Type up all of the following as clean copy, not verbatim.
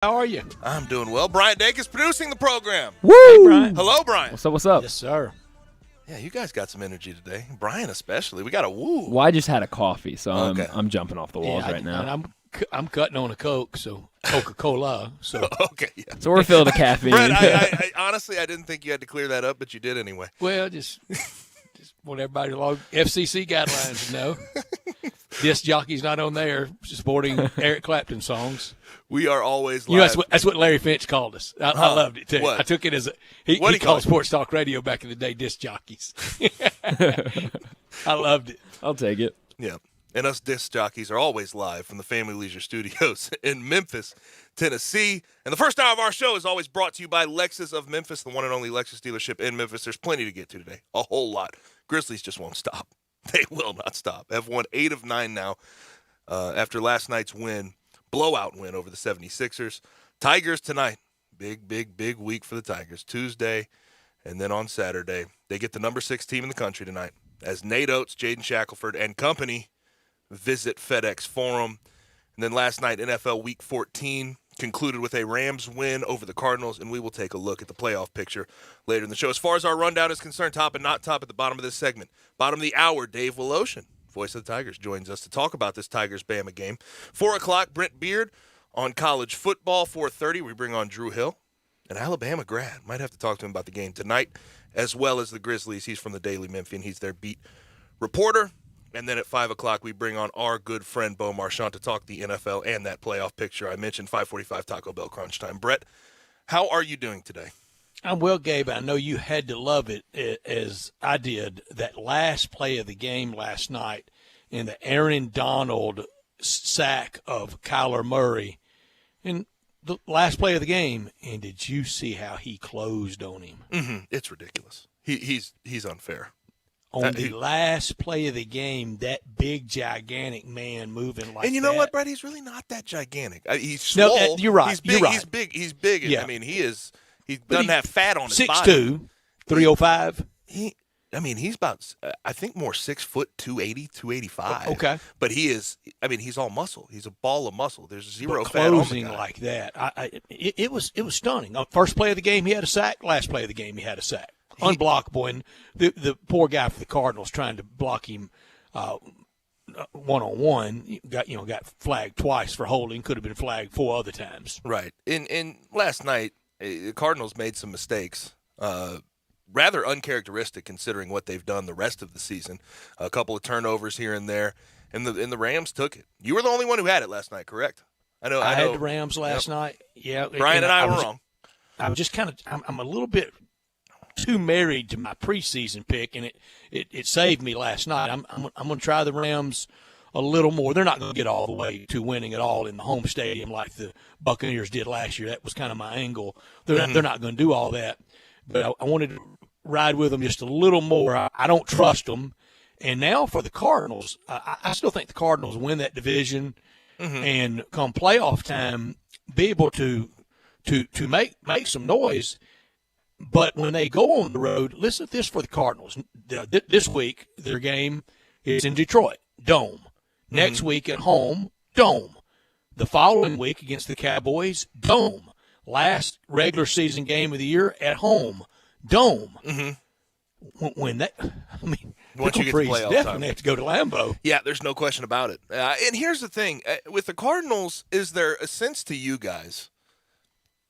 How are you? I'm doing well. Brian Dake is producing the program. Woo! Hey, Brian. Hello, Brian. What's up? Yes, sir. Yeah, you guys got some energy today. Brian especially. We got a woo. Well, I just had a coffee, so Okay. I'm jumping off the walls right now. And I'm cutting on a Coke, so Coca-Cola. So Okay, yeah. So we're filled with caffeine. Brett, I honestly, I didn't think you had to clear that up, but you did anyway. well, just want everybody to log FCC guidelines to know. Disc jockey's not on there supporting Eric Clapton songs. We are always live. You know, that's what Larry Finch called us. I loved it, too. What? I took it as he called Sports Talk Radio back in the day disc jockeys. I loved it. I'll take it. Yeah. And us disc jockeys are always live from the Family Leisure Studios in Memphis, Tennessee. And the first hour of our show is always brought to you by Lexus of Memphis, the one and only Lexus dealership in Memphis. There's plenty to get to today, a whole lot. Grizzlies just won't stop. They will not stop. Have won 8 of 9 now after last night's blowout win over the 76ers. Tigers tonight. Big week for the Tigers. Tuesday and then on Saturday. They get the number 6 team in the country tonight as Nate Oates, Jaden Shackelford, and company visit FedEx Forum. And then last night, NFL Week 14 concluded with a Rams win over the Cardinals, and we will take a look at the playoff picture later in the show. As far as our rundown is concerned, top and not top at the bottom of this segment. Bottom of the hour, Dave Woloshin, voice of the Tigers, joins us to talk about this Tigers-Bama game. 4 o'clock, Brent Beard on college football. 4:30, we bring on Drew Hill, an Alabama grad. Might have to talk to him about the game tonight, as well as the Grizzlies. He's from the Daily Memphian. He's their beat reporter. And then at 5 o'clock, we bring on our good friend Bo Marchant to talk the NFL and that playoff picture. I mentioned 5:45 Taco Bell crunch time. Brett, how are you doing today? I'm well, Gabe. I know you had to love it as I did. That last play of the game last night in the Aaron Donald sack of Kyler Murray. And the last play of the game, and did you see how he closed on him? Mm-hmm. It's ridiculous. He's unfair. On the last play of the game, that big, gigantic man moving like that. And you know what, Brett? He's really not that gigantic. He's small. No, you're right. He's big. You're right. He's big. Yeah. I mean, he doesn't have fat on his body. 6'2", 305. He's about, I think, more 6 foot, 280, 285. Okay. But he's all muscle. He's a ball of muscle. There's zero But fat on the closing guy. like that, it was stunning. First play of the game, he had a sack. Last play of the game, he had a sack. Unblockable, and the poor guy for the Cardinals trying to block him one-on-one got flagged twice for holding. Could have been flagged 4 other times. Right. And last night, the Cardinals made some mistakes, rather uncharacteristic considering what they've done the rest of the season. A couple of turnovers here and there, and the Rams took it. You were the only one who had it last night, correct? I know. I had the Rams last night. Yeah, Brian and I were wrong. I'm just I'm a little bit too married to my preseason pick, and it saved me last night. I'm going to try the Rams a little more. They're not going to get all the way to winning at all in the home stadium like the Buccaneers did last year. That was kind of my angle. They're not going to do all that, but I wanted to ride with them just a little more. I don't trust them. And now for the Cardinals, I still think the Cardinals win that division, and come playoff time, be able to make some noise. But when they go on the road, listen to this for the Cardinals. This week, their game is in Detroit, Dome. Next week at home, Dome. The following week against the Cowboys, Dome. Last regular season game of the year at home, Dome. When that, once you get to playoff definitely time, have to go to Lambeau. Yeah, there's no question about it. And here's the thing. With the Cardinals, is there a sense to you guys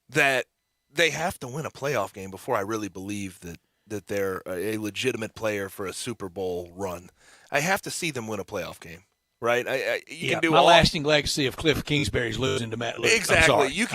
that they have to win a playoff game before I really believe that they're a legitimate player for a Super Bowl run? I have to see them win a playoff game, right? You can do my all lasting legacy of Cliff Kingsbury's losing to Matt Luke. Exactly.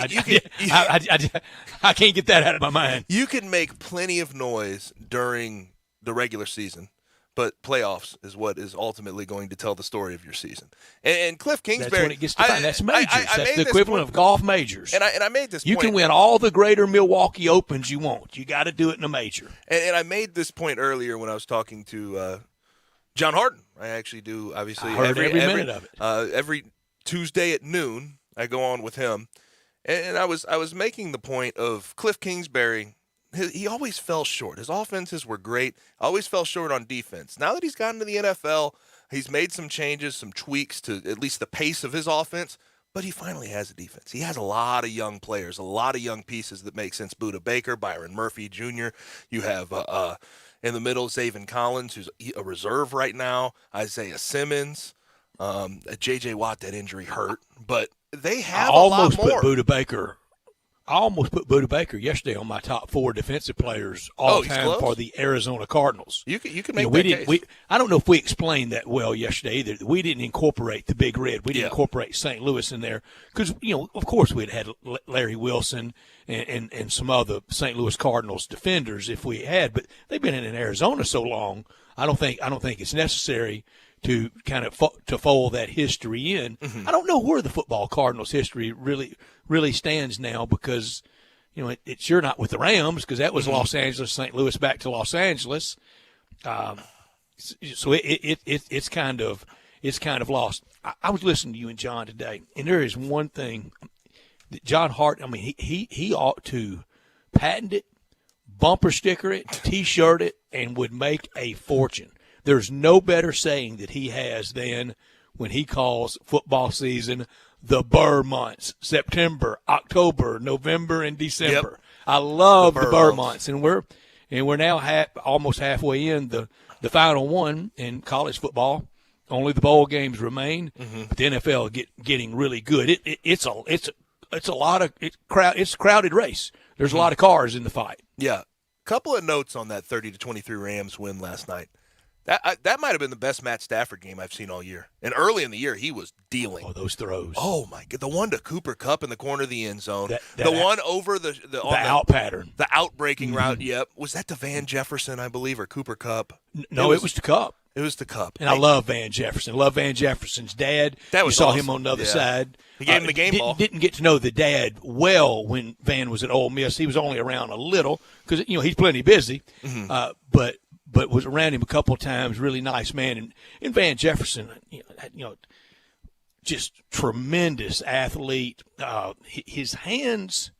I can't get that out of my mind. You can make plenty of noise during the regular season, but playoffs is what is ultimately going to tell the story of your season. And Cliff Kingsbury, that's when it gets defined. That's majors. That's the equivalent of golf majors. And I made this point. You can win all the greater Milwaukee Opens you want. You got to do it in a major. And I made this point earlier when I was talking to John Harden. I actually do, obviously, I heard every minute of it. Every Tuesday at noon, I go on with him. And I was making the point of Cliff Kingsbury. He always fell short. His offenses were great. Always fell short on defense. Now that he's gotten to the NFL, he's made some changes, some tweaks to at least the pace of his offense. but he finally has a defense. He has a lot of young players, a lot of young pieces that make sense. Buda Baker, Byron Murphy Jr. You have in the middle, Zaven Collins, who's a reserve right now. Isaiah Simmons. J.J. Watt, that injury hurt. But they have a lot more. I almost put Buda Baker yesterday on my top 4 defensive players all time for the Arizona Cardinals. You can make that case. I don't know if we explained that well yesterday either. We didn't incorporate the Big Red. We didn't incorporate St. Louis in there because, of course we had Larry Wilson and some other St. Louis Cardinals defenders if we had, but they've been in Arizona so long. I don't think it's necessary to kind of to fold that history in. I don't know where the football Cardinals history really stands now because, it's sure not with the Rams because that was Los Angeles, St. Louis, back to Los Angeles. So it's kind of lost. I was listening to you and John today, and there is one thing that John Hart. I mean, he ought to patent it, bumper sticker it, T-shirt it, and would make a fortune. There's no better saying that he has than when he calls football season the Burr months: September, October, November, and December. Yep. I love the Burr months, and we're now almost halfway in the final one in college football. Only the bowl games remain, but the NFL getting really good. It's a crowded race. There's a lot of cars in the fight. Yeah, couple of notes on that 30-23 Rams win last night. That might have been the best Matt Stafford game I've seen all year. And early in the year, he was dealing. Oh, those throws. Oh, my God. The one to Cooper Kupp in the corner of the end zone. The one over the out pattern. The out-breaking route, yep. Was that to Van Jefferson, I believe, or Cooper Kupp? No, it was to Kupp. It was to Kupp. And I love Van Jefferson. Love Van Jefferson's dad. That was you saw awesome. him on the other side. He gave him the game ball. Didn't get to know the dad well when Van was at Ole Miss. He was only around a little because, he's plenty busy. But was around him a couple of times. Really nice man. And Van Jefferson, just tremendous athlete. His hands,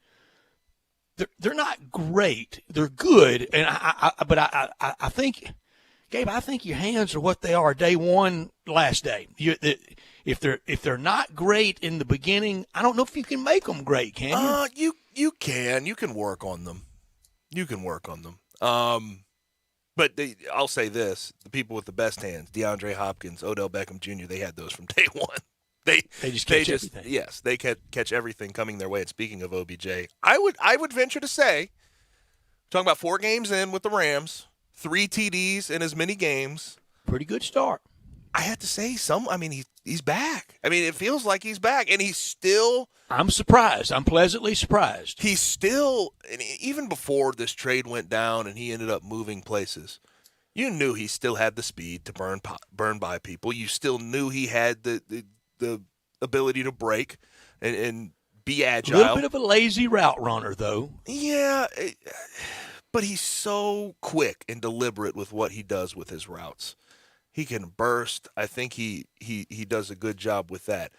they're not great. They're good. And I think, Gabe, I think your hands are what they are day one, last day. If they're not great in the beginning, I don't know if you can make them great, can you? You can. You can work on them. But I'll say this: the people with the best hands, DeAndre Hopkins, Odell Beckham Jr., they had those from day one. They just catch everything. Yes, they catch everything coming their way. And speaking of OBJ, I would venture to say, talking about 4 games in with the Rams, 3 TDs in as many games. Pretty good start. I have to say, he's back. I mean, it feels like he's back, and he's still. I'm surprised. I'm pleasantly surprised. He's still, and even before this trade went down and he ended up moving places, you knew he still had the speed to burn by people. You still knew he had the ability to break and be agile. A little bit of a lazy route runner, though. Yeah, but he's so quick and deliberate with what he does with his routes. He can burst. I think he does a good job with that.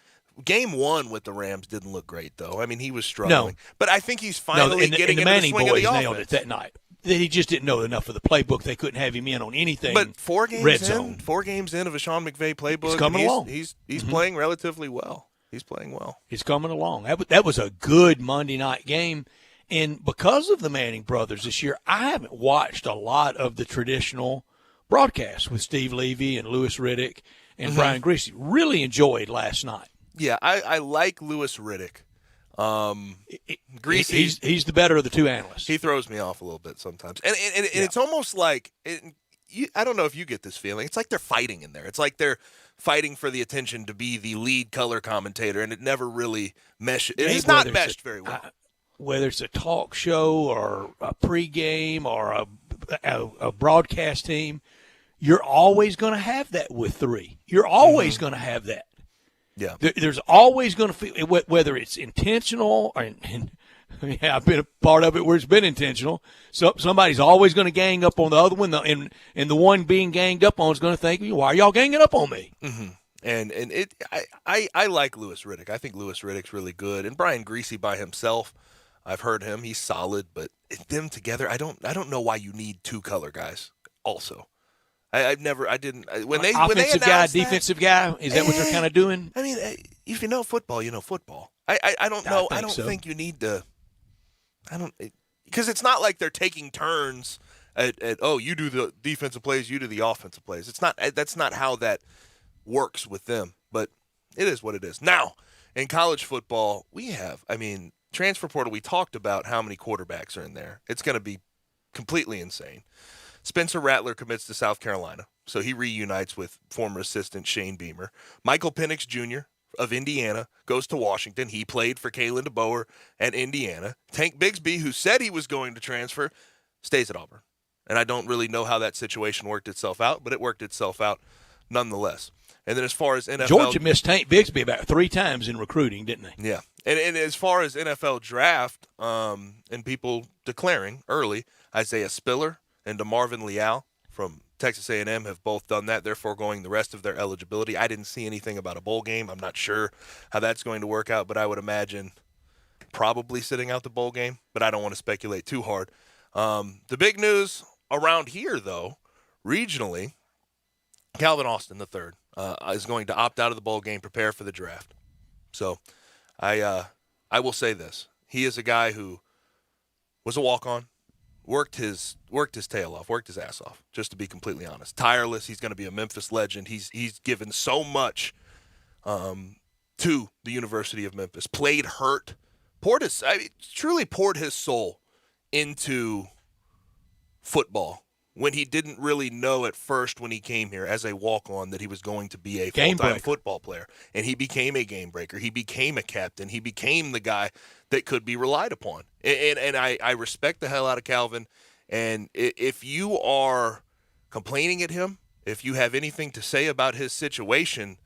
Game 1 with the Rams didn't look great, though. I mean, he was struggling. No. But I think he's finally getting into the swing of the offense. Manning boys nailed it that night. He just didn't know enough of the playbook. They couldn't have him in on anything. But 4 games red zone. 4 games in of a Sean McVay playbook. He's coming along. He's playing relatively well. He's playing well. He's coming along. That was a good Monday night game. And because of the Manning brothers this year, I haven't watched a lot of the traditional broadcasts with Steve Levy and Louis Riddick and Brian Griese. Really enjoyed last night. Yeah, I like Louis Riddick. Griese, he's the better of the 2 analysts. He throws me off a little bit sometimes. And it's almost like I don't know if you get this feeling. It's like they're fighting in there. It's like they're fighting for the attention to be the lead color commentator, and it never really meshes. It's not meshed very well. Whether it's a talk show or a pregame or a broadcast team, you're always going to have that with 3. You're always going to have that. Yeah. There's always going to feel, whether it's intentional or, and I've been a part of it where it's been intentional. So somebody's always going to gang up on the other one, and the one being ganged up on is going to think, why are y'all ganging up on me? Mm-hmm. And I like Louis Riddick. I think Louis Riddick's really good. And Brian Griese by himself, I've heard him. He's solid, but them together, I don't know why you need 2 color guys also. When they offensive guy, announced defensive guy. Is that what they're kind of doing? I mean, if you know football, you know football. I don't know. I don't think you need to. Because it's not like they're taking turns at you do the defensive plays, you do the offensive plays. It's not. That's not how that works with them. But it is what it is. Now, in college football, transfer portal. We talked about how many quarterbacks are in there. It's going to be completely insane. Spencer Rattler commits to South Carolina, so he reunites with former assistant Shane Beamer. Michael Penix Jr. of Indiana goes to Washington. He played for Kalen DeBoer at Indiana. Tank Bigsby, who said he was going to transfer, stays at Auburn. And I don't really know how that situation worked itself out, but it worked itself out nonetheless. And then as far as NFL... Georgia missed Tank Bigsby about 3 times in recruiting, didn't they? Yeah. And as far as NFL draft and people declaring early, Isaiah Spiller and DeMarvin Leal from Texas A&M have both done that. They're foregoing the rest of their eligibility. I didn't see anything about a bowl game. I'm not sure how that's going to work out, but I would imagine probably sitting out the bowl game, but I don't want to speculate too hard. The big news around here, though, regionally, Calvin Austin III is going to opt out of the bowl game, prepare for the draft. So I will say this. He is a guy who was a walk-on. Worked his tail off, worked his ass off, just to be completely honest. Tireless. He's going to be a Memphis legend. He's given so much to the University of Memphis. Played hurt, truly poured his soul into football when he didn't really know at first when he came here as a walk-on that he was going to be a full-time football player. And he became a game breaker. He became a captain. He became the guy that could be relied upon. And I respect the hell out of Calvin. And if you are complaining at him, if you have anything to say about his situation,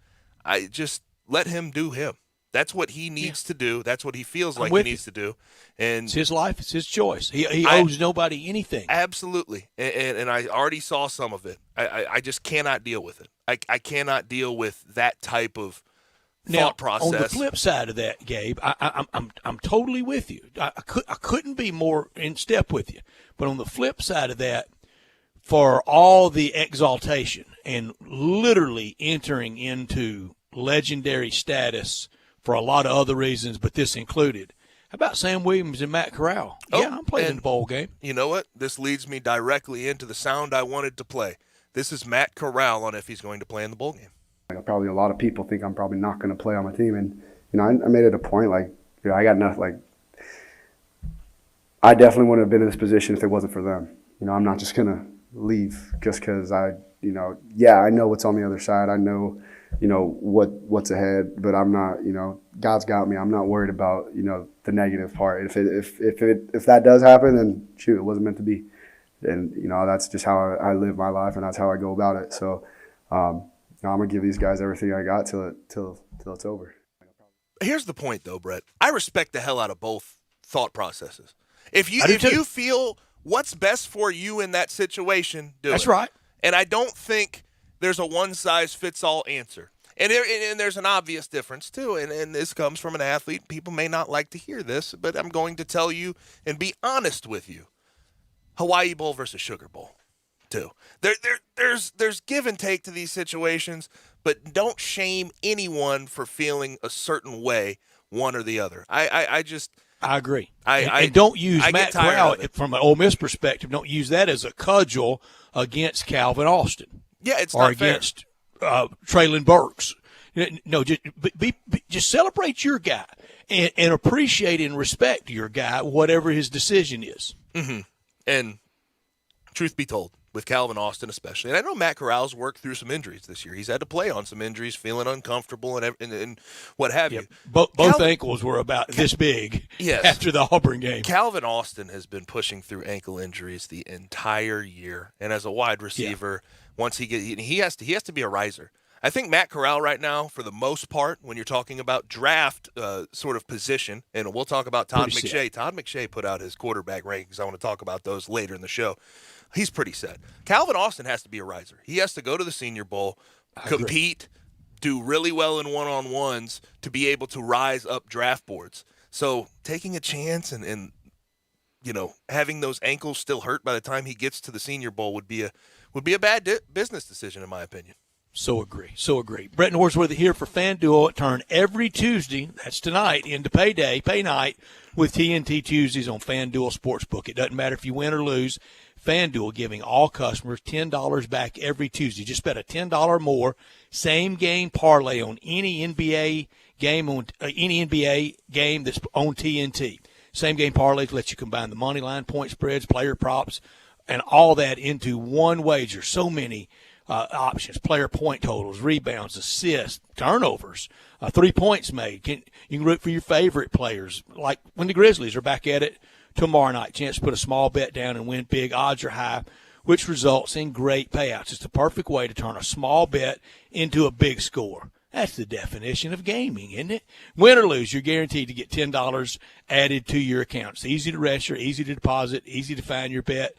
I just let him do him. That's what he needs to do. That's what he feels like he needs to do. And it's his life. It's his choice. He owes nobody anything. Absolutely. And I already saw some of it. I just cannot deal with it. I cannot deal with that type of thought process. On the flip side of that, Gabe, I'm totally with you. I couldn't be more in step with you. But on the flip side of that, for all the exaltation and literally entering into legendary status for a lot of other reasons, but this included, how about Sam Williams and Matt Corral? Yeah, I'm playing in the bowl game. You know what? This leads me directly into the sound I wanted to play. This is Matt Corral on if he's going to play in the bowl game. Probably a lot of people think I'm probably not going to play on my team, and I made it a point. I got enough. I definitely wouldn't have been in this position if it wasn't for them. I'm not just going to leave just because I know what's on the other side. I know, what's ahead, but I'm not. God's got me. I'm not worried about the negative part. If that does happen, then shoot, it wasn't meant to be. And that's just how I live my life, and that's how I go about it. So. I'm gonna give these guys everything I got till it's over. Here's the point, though, Brett. I respect the hell out of both thought processes. If you feel what's best for you in that situation, do it. That's right. And I don't think there's a one-size-fits-all answer. And there's an obvious difference, too. And this comes from an athlete. People may not like to hear this, but I'm going to tell you and be honest with you. Hawaii Bowl versus Sugar Bowl. Too. There's give and take to these situations, but don't shame anyone for feeling a certain way, one or the other. I agree. And don't use Matt Corral from an Ole Miss perspective. Don't use that as a cudgel against Calvin Austin. Yeah, it's or not fair. Against Traylon Burks. No, just celebrate your guy and appreciate and respect your guy, whatever his decision is. Mm-hmm. And truth be told, with Calvin Austin especially. And I know Matt Corral's worked through some injuries this year. He's had to play on some injuries, feeling uncomfortable and what have you. Both ankles were about this big after the Auburn game. Calvin Austin has been pushing through ankle injuries the entire year. And as a wide receiver, once he has to be a riser. I think Matt Corral right now, for the most part, when you're talking about draft sort of position, and we'll talk about Todd McShay. Todd McShay put out his quarterback rankings. I want to talk about those later in the show. He's pretty set. Calvin Austin has to be a riser. He has to go to the Senior Bowl, compete, do really well in one-on-ones to be able to rise up draft boards. So taking a chance and having those ankles still hurt by the time he gets to the Senior Bowl would be a bad business decision, in my opinion. So agree. Brett Norsworthy here for FanDuel. Turn every Tuesday, that's tonight, into pay night with TNT Tuesdays on FanDuel Sportsbook. It doesn't matter if you win or lose. FanDuel giving all customers $10 back every Tuesday. Just bet a $10 more. Same game parlay on any NBA game that's on TNT. Same game parlays let you combine the money line, point spreads, player props, and all that into one wager. So many options: player point totals, rebounds, assists, turnovers, 3 points made. You can root for your favorite players, like when the Grizzlies are back at it tomorrow night. Chance to put a small bet down and win big. Odds are high, which results in great payouts. It's the perfect way to turn a small bet into a big score. That's the definition of gaming, isn't it? Win or lose, you're guaranteed to get $10 added to your account. It's easy to register, easy to deposit, easy to find your bet,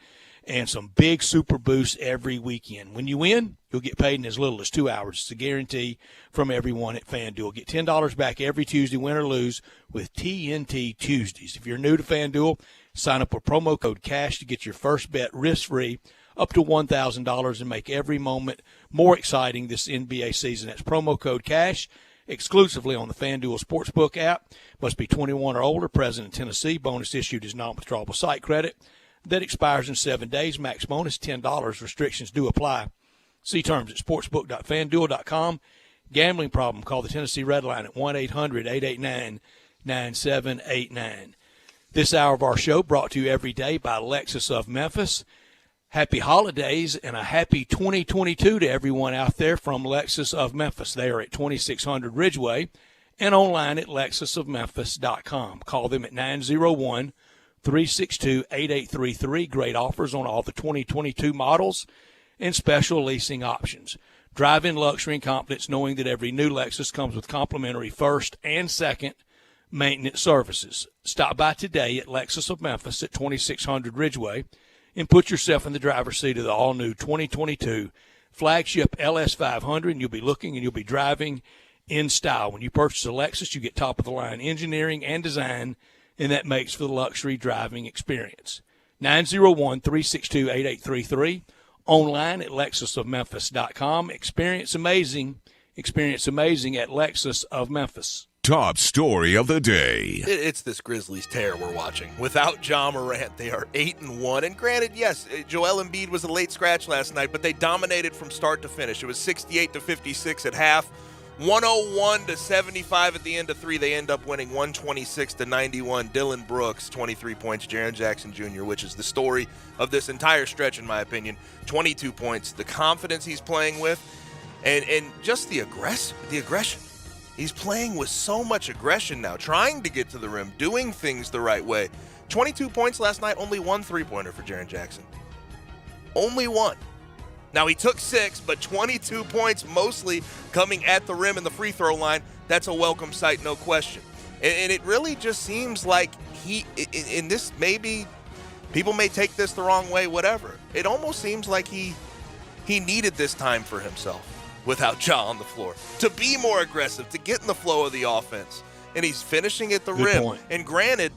and some big super boosts every weekend. When you win, you'll get paid in as little as 2 hours. It's a guarantee from everyone at FanDuel. Get $10 back every Tuesday, win or lose, with TNT Tuesdays. If you're new to FanDuel, sign up with promo code CASH to get your first bet risk-free up to $1,000 and make every moment more exciting this NBA season. That's promo code CASH exclusively on the FanDuel Sportsbook app. Must be 21 or older, present in Tennessee. Bonus issued is non-withdrawable site credit that expires in 7 days. Max bonus $10. Restrictions do apply. See terms at sportsbook.fanduel.com. Gambling problem? Call the Tennessee Red Line at 1-800-889-9789. This hour of our show brought to you every day by Lexus of Memphis. Happy holidays and a happy 2022 to everyone out there from Lexus of Memphis. They are at 2600 Ridgeway and online at lexusofmemphis.com. Call them at 901-362-8833. Great offers on all the 2022 models and special leasing options. Drive in luxury and confidence knowing that every new Lexus comes with complimentary first and second maintenance services. Stop by today at Lexus of Memphis at 2600 Ridgeway and put yourself in the driver's seat of the all-new 2022 flagship LS500, and you'll be looking and you'll be driving in style. When you purchase a Lexus, you get top-of-the-line engineering and design, and that makes for the luxury driving experience. 901-362-8833, online at lexusofmemphis.com. Experience amazing at Lexus of Memphis. Top story of the day. It's this Grizzlies tear we're watching. Without Ja Morant, they are 8-1. And granted, yes, Joel Embiid was a late scratch last night, but they dominated from start to finish. It was 68-56 at half, 101-75 at the end of three. They end up winning 126-91. Dylan Brooks, 23 points. Jaren Jackson Jr., which is the story of this entire stretch, in my opinion. 22 points. The confidence he's playing with, and just the aggression. He's playing with so much aggression now, trying to get to the rim, doing things the right way. 22 points last night, only one three-pointer for Jaren Jackson. Only one. Now, he took 6, but 22 points mostly coming at the rim and the free throw line. That's a welcome sight, no question. And it really just seems like in this, maybe people may take this the wrong way, whatever. It almost seems like he needed this time for himself without Ja on the floor, to be more aggressive, to get in the flow of the offense. And he's finishing at the rim. Point. And granted,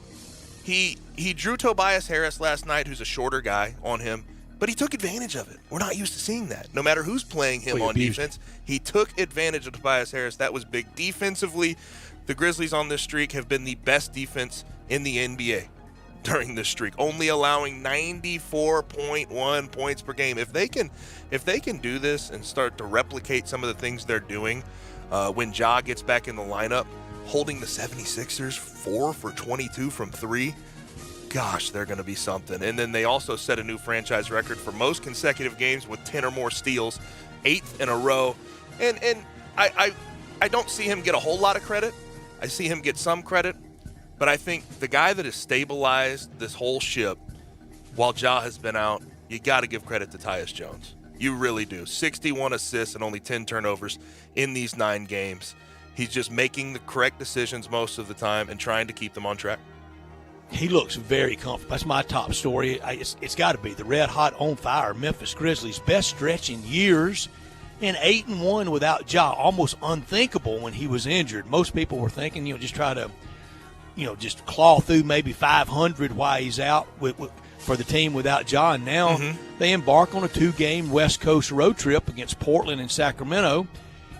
he drew Tobias Harris last night, who's a shorter guy, on him, but he took advantage of it. We're not used to seeing that. No matter who's playing him on defense, he took advantage of Tobias Harris. That was big. Defensively, the Grizzlies on this streak have been the best defense in the NBA during this streak, only allowing 94.1 points per game. If they can do this and start to replicate some of the things they're doing when Ja gets back in the lineup, holding the 76ers 4 for 22 from 3, gosh, they're going to be something. And then they also set a new franchise record for most consecutive games with 10 or more steals, 8th in a row. And I don't see him get a whole lot of credit. I see him get some credit. But I think the guy that has stabilized this whole ship while Ja has been out, you got to give credit to Tyus Jones. You really do. 61 assists and only 10 turnovers in these 9 games. He's just making the correct decisions most of the time and trying to keep them on track. He looks very comfortable. That's my top story. It's got to be the red-hot, on-fire Memphis Grizzlies' best stretch in years, and 8-1 without Ja. Almost unthinkable when he was injured. Most people were thinking, just try to just claw through maybe 500 while he's out for the team without John. Now they embark on a 2-game West Coast road trip against Portland and Sacramento.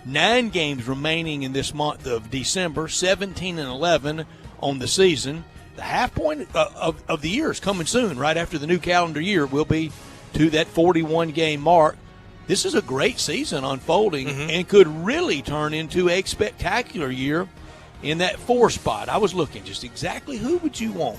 9 games remaining in this month of December, 17-11 on the season. The half point of the year is coming soon. Right after the new calendar year, we'll be to that 41-game mark. This is a great season unfolding and could really turn into a spectacular year in that 4 spot. I was looking just exactly who would you want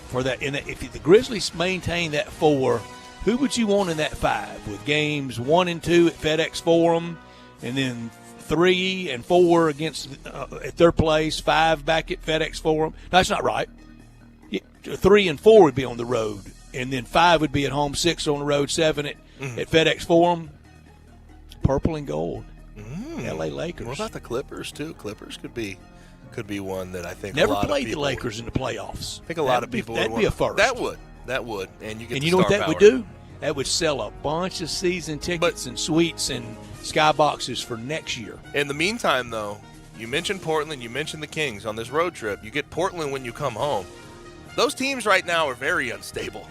for that. If the Grizzlies maintain that 4, who would you want in that 5 with games 1 and 2 at FedEx Forum, and then 3 and 4 against at their place, 5 back at FedEx Forum? No, that's not right. 3 and 4 would be on the road, and then 5 would be at home, 6 on the road, 7 at FedEx Forum. Purple and gold. L.A. Lakers. What about the Clippers too? Clippers could be one that I think never a lot played of people the Lakers in the playoffs. I think a lot of people that'd be a first. That would, and you know what that would do? That would sell a bunch of season tickets and suites and skyboxes for next year. In the meantime, though, you mentioned Portland, you mentioned the Kings on this road trip. You get Portland when you come home. Those teams right now are very unstable.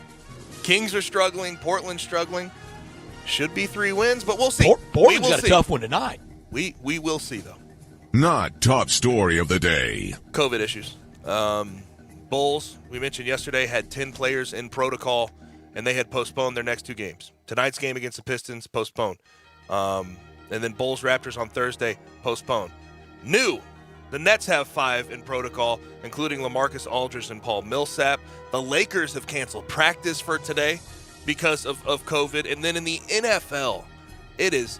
Kings are struggling, Portland's struggling. Should be 3 wins, but we'll see. Portland's got a tough one tonight. We will see, though. Not top story of the day. COVID issues. Bulls, we mentioned yesterday, had 10 players in protocol, and they had postponed their next 2 games. Tonight's game against the Pistons, postponed. And then Bulls-Raptors on Thursday, postponed. New, the Nets have 5 in protocol, including LaMarcus Aldridge and Paul Millsap. The Lakers have canceled practice for today because of COVID. And then in the NFL, it is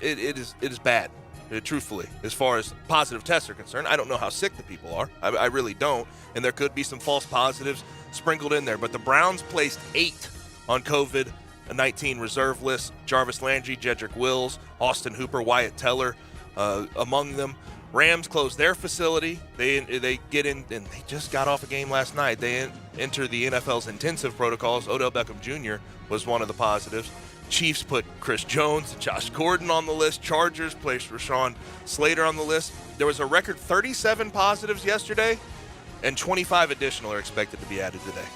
bad, truthfully, as far as positive tests are concerned. I don't know how sick the people are. I really don't. And there could be some false positives sprinkled in there. But the Browns placed 8 on COVID-19 reserve list. Jarvis Landry, Jedrick Wills, Austin Hooper, Wyatt Teller among them. Rams closed their facility. They get in, and they just got off a game last night. They enter the NFL's intensive protocols. Odell Beckham Jr. was one of the positives. Chiefs put Chris Jones and Josh Gordon on the list. Chargers placed Rashawn Slater on the list. There was a record 37 positives yesterday, and 25 additional are expected to be added today.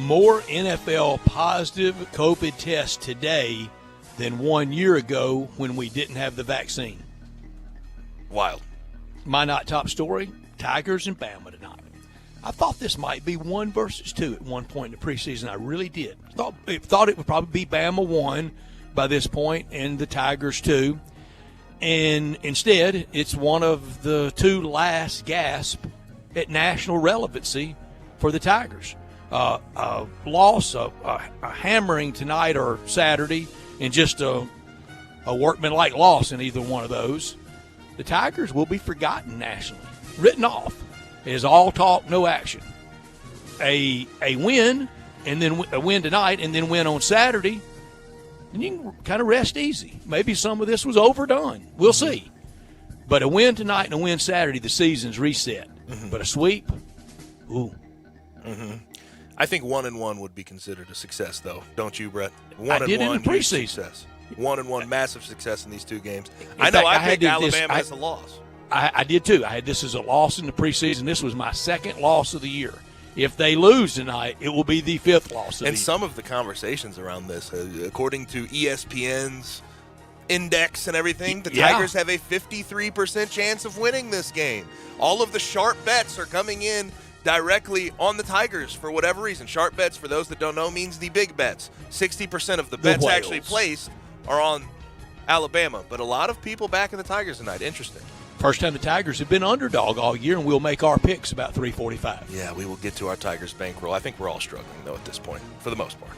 More NFL positive COVID tests today than 1 year ago when we didn't have the vaccine. Wild. My not top story, Tigers and Bama tonight. I thought this might be 1 versus 2 at one point in the preseason. I really did. Thought it would probably be Bama 1 by this point and the Tigers 2. And instead, it's one of the 2 last gasp at national relevancy for the Tigers. A loss, a hammering tonight or Saturday, and just a workmanlike loss in either one of those. The Tigers will be forgotten nationally, written off as all talk, no action. A win, and then a win tonight, and then win on Saturday, and you can kind of rest easy. Maybe some of this was overdone. We'll see. But a win tonight and a win Saturday, the season's reset. But a sweep, ooh. I think 1-1 would be considered a success, though, don't you, Brett? 1-1 I did in the preseason. Success. 1-1, massive success in these 2 games. I picked Alabama as a loss. I did too. I had this as a loss in the preseason. This was my 2nd loss of the year. If they lose tonight, it will be the 5th loss of the year. And some of the conversations around this, according to ESPN's index and everything, the Tigers have a 53% chance of winning this game. All of the sharp bets are coming in directly on the Tigers for whatever reason. Sharp bets, for those that don't know, means the big bets. 60% of the bets actually placed are on Alabama, but a lot of people backing the Tigers tonight. Interesting. First time the Tigers have been underdog all year, and we'll make our picks about 3:45. Yeah, we will get to our Tigers bankroll. I think we're all struggling, though, at this point, for the most part.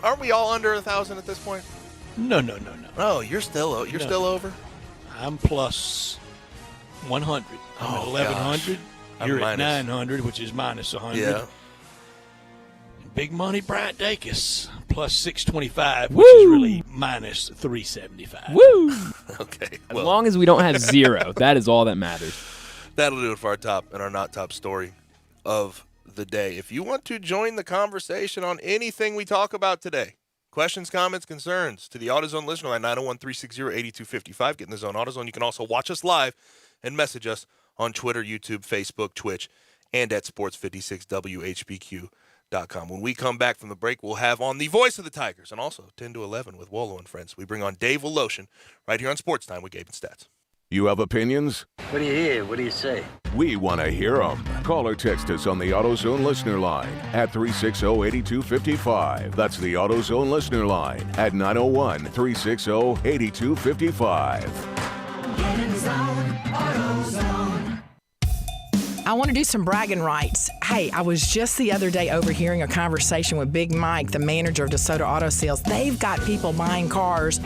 Aren't we all under 1,000 at this point? No. Oh, you're still over? I'm plus 100. I'm at 1,100. You're at 900, which is minus 100. Yeah. Big money, Bryant Dacus, plus 625, which is really minus 375. Woo! Okay. As long as we don't have 0, that is all that matters. That'll do it for our top and our not top story of the day. If you want to join the conversation on anything we talk about today, questions, comments, concerns, to the AutoZone listener line, 901-360-8255. Get in the Zone AutoZone. You can also watch us live and message us on Twitter, YouTube, Facebook, Twitch, and at sports56whbq.com. When we come back from the break, we'll have on the voice of the Tigers and also 10 to 11 with Wolo and Friends. We bring on Dave Woloshin right here on Sports Time with Gabe and Stats. You have opinions? What do you hear? What do you say? We want to hear them. Call or text us on the AutoZone listener line at 360-8255. That's the AutoZone listener line at 901-360-8255. Get in the zone, AutoZone. I want to do some bragging rights. Hey, I was just the other day overhearing a conversation with Big Mike, the manager of DeSoto Auto Sales. They've got people buying cars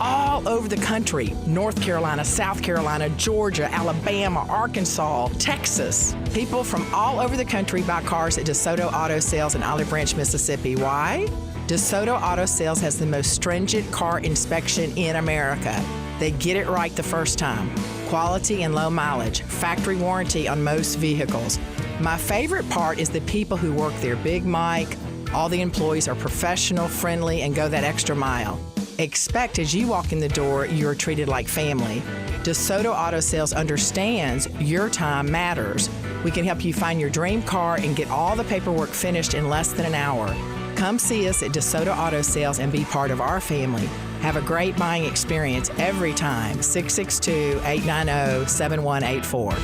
all over the country. North Carolina, South Carolina, Georgia, Alabama, Arkansas, Texas. People from all over the country buy cars at DeSoto Auto Sales in Olive Branch, Mississippi. Why? DeSoto Auto Sales has the most stringent car inspection in America. They get it right the first time. Quality and low mileage, factory warranty on most vehicles. My favorite part is the people who work there. Big Mike, all the employees are professional, friendly, and go that extra mile. Expect as you walk in the door, you're treated like family. DeSoto Auto Sales understands your time matters. We can help you find your dream car and get all the paperwork finished in less than an hour. Come see us at DeSoto Auto Sales and be part of our family. Have a great buying experience every time. 662-890-7184.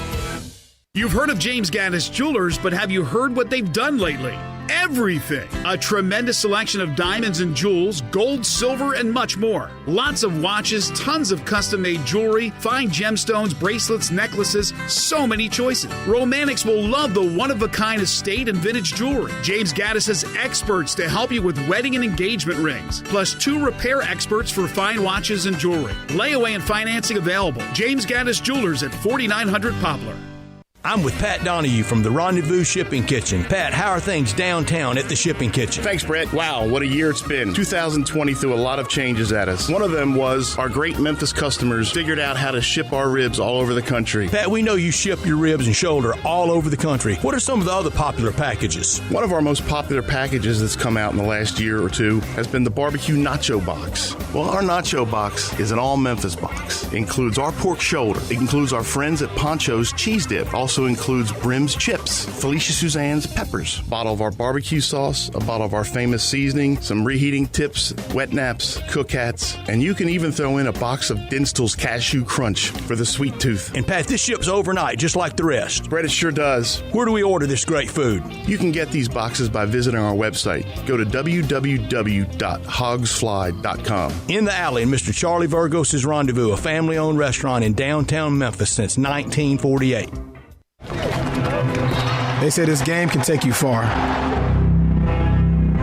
You've heard of James Gaddis Jewelers, but have you heard what they've done lately? Everything. A tremendous selection of diamonds and jewels, gold, silver, and much more. Lots of watches, tons of custom-made jewelry, fine gemstones, bracelets, necklaces, so many choices. Romantics will love the one-of-a-kind estate and vintage jewelry. James Gaddis has experts to help you with wedding and engagement rings, plus 2 repair experts for fine watches and jewelry. Layaway and financing available. James Gaddis Jewelers at 4900 Poplar. I'm with Pat Donahue from the Rendezvous Shipping Kitchen. Pat, how are things downtown at the Shipping Kitchen? Thanks, Brett. Wow, what a year it's been. 2020 threw a lot of changes at us. One of them was our great Memphis customers figured out how to ship our ribs all over the country. Pat, we know you ship your ribs and shoulder all over the country. What are some of the other popular packages? One of our most popular packages that's come out in the last year or two has been the barbecue nacho box. Well, our nacho box is an all-Memphis box. It includes our pork shoulder. It includes our friends at Poncho's cheese dip. Also includes Brim's chips, Felicia Suzanne's peppers, a bottle of our barbecue sauce, a bottle of our famous seasoning, some reheating tips, wet naps, cook hats, and you can even throw in a box of Dinstall's Cashew Crunch for the sweet tooth. And Pat, this ships overnight just like the rest. Brett, it sure does. Where do we order this great food? You can get these boxes by visiting our website. Go to www.hogsfly.com. In the Alley in Mr. Charlie Virgos' Rendezvous, a family-owned restaurant in downtown Memphis since 1948. They say this game can take you far.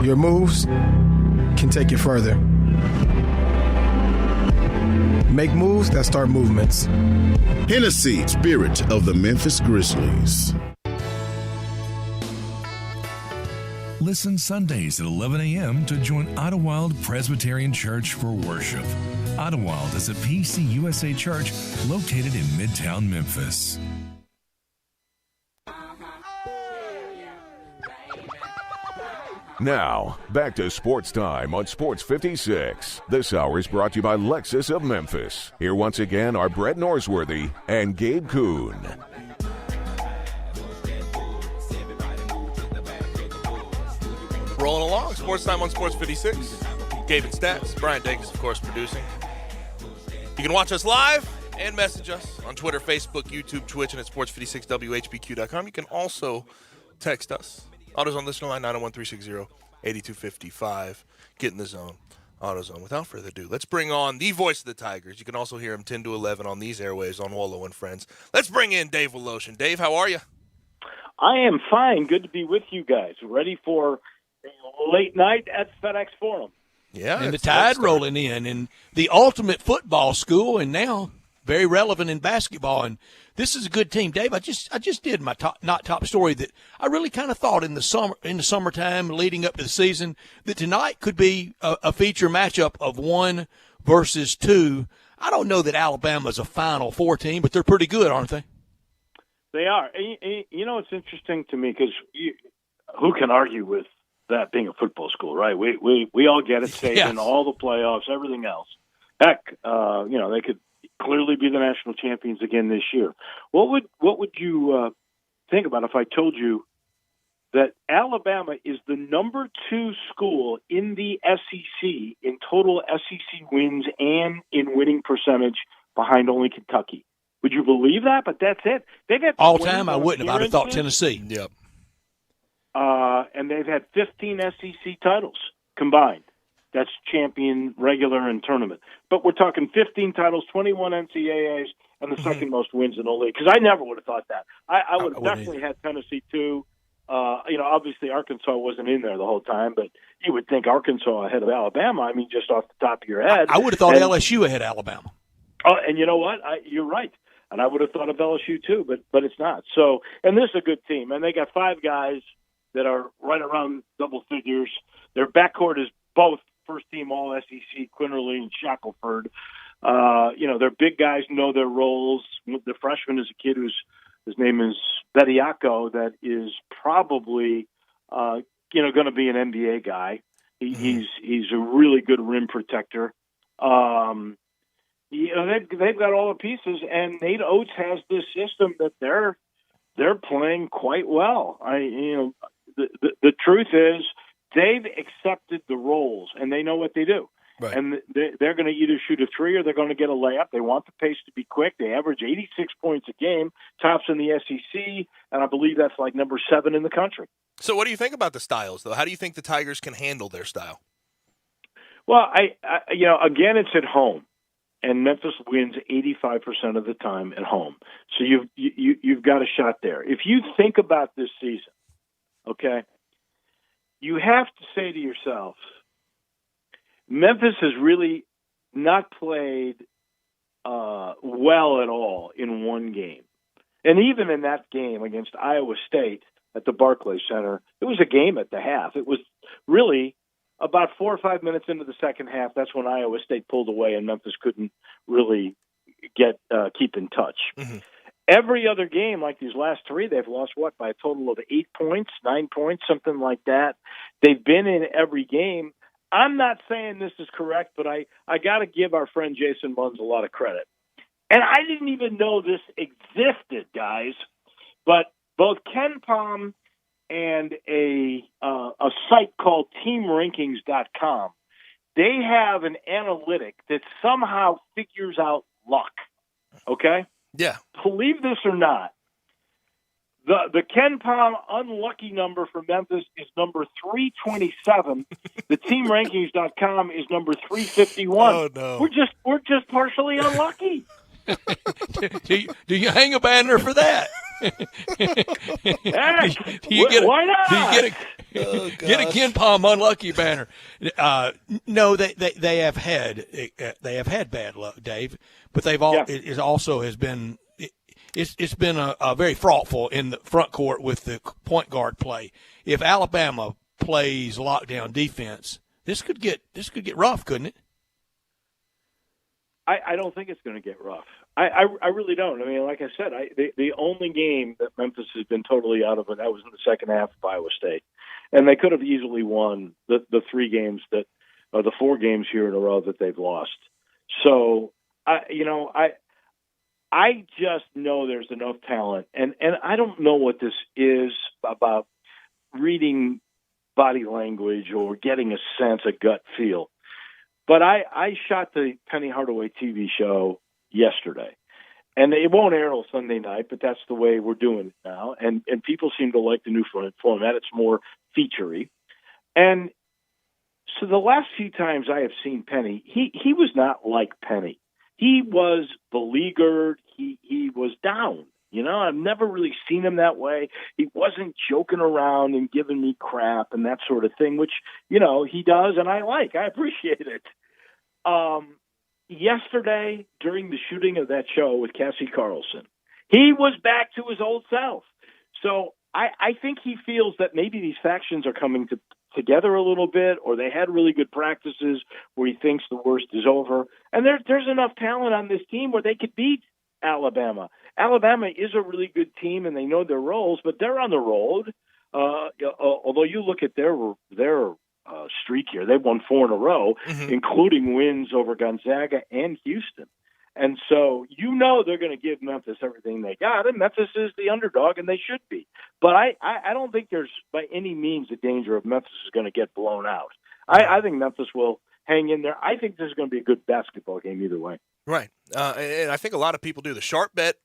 Your moves can take you further. Make moves that start movements. Hennessy, spirit of the Memphis Grizzlies. Listen Sundays at 11 a.m. to join Idlewild Presbyterian Church for worship. Idlewild is a PCUSA church located in Midtown Memphis. Now, back to Sports Time on Sports 56. This hour is brought to you by Lexus of Memphis. Here once again are Brett Norsworthy and Gabe Kuhn. Rolling along, Sports Time on Sports 56. Gabe and Stats, Brian Dacus, of course, producing. You can watch us live and message us on Twitter, Facebook, YouTube, Twitch, and at sports56whbq.com. You can also text us. AutoZone listener line 901-360-8255. Get in the zone. AutoZone. Without further ado, let's bring on the voice of the Tigers. You can also hear him 10 to 11 on these airwaves on Wolo and Friends. Let's bring in Dave Woloshin. Dave, how are you? I am fine. Good to be with you guys. Ready for a late night at FedEx Forum. Yeah. And the Tide rolling in, and the ultimate football school, and now very relevant in basketball. And this is a good team, Dave. I just did my top story that I really kind of thought in the summertime leading up to the season that tonight could be a feature matchup of 1 versus 2. I don't know that Alabama's a Final Four team, but they're pretty good, aren't they? They are. You know, it's interesting to me because who can argue with that being a football school, right? We all get it, stayed in all the playoffs, everything else. Heck, they could clearly be the national champions again this year. What would you think about if I told you that Alabama is the number 2 school in the SEC in total SEC wins and in winning percentage behind only Kentucky. Would you believe that? But that's it. They've had all time. I wouldn't have. I'd have thought Tennessee. Yep. And they've had 15 SEC titles combined. That's champion, regular, and tournament. But we're talking 15 titles, 21 NCAAs, and the second most wins in the league. Because I never would have thought that. I would have definitely had Tennessee too. Obviously Arkansas wasn't in there the whole time, but you would think Arkansas ahead of Alabama. I mean, just off the top of your head. I would have thought LSU ahead of Alabama. Oh, and you know what? You're right. And I would have thought of LSU too, but it's not. So, and this is a good team. And they got 5 guys that are right around double figures. Their backcourt is both first-team All-SEC, Quinterly and Shackelford. Their big guys know their roles. The freshman is a kid his name is Bediako, that is probably, going to be an NBA guy. He's a really good rim protector. They've got all the pieces, and Nate Oates has this system that they're playing quite well. The truth is they've accepted the roles, and they know what they do. Right. And they're going to either shoot a 3 or they're going to get a layup. They want the pace to be quick. They average 86 points a game, tops in the SEC, and I believe that's like number 7 in the country. So what do you think about the styles, though? How do you think the Tigers can handle their style? Well, again, it's at home, and Memphis wins 85% of the time at home. So you've got a shot there. If you think about this season, okay, you have to say to yourself, Memphis has really not played well at all in one game. And even in that game against Iowa State at the Barclays Center, it was a game at the half. It was really about 4 or 5 minutes into the second half. That's when Iowa State pulled away and Memphis couldn't really keep in touch. Mm-hmm. Every other game, like these last 3, they've lost, by a total of 8 points, 9 points, something like that. They've been in every game. I'm not saying this is correct, but I got to give our friend Jason Munz a lot of credit. And I didn't even know this existed, guys. But both Ken Pom and a site called TeamRankings.com, they have an analytic that somehow figures out luck. Okay? Yeah. Believe this or not, the Ken Pom unlucky number for Memphis is number 327. The TeamRankings.com is number 351. Oh no, we're just partially unlucky. do you hang a banner for that? Why not? Do you get a Ken Pom unlucky banner? No, they have had bad luck, Dave, but it also has been. It's been a very fraughtful in the front court with the point guard play. If Alabama plays lockdown defense, this could get rough, couldn't it? I don't think it's going to get rough. I really don't. I mean, like I said, the only game that Memphis has been totally out of it, that was in the second half of Iowa State, and they could have easily won the 3 games or the 4 games here in a row that they've lost. So I just know there's enough talent, and I don't know what this is about reading body language or getting a sense, a gut feel. But I shot the Penny Hardaway TV show yesterday, and it won't air till Sunday night, but that's the way we're doing it now. And people seem to like the new format. It's more featurey. And so the last few times I have seen Penny, he was not like Penny. He was beleaguered. He was down. I've never really seen him that way. He wasn't joking around and giving me crap and that sort of thing, which, he does, and I like. I appreciate it. Yesterday, during the shooting of that show with Cassie Carlson, he was back to his old self. So I think he feels that maybe these factions are coming together a little bit, or they had really good practices where he thinks the worst is over. And there's enough talent on this team where they could beat Alabama. Alabama is a really good team, and they know their roles, but they're on the road. Although you look at their streak here, they've won 4 in a row, including wins over Gonzaga and Houston. And so they're going to give Memphis everything they got, and Memphis is the underdog, and they should be. But I don't think there's by any means a danger of Memphis is going to get blown out. I think Memphis will hang in there. I think this is going to be a good basketball game either way. Right. And I think a lot of people do the sharp bet.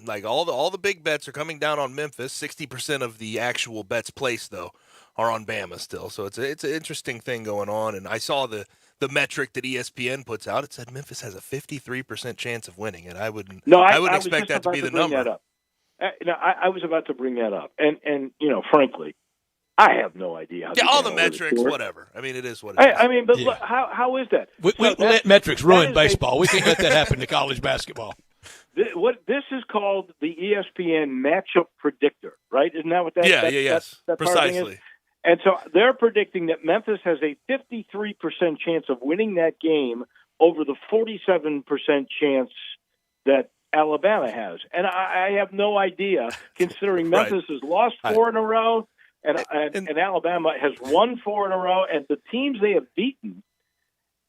Like all the big bets are coming down on Memphis. 60% of the actual bets placed, though, are on Bama still. So it's an interesting thing going on. And I saw the metric that ESPN puts out. It said Memphis has a 53% chance of winning, and I wouldn't expect that to be the number. I was about to bring that up, and frankly, I have no idea. All the metrics, whatever. I mean, it is what it is. But look, how is that? We let metrics ruin baseball. We can't let that happen to college basketball. This is called the ESPN matchup predictor, right? Isn't that what that? Yes, that precisely. Is? And so they're predicting that Memphis has a 53% chance of winning that game over the 47% chance that Alabama has. And I have no idea, considering Memphis has lost 4 in a row, and Alabama has won 4 in a row, and the teams they have beaten,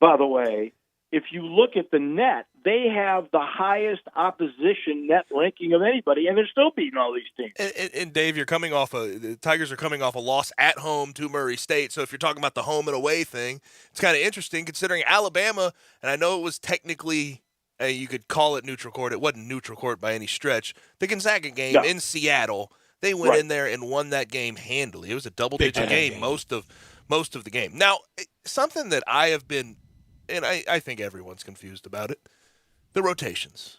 by the way, if you look at the net, they have the highest opposition net ranking of anybody, and they're still beating all these teams. And Dave, the Tigers are coming off a loss at home to Murray State. So if you're talking about the home and away thing, it's kind of interesting considering Alabama, and I know it was technically, you could call it neutral court. It wasn't neutral court by any stretch. The Gonzaga game in Seattle, they went in there and won that game handily. It was a double-digit game most of the game. Now, something that I have been, and I think everyone's confused about it, the rotations.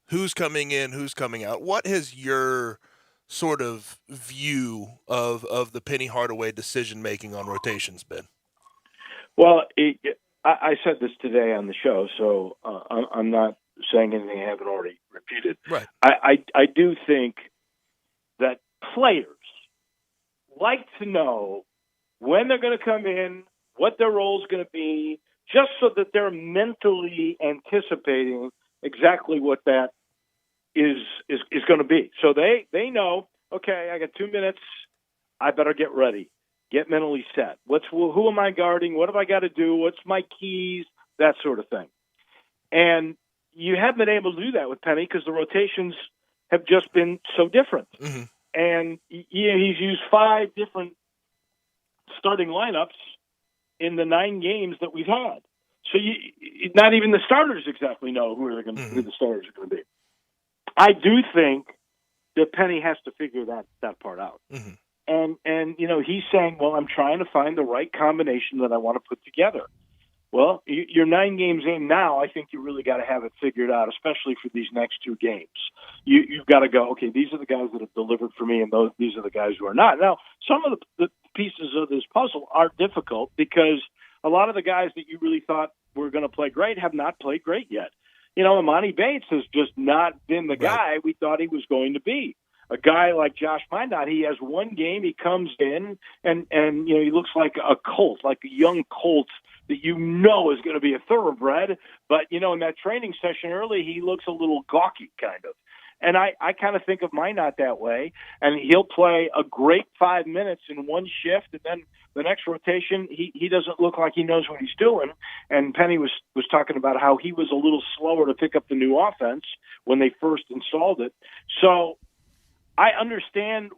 Who's coming in, who's coming out? What has your sort of view of the Penny Hardaway decision-making on rotations been? Well, I said this today on the show, so I'm not saying anything I haven't already repeated. Right. I do think that players like to know when they're going to come in, what their role is going to be, just so that they're mentally anticipating exactly what that is going to be. So they know, okay, I got 2 minutes, I better get ready, get mentally set. Who am I guarding? What have I got to do? What's my keys? That sort of thing. And you haven't been able to do that with Penny because the rotations have just been so different. Mm-hmm. And he's used 5 different starting lineups in the 9 games that we've had. So not even the starters exactly know who the starters are going to be. I do think that Penny has to figure that part out. Mm-hmm. And he's saying, well, I'm trying to find the right combination that I want to put together. Well, you're 9 games in now. I think you really got to have it figured out, especially for these next 2 games. You've got to go, okay, these are the guys that have delivered for me, and these are the guys who are not. Now, some of the pieces of this puzzle are difficult because a lot of the guys that you really thought were going to play great have not played great yet. Imani Bates has just not been the guy we thought he was going to be. A guy like Josh Minot, he has 1 game, he comes in, and he looks like a colt, like a young colt that is going to be a thoroughbred. But, in that training session early, he looks a little gawky, kind of. And I kind of think of Minot that way, and he'll play a great 5 minutes in one shift, and then the next rotation, he doesn't look like he knows what he's doing. And Penny was talking about how he was a little slower to pick up the new offense when they first installed it. So I understand,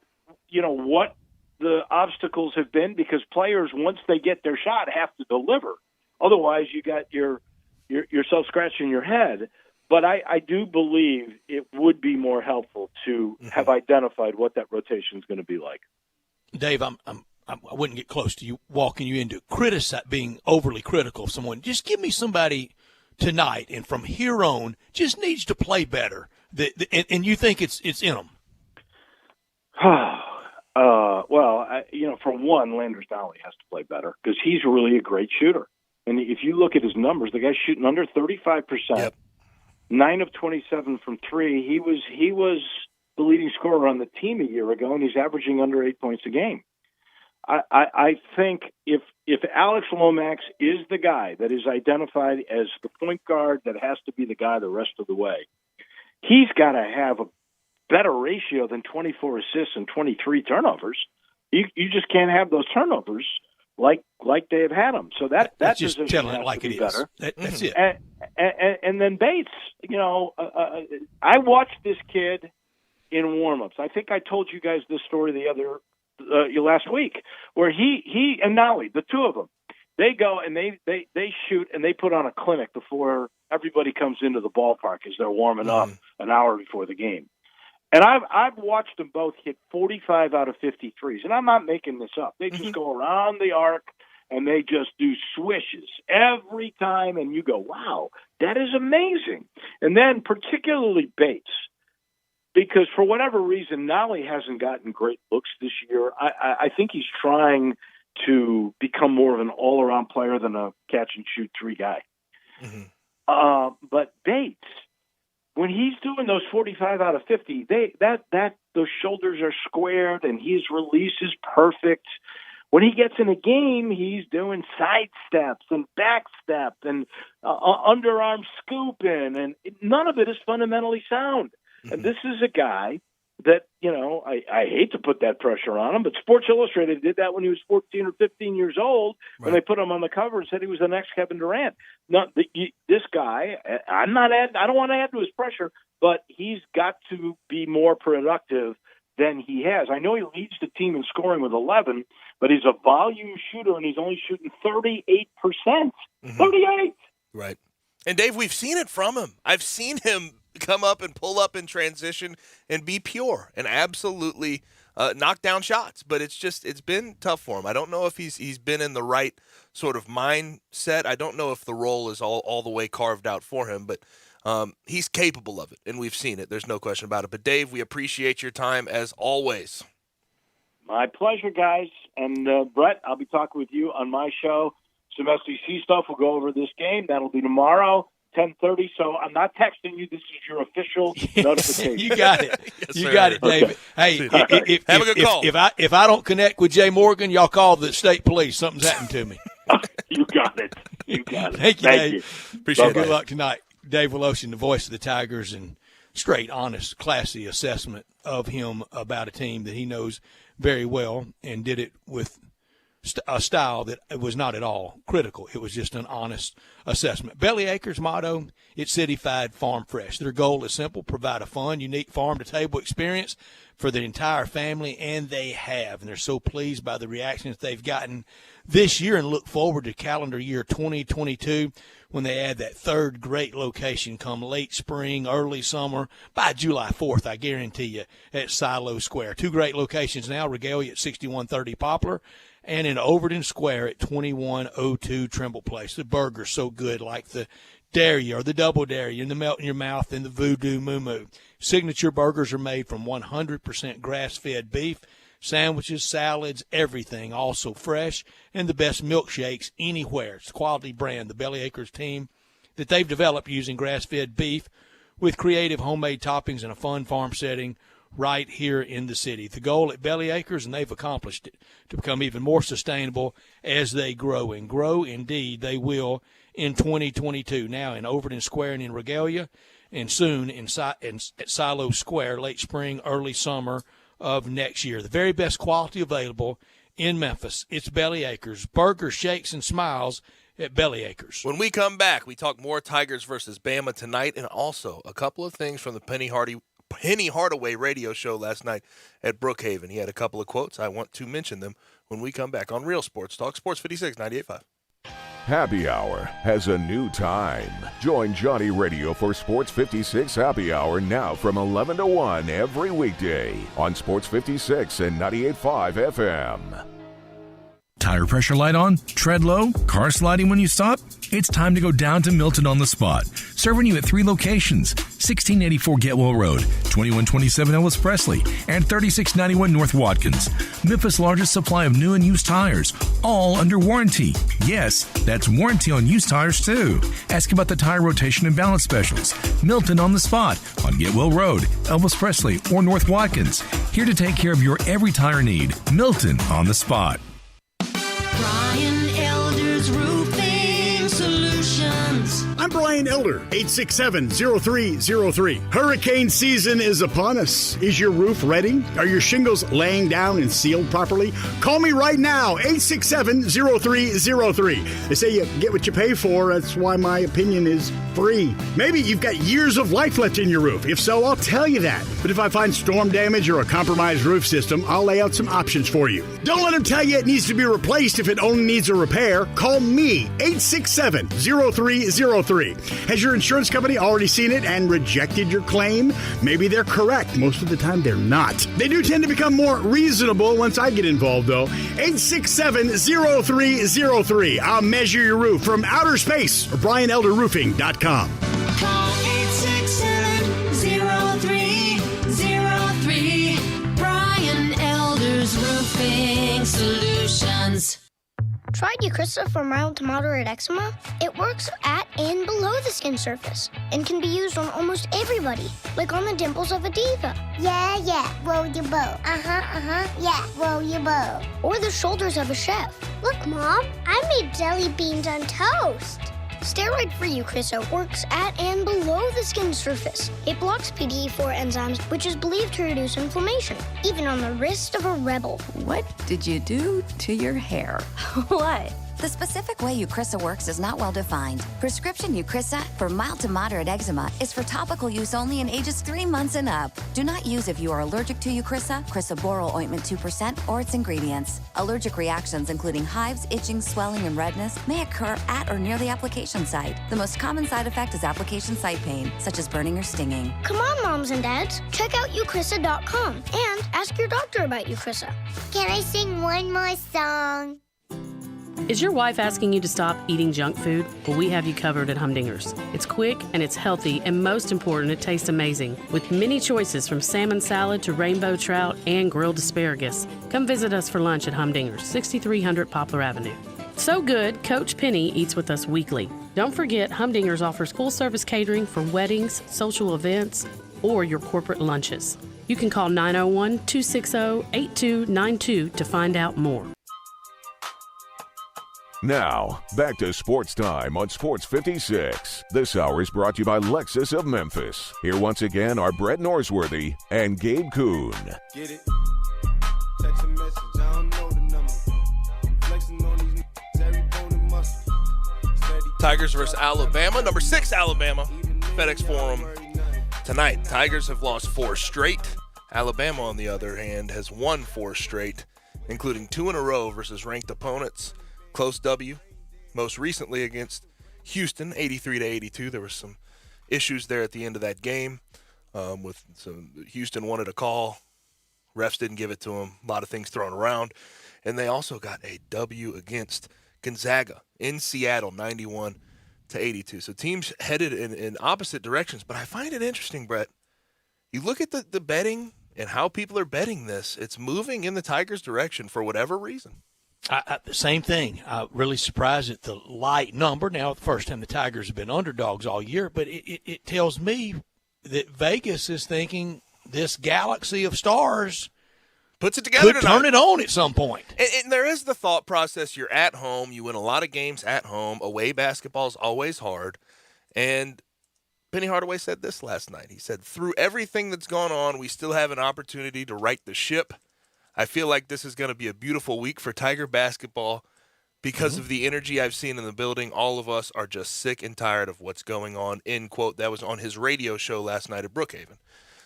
what the obstacles have been because players, once they get their shot, have to deliver. Otherwise, you got yourself scratching your head. But I do believe it would be more helpful to have identified what that rotation is going to be like. Dave, I wouldn't get close to you, walking you into being overly critical of someone. Just give me somebody tonight, and from here on, just needs to play better. And you think it's in them? For one, Landers Donnelly has to play better because he's really a great shooter. And if you look at his numbers, the guy's shooting under 35%. Yep. 9 of 27 from 3. He was the leading scorer on the team a year ago, and he's averaging under 8 points a game. I think if Alex Lomax is the guy that is identified as the point guard that has to be the guy the rest of the way, he's got to have a better ratio than 24 assists and 23 turnovers. You just can't have those turnovers like they have had them. So that's just telling it like it is. That's it. And then Bates, I watched this kid in warm-ups. I think I told you guys this story last week, where he and Nolly, the two of them, they go and they shoot and they put on a clinic before everybody comes into the ballpark as they're warming up an hour before the game. And I've watched them both hit 45 out of 53s, and I'm not making this up. They just go around the arc and they just do swishes every time, and you go, wow, that is amazing. And then particularly Bates, because for whatever reason, Nolly hasn't gotten great looks this year. I think he's trying to become more of an all-around player than a catch-and-shoot three guy. But Bates, when he's doing those 45 out of 50, those shoulders are squared and his release is perfect. When he gets in a game, he's doing side steps and back step and underarm scooping, and none of it is fundamentally sound. And this is a guy that, I hate to put that pressure on him, but Sports Illustrated did that when he was 14 or 15 years old, when they put him on the cover and said he was the next Kevin Durant. This guy, I don't want to add to his pressure, but he's got to be more productive than he has. I know he leads the team in scoring with 11, but he's a volume shooter, and he's only shooting 38%. 38! Right. And, Dave, we've seen it from him. I've seen him come up and pull up in transition and be pure and absolutely knock down shots. But it's been tough for him. I don't know if he's been in the right sort of mindset. I don't know if the role is all the way carved out for him, but he's capable of it, and we've seen it. There's no question about it. But, Dave, we appreciate your time as always. My pleasure, guys. And, Brett, I'll be talking with you on my show. Some SEC stuff. We'll go over this game. That'll be tomorrow, 10:30. So I'm not texting you. This is your official notification. You got it. Yes, you sir. got it, David. Okay. Hey, have a good call. If I don't connect with Jay Morgan, y'all call the state police. Something's happened to me. You got it. You got it. Thank you, Dave. Appreciate it. Good luck tonight. Dave Woloshin, the voice of the Tigers, and straight, honest, classy assessment of him about a team that he knows very well, and did it with a style that was not at all critical. It was just an honest assessment. Bellyacre's motto, it's city-fied, farm fresh. Their goal is simple: provide a fun, unique farm-to-table experience for the entire family, and they have. And they're so pleased by the reactions they've gotten this year, and look forward to calendar year 2022 when they add that third great location come late spring, early summer. By July 4th, I guarantee you, at Silo Square. Two great locations now: Regalia at 6130 Poplar, and in Overton Square at 2102 Trimble Place. The burger's so good, like the Dare You or the Double Dare You, and the Melt in Your Mouth and the Voodoo Moo Moo. Signature burgers are made from 100% grass-fed beef. Sandwiches, salads, everything, also fresh, and the best milkshakes anywhere. It's a quality brand, the Bellyacres team, that they've developed using grass-fed beef with creative homemade toppings in a fun farm setting right here in the city. The goal at Bellyacres, and they've accomplished it, to become even more sustainable as they grow. And grow, indeed, they will in 2022. Now in Overton Square and in Regalia, and soon at Silo Square, late spring, early summer of next year. The very best quality available in Memphis. It's Bellyacres. Burgers, shakes, and smiles at Bellyacres. When we come back, we talk more Tigers versus Bama tonight, and also a couple of things from the Penny Hardaway radio show last night at Brookhaven. He had a couple of quotes. I want to mention them when we come back on Real Sports Talk, Sports 56, 98.5. Happy Hour has a new time. Join Johnny Radio for Sports 56 Happy Hour now from 11 to 1 every weekday on Sports 56 and 98.5 FM. Tire pressure light on? Tread low? Car sliding when you stop? It's time to go down to Milton on the Spot. Serving you at 3 locations: 1684 Getwell Road, 2127 Ellis Presley, and 3691 North Watkins. Memphis' largest supply of new and used tires, all under warranty. Yes, that's warranty on used tires too. Ask about the tire rotation and balance specials. Milton on the Spot on Getwell Road, Elvis Presley, or North Watkins. Here to take care of your every tire need. Milton on the Spot. Brian Elder's Roofing Solutions. I'm Brian Elder, 867-0303. Hurricane season is upon us. Is your roof ready? Are your shingles laying down and sealed properly? Call me right now, 867-0303. They say you get what you pay for. That's why my opinion is free. Maybe you've got years of life left in your roof. If so, I'll tell you that. But if I find storm damage or a compromised roof system, I'll lay out some options for you. Don't let them tell you it needs to be replaced if it only needs a repair. Call me, 867-0303. Has your insurance company already seen it and rejected your claim? Maybe they're correct. Most of the time, they're not. They do tend to become more reasonable once I get involved, though. 867-0303. I'll measure your roof from outer space or BrianElderRoofing.com. Call 867-0303. Brian Elder's Roofing Solutions. Tried Eucrisa for mild to moderate eczema? It works at and below the skin surface and can be used on almost everybody, like on the dimples of a diva. Yeah, roll your boat. Yeah, roll your boat. Or the shoulders of a chef. Look, Mom, I made jelly beans on toast. Steroid-free Eucrisa works at and below the skin surface. It blocks PDE4 enzymes, which is believed to reduce inflammation, even on the wrist of a rebel. What did you do to your hair? What? The specific way Eucrisa works is not well defined. Prescription Eucrisa for mild to moderate eczema is for topical use only in ages 3 months and up. Do not use if you are allergic to Eucrisa, crisaborole ointment 2%, or its ingredients. Allergic reactions including hives, itching, swelling, and redness may occur at or near the application site. The most common side effect is application site pain, such as burning or stinging. Come on, moms and dads. Check out eucrisa.com and ask your doctor about Eucrisa. Can I sing one more song? Is your wife asking you to stop eating junk food? Well, we have you covered at Humdinger's. It's quick and it's healthy, and most important, it tastes amazing. With many choices from salmon salad to rainbow trout and grilled asparagus. Come visit us for lunch at Humdinger's, 6300 Poplar Avenue. So good, Coach Penny eats with us weekly. Don't forget, Humdinger's offers full-service catering for weddings, social events, or your corporate lunches. You can call 901-260-8292 to find out more. Now, back to Sports Time on Sports 56. This hour is brought to you by Lexus of Memphis. Here once again are Brett Norsworthy and Gabe Kuhn. Get it? Text a message, I don't know the number. Flexing on these every bone and muscle. Tigers versus Alabama. Number 6 Alabama. FedEx Forum tonight. Tigers have lost 4 straight. Alabama, on the other hand, has won 4 straight, including 2 in a row versus ranked opponents. Close W, most recently against Houston, 83-82. There were some issues there at the end of that game. With some Houston wanted a call, refs didn't give it to them. A lot of things thrown around, and they also got a W against Gonzaga in Seattle, 91-82. So teams headed in opposite directions. But I find it interesting, Brett. You look at the betting and how people are betting this. It's moving in the Tigers' direction for whatever reason. Same thing. Really surprised at the light number. Now, the first time the Tigers have been underdogs all year, but it tells me that Vegas is thinking this galaxy of stars puts it together could turn it on at some point. And there is the thought process. You're at home. You win a lot of games at home. Away basketball is always hard. And Penny Hardaway said this last night. He said, through everything that's gone on, we still have an opportunity to right the ship. I feel like this is going to be a beautiful week for Tiger basketball because of the energy I've seen in the building. All of us are just sick and tired of what's going on, end quote. That was on his radio show last night at Brookhaven.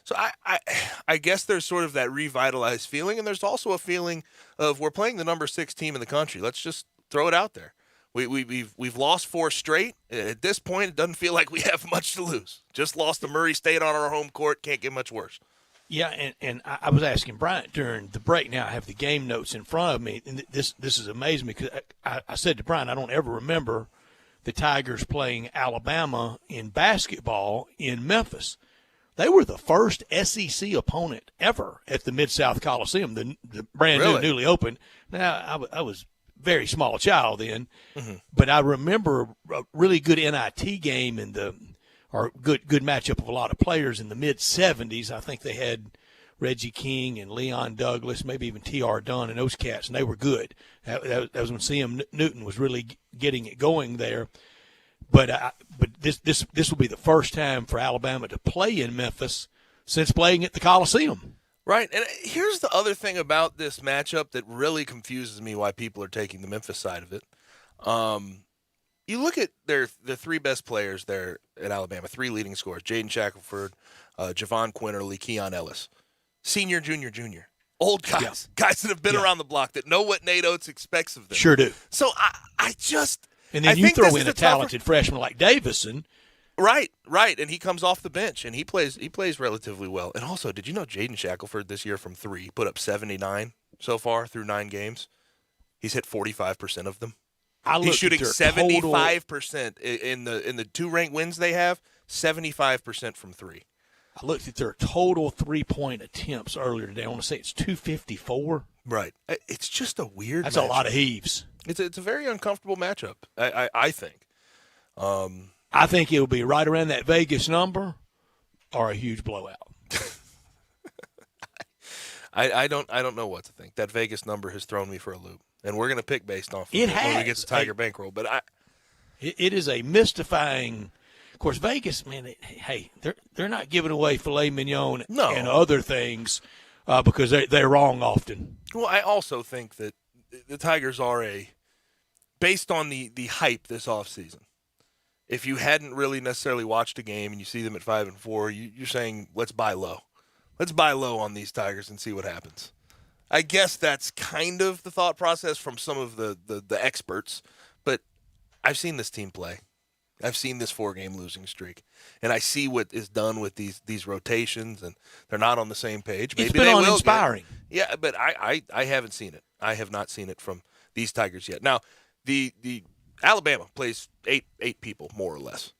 So I guess there's sort of that revitalized feeling, and there's also a feeling of we're playing the number 6 team in the country. Let's just throw it out there. We've lost 4 straight. At this point, it doesn't feel like we have much to lose. Just lost to Murray State on our home court. Can't get much worse. Yeah, and I was asking Bryant during the break. Now I have the game notes in front of me, and this is amazing because I said to Bryant, I don't ever remember the Tigers playing Alabama in basketball in Memphis. They were the first SEC opponent ever at the Mid-South Coliseum, the brand new, newly opened. Now, I was a very small child then, but I remember a really good NIT game in the – or good matchup of a lot of players in the mid-'70s. I think they had Reggie King and Leon Douglas, maybe even T.R. Dunn and those cats, and they were good. That was when C.M. Newton was really getting it going there. But this will be the first time for Alabama to play in Memphis since playing at the Coliseum. Right, and here's the other thing about this matchup that really confuses me why people are taking the Memphis side of it. You look at the three best players there at Alabama, three leading scorers, Jaden Shackelford, Javon Quinterly, Keon Ellis. Senior, junior. Old guys. Guys that have been around the block that know what Nate Oates expects of them. Sure do. So I just – And then you throw in a talented freshman like Davison. Right, and he comes off the bench, and he plays relatively well. And also, did you know Jaden Shackelford this year from three put up 79 so far through 9 games? He's hit 45% of them. He's shooting 75% in the 2 ranked wins they have, 75% from three. I looked at their total 3-point attempts earlier today. I want to say it's 254. Right. It's just a weird That's matchup. a lot of heaves. It's a very uncomfortable matchup, I think. I think it'll be right around that Vegas number or a huge blowout. I don't know what to think. That Vegas number has thrown me for a loop, and we're going to pick based off of It when we has. get to Tiger Bankroll. But it is a mystifying. Of course, Vegas, man. They're not giving away filet mignon and other things because they're wrong often. Well, I also think that the Tigers are based on the hype this offseason. If you hadn't really necessarily watched a game and you see them at 5-4, you're saying let's buy low. Let's buy low on these Tigers and see what happens. I guess that's kind of the thought process from some of the experts, but I've seen this team play. I've seen this 4-game losing streak, and I see what is done with these rotations, and they're not on the same page. Maybe it's been uninspiring. Yeah, but I haven't seen it. I have not seen it from these Tigers yet. Now, the Alabama plays eight people more or less.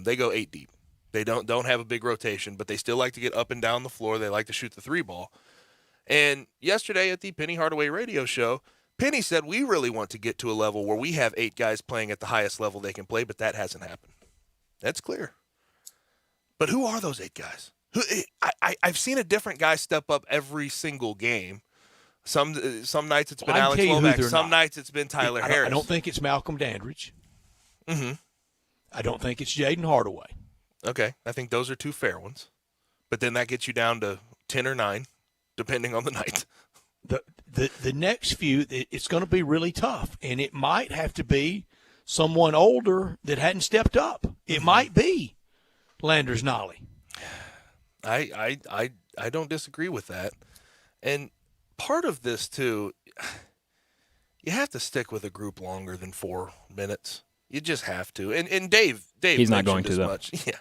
They go 8 deep. They don't have a big rotation, but they still like to get up and down the floor. They like to shoot the 3 ball. And yesterday at the Penny Hardaway radio show, Penny said we really want to get to a level where we have 8 guys playing at the highest level they can play, but that hasn't happened. That's clear. But who are those 8 guys? I've seen a different guy step up every single game. Some nights it's been Alex Lomax. Some nights it's been Tyler Harris. I don't think it's Malcolm Dandridge. Mm-hmm. I don't think it's Jaden Hardaway. Okay, I think those are 2 fair ones. But then that gets you down to 10 or 9, depending on the night. The next few, it's going to be really tough, and it might have to be someone older that hadn't stepped up. It might be Landers Nolly. I don't disagree with that. And part of this, too, you have to stick with a group longer than 4 minutes. You just have to. And Dave he's not going to, though. Much. Yeah.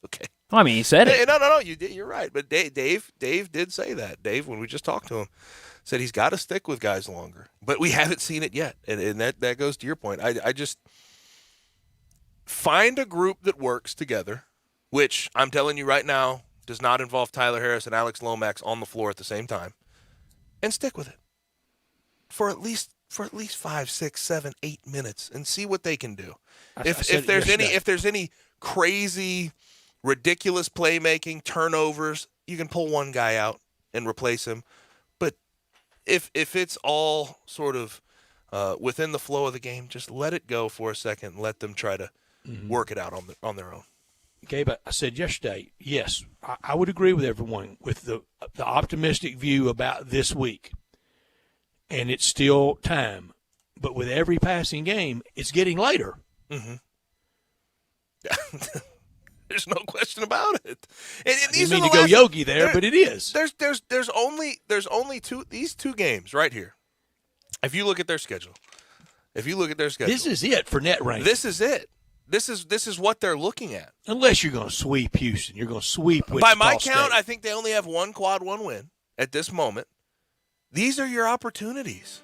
Okay. Well, I mean, he said it. No. You're right. But Dave did say that. Dave, when we just talked to him, said he's got to stick with guys longer. But we haven't seen it yet. And that goes to your point. I just find a group that works together, which I'm telling you right now does not involve Tyler Harris and Alex Lomax on the floor at the same time, and stick with it for at least 5, 6, 7, 8 minutes and see what they can do. If there's any crazy, ridiculous playmaking, turnovers, you can pull one guy out and replace him. But if it's all sort of within the flow of the game, just let it go for a second and let them try to work it out on their own. Gabe, I said yesterday, yes, I would agree with everyone with the optimistic view about this week. And it's still time. But with every passing game, it's getting later. Mm-hmm. There's no question about it. And I didn't mean to go Yogi there, but it is. There's only these 2 games right here. If you look at their schedule. This is it for net ranking. This is it. This is what they're looking at. Unless you're going to sweep Houston. You're going to sweep Wichita By my State. count, I think they only have 1 quad 1 win at this moment. These are your opportunities.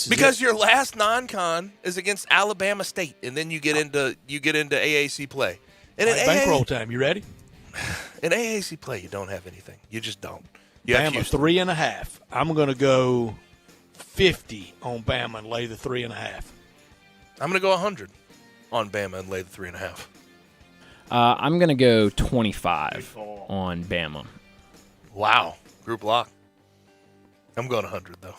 Because your last non-con is against Alabama State, and then you get into AAC play. And right, bankroll time. You ready? In AAC play, you don't have anything. You just don't. Bama 3.5. I'm going to go 50 on Bama and lay the 3.5. I'm going to go 100 on Bama and lay the 3.5. I'm going to go 25 on Bama. Wow. Group lock. I'm going 100, though.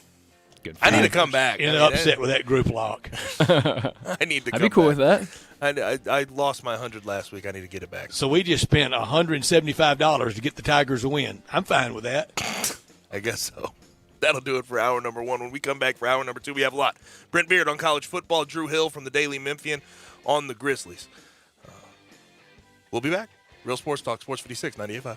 Good. I need to come back. In an upset with that group lock. I need to come I'd be cool back. with that. I lost my 100 last week. I need to get it back. So we just spent $175 to get the Tigers a win. I'm fine with that. I guess so. That'll do it for hour number 1. When we come back for hour number 2, we have a lot. Brent Beard on college football, Drew Hill from the Daily Memphian on the Grizzlies. We'll be back. Real Sports Talk, Sports 56, 98.5.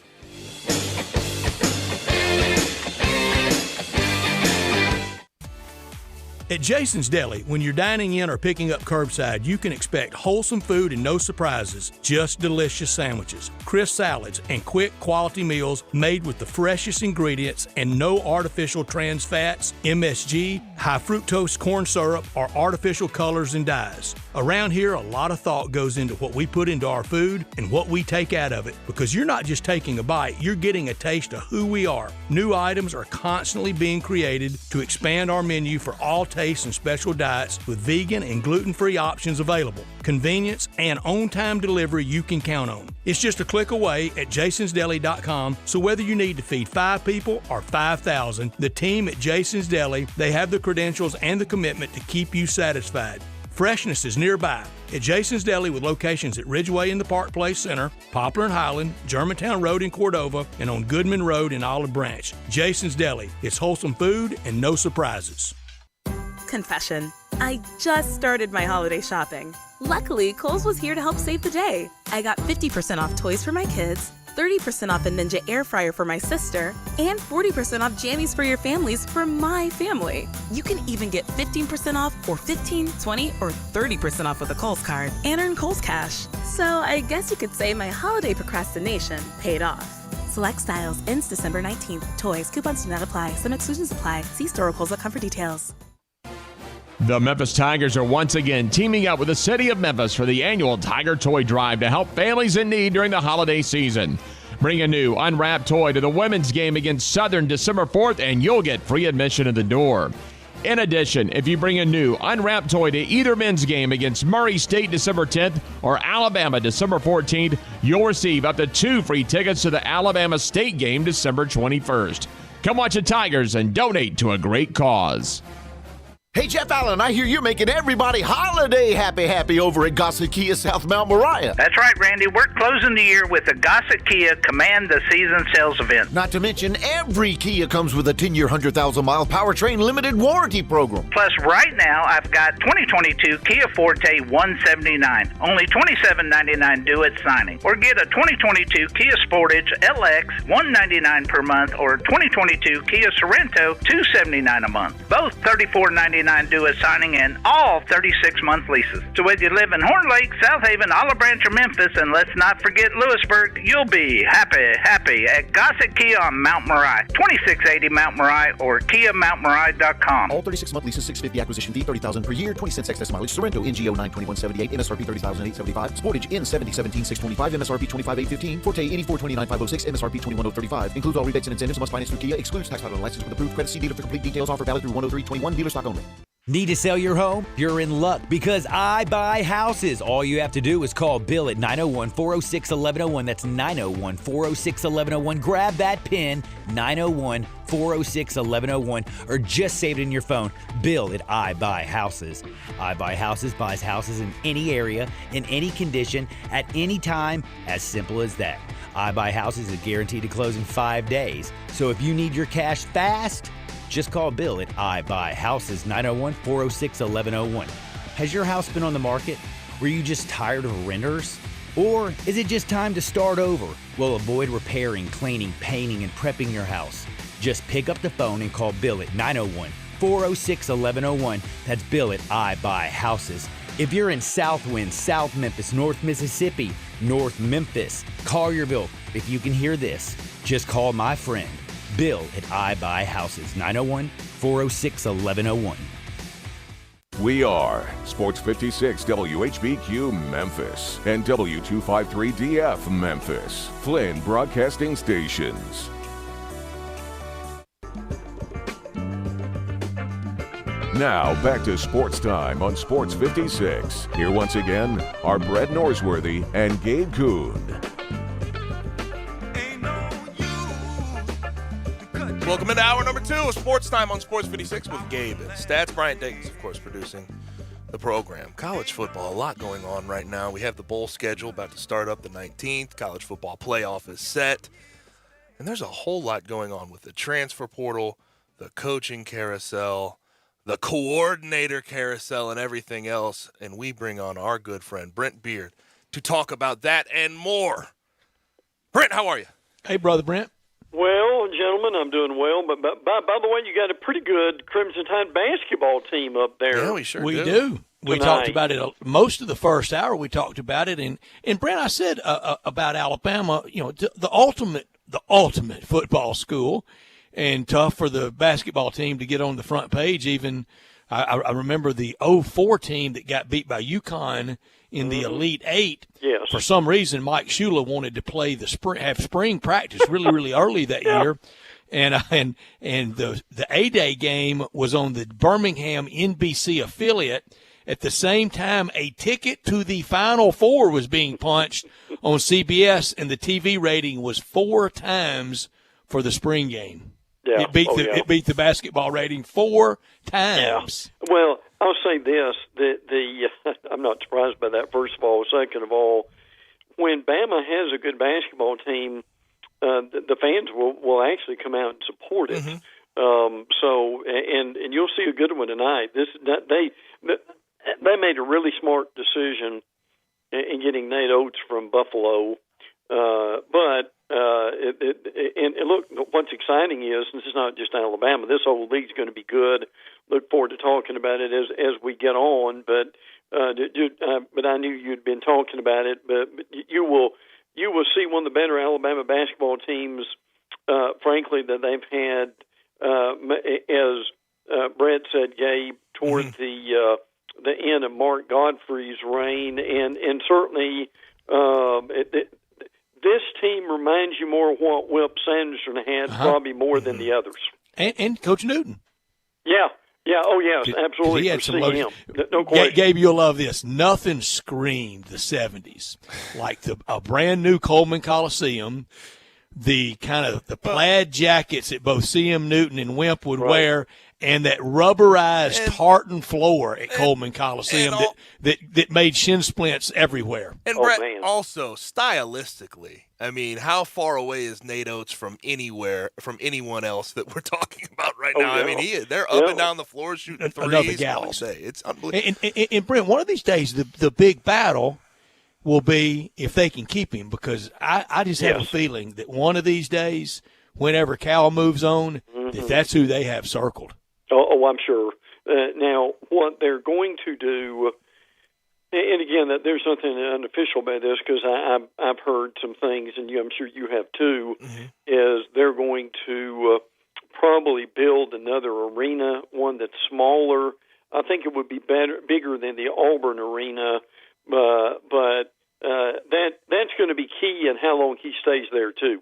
At Jason's Deli, when you're dining in or picking up curbside, you can expect wholesome food and no surprises, just delicious sandwiches, crisp salads, and quick quality meals made with the freshest ingredients and no artificial trans fats, MSG, high fructose corn syrup, or artificial colors and dyes. Around here, a lot of thought goes into what we put into our food and what we take out of it, because you're not just taking a bite, you're getting a taste of who we are. New items are constantly being created to expand our menu for all tastes and special diets with vegan and gluten-free options available. Convenience and on-time delivery you can count on. It's just a click away at jasonsdeli.com, so whether you need to feed 5 people or 5,000, the team at Jason's Deli, they have the credentials and the commitment to keep you satisfied. Freshness is nearby at Jason's Deli with locations at Ridgeway in the Park Place Center, Poplar and Highland, Germantown Road in Cordova, and on Goodman Road in Olive Branch. Jason's Deli. It's wholesome food and no surprises. Confession. I just started my holiday shopping. Luckily, Kohl's was here to help save the day. I got 50% off toys for my kids, 30% off a Ninja air fryer for my sister, and 40% off jammies for your families for my family. You can even get 15% off or 15, 20, or 30% off with a Kohl's card and earn Kohl's Cash. So I guess you could say my holiday procrastination paid off. Select styles ends December 19th. Toys, coupons do not apply. Some exclusions apply. See store or Kohl's.com for details. The Memphis Tigers are once again teaming up with the city of Memphis for the annual Tiger Toy Drive to help families in need during the holiday season. Bring a new unwrapped toy to the women's game against Southern December 4th, and you'll get free admission to the door. In addition, if you bring a new unwrapped toy to either men's game against Murray State December 10th or Alabama December 14th, you'll receive up to 2 free tickets to the Alabama State game December 21st. Come watch the Tigers and donate to a great cause. Hey, Jeff Allen, I hear you're making everybody holiday happy over at Gossett Kia South Mount Moriah. That's right, Randy. We're closing the year with the Gossett Kia Command the Season sales event. Not to mention, every Kia comes with a 10-year, 100,000-mile powertrain limited warranty program. Plus, right now, I've got 2022 Kia Forte 179, only $27.99 due at signing. Or get a 2022 Kia Sportage LX $199 per month, or 2022 Kia Sorento $279 a month. Both $34.99 due at signing, and all 36-month leases. So whether you live in Horn Lake, South Haven, Olive Branch, or Memphis, and let's not forget Lewisburg, you'll be happy at Gossett Kia on Mount Moriah, 2680 Mount Moriah, or KiaMountMoriah.com. All 36-month leases, $650 acquisition fee, $30,000 per year, 20 cents excess mileage. Sorrento NGO 92178, MSRP $30,875. Sportage N 7017,625, MSRP $25,815. Forte NE 429,506, MSRP $21,035. Includes all rebates and incentives. Must finance through Kia. Excludes tax title license with approved credit. See dealer for complete details. Offer valid through 103/21. Dealer stock only. Need to sell your home? You're in luck, because I buy houses. All you have to do is call Bill at 901-406-1101. That's 901-406-1101. Grab that PIN, 901-406-1101, or just save it in your phone. Bill at I Buy Houses. I Buy Houses buys houses in any area, in any condition, at any time. As simple as that. I Buy Houses is guaranteed to close in 5 days. So if you need your cash fast, just call Bill at I Buy Houses, 901-406-1101. Has your house been on the market? Were you just tired of renters? Or is it just time to start over? Well, avoid repairing, cleaning, painting, and prepping your house. Just pick up the phone and call Bill at 901-406-1101. That's Bill at I Buy Houses. If you're in Southwind, South Memphis, North Mississippi, North Memphis, Collierville, if you can hear this, just call my friend Bill at I Buy Houses, 901-406-1101. We are Sports 56 WHBQ Memphis and W253DF Memphis, Flynn Broadcasting Stations. Now back to Sports Time on Sports 56. Here once again are Brett Norsworthy and Gabe Kuhn. Welcome into hour number 2 of Sports Time on Sports 56 with Gabe and Stats. Bryant Diggins, of course, producing the program. College football, a lot going on right now. We have the bowl schedule about to start up the 19th. College football playoff is set. And there's a whole lot going on with the transfer portal, the coaching carousel, the coordinator carousel, and everything else. And we bring on our good friend, Brent Beard, to talk about that and more. Brent, how are you? Hey, Brother Brent. Well, gentlemen, I'm doing well. But by the way, you got a pretty good Crimson Tide basketball team up there. Yeah, we sure We do. do. We Tonight. talked about it most of the first hour. We talked about it, and Brent, I said about Alabama. You know, the ultimate football school, and tough for the basketball team to get on the front page. Even I remember the 04 team that got beat by UConn in the Elite Eight. Yes. For some reason, Mike Shula wanted to play have spring practice really early that year. And the A-Day game was on the Birmingham NBC affiliate. At the same time, a ticket to the Final Four was being punched on CBS, and the TV rating was 4 times for the spring game. Yeah. It beat the basketball rating 4 times. Yeah. Well, I'll say this: I'm not surprised by that. First of all, second of all, when Bama has a good basketball team, the fans will actually come out and support it. So, and you'll see a good one tonight. They made a really smart decision in getting Nate Oates from Buffalo. But look, what's exciting is this is not just Alabama. This whole league's going to be good. Look forward to talking about it as we get on. But I knew you'd been talking about it. But you will see one of the better Alabama basketball teams, frankly, that they've had. As Brett said, Gabe, toward the end of Mark Godfrey's reign, and certainly this team reminds you more of what Whip Sanderson had, probably more than the others. And Coach Newton. Yeah. Oh, yes, absolutely. He had some him. No question. Gabe, you'll love this. Nothing screamed the 70s like a brand new Coleman Coliseum. The kind of the plaid jackets that both C.M. Newton and Wimp would wear, and that rubberized tartan floor at Coleman Coliseum that made shin splints everywhere. And Brett, also stylistically, I mean, how far away is Nate Oates from anyone else that we're talking about right now? Yeah. I mean, they're up and down the floor shooting threes all day. It's unbelievable. And Brent, one of these days, the big battle will be if they can keep him, because I just have a feeling that one of these days, whenever Cal moves on, that's who they have circled. Oh, I'm sure. Now, what they're going to do, and again, there's nothing unofficial about this because I've heard some things, and I'm sure you have too, is they're going to probably build another arena, one that's smaller. I think it would be bigger than the Auburn arena, but that's going to be key in how long he stays there too.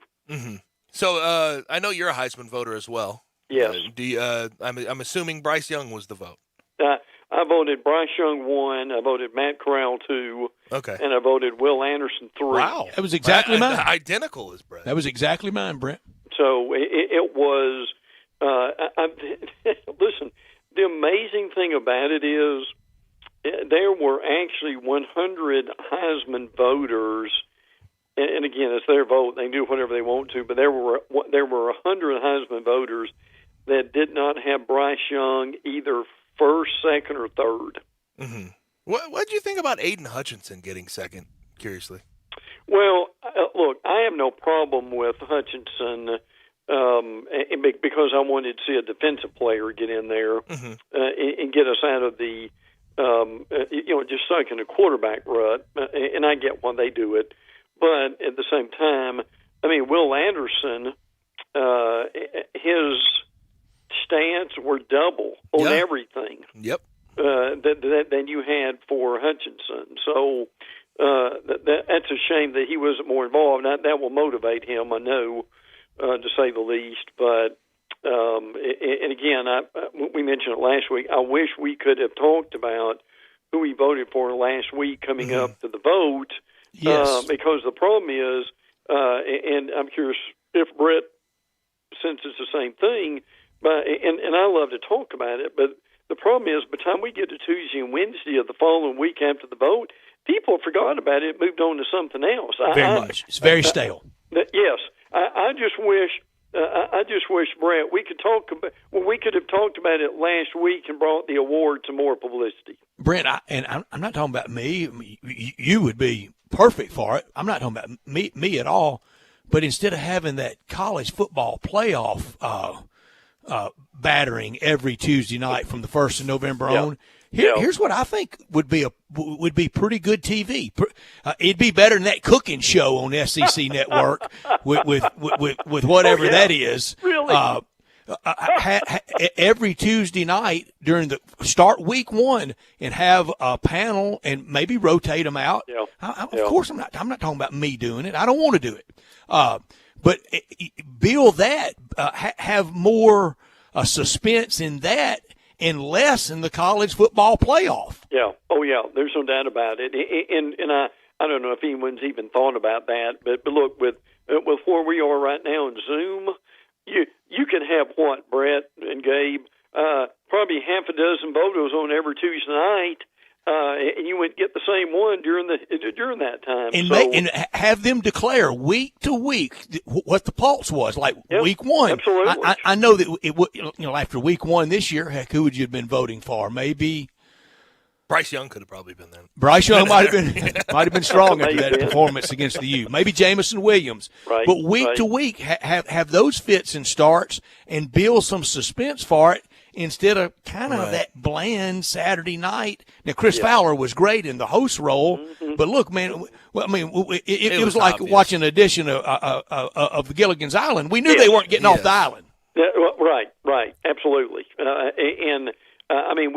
So I know you're a Heisman voter as well. Yes. I'm assuming Bryce Young was the vote. I voted Bryce Young 1. I voted Matt Corral 2. Okay. And I voted Will Anderson 3. Wow. That was exactly mine. Identical as Brett. That was exactly mine, Brent. So it was. Listen, the amazing thing about it is there were actually 100 Heisman voters. And again, it's their vote; they can do whatever they want to. But there were 100 Heisman voters that did not have Bryce Young either first, second, or third. What do you think about Aiden Hutchinson getting second? Curiously. Well, look, I have no problem with Hutchinson because I wanted to see a defensive player get in there and get us out of the just stuck in a quarterback rut. And I get why they do it. But at the same time, I mean, Will Anderson, his stats were double on everything. Yep. Than you had for Hutchinson. So that's a shame that he wasn't more involved. That will motivate him, I know, to say the least. But and again, we mentioned it last week. I wish we could have talked about who he voted for last week coming up to the vote. Yes. Because the problem is, and I'm curious if Brett, since it's the same thing, but and I love to talk about it, but the problem is, by the time we get to Tuesday and Wednesday of the following week after the vote, people have forgotten about it and moved on to something else. Very much. It's very stale. Yes. I just wish, Brett, we could have talked about it last week and brought the award some more publicity. Brent, I'm not talking about me. You would be perfect for it. I'm not talking about me at all. But instead of having that college football playoff battering every Tuesday night from the 1st of November on, here's what I think would be pretty good TV. It'd be better than that cooking show on SEC Network with whatever that is. Really? Every Tuesday night during the start week 1 and have a panel and maybe rotate them out. Yeah. Of course, I'm not talking about me doing it. I don't want to do it. But build that, have more suspense in that and less in the college football playoff. Yeah. Oh, yeah. There's no doubt about it. And I don't know if anyone's even thought about that, but look, with where we are right now in Zoom, you can have what, Brett and Gabe, probably half a dozen photos on every Tuesday night, and you would get the same one during that time. And have them declare week to week what the pulse was, like week 1. Absolutely. I know that it would, after week 1 this year, heck, who would you have been voting for? Maybe Bryce Young could have probably been there. Bryce Young might have been strong after that performance against the U. Maybe Jamison Williams. Right, but week to week, have those fits and starts and build some suspense for it instead of kind of that bland Saturday night. Now, Chris Fowler was great in the host role, but look, man, it was like obvious. watching an edition of Gilligan's Island. We knew they weren't getting off the island. Right, absolutely. I mean,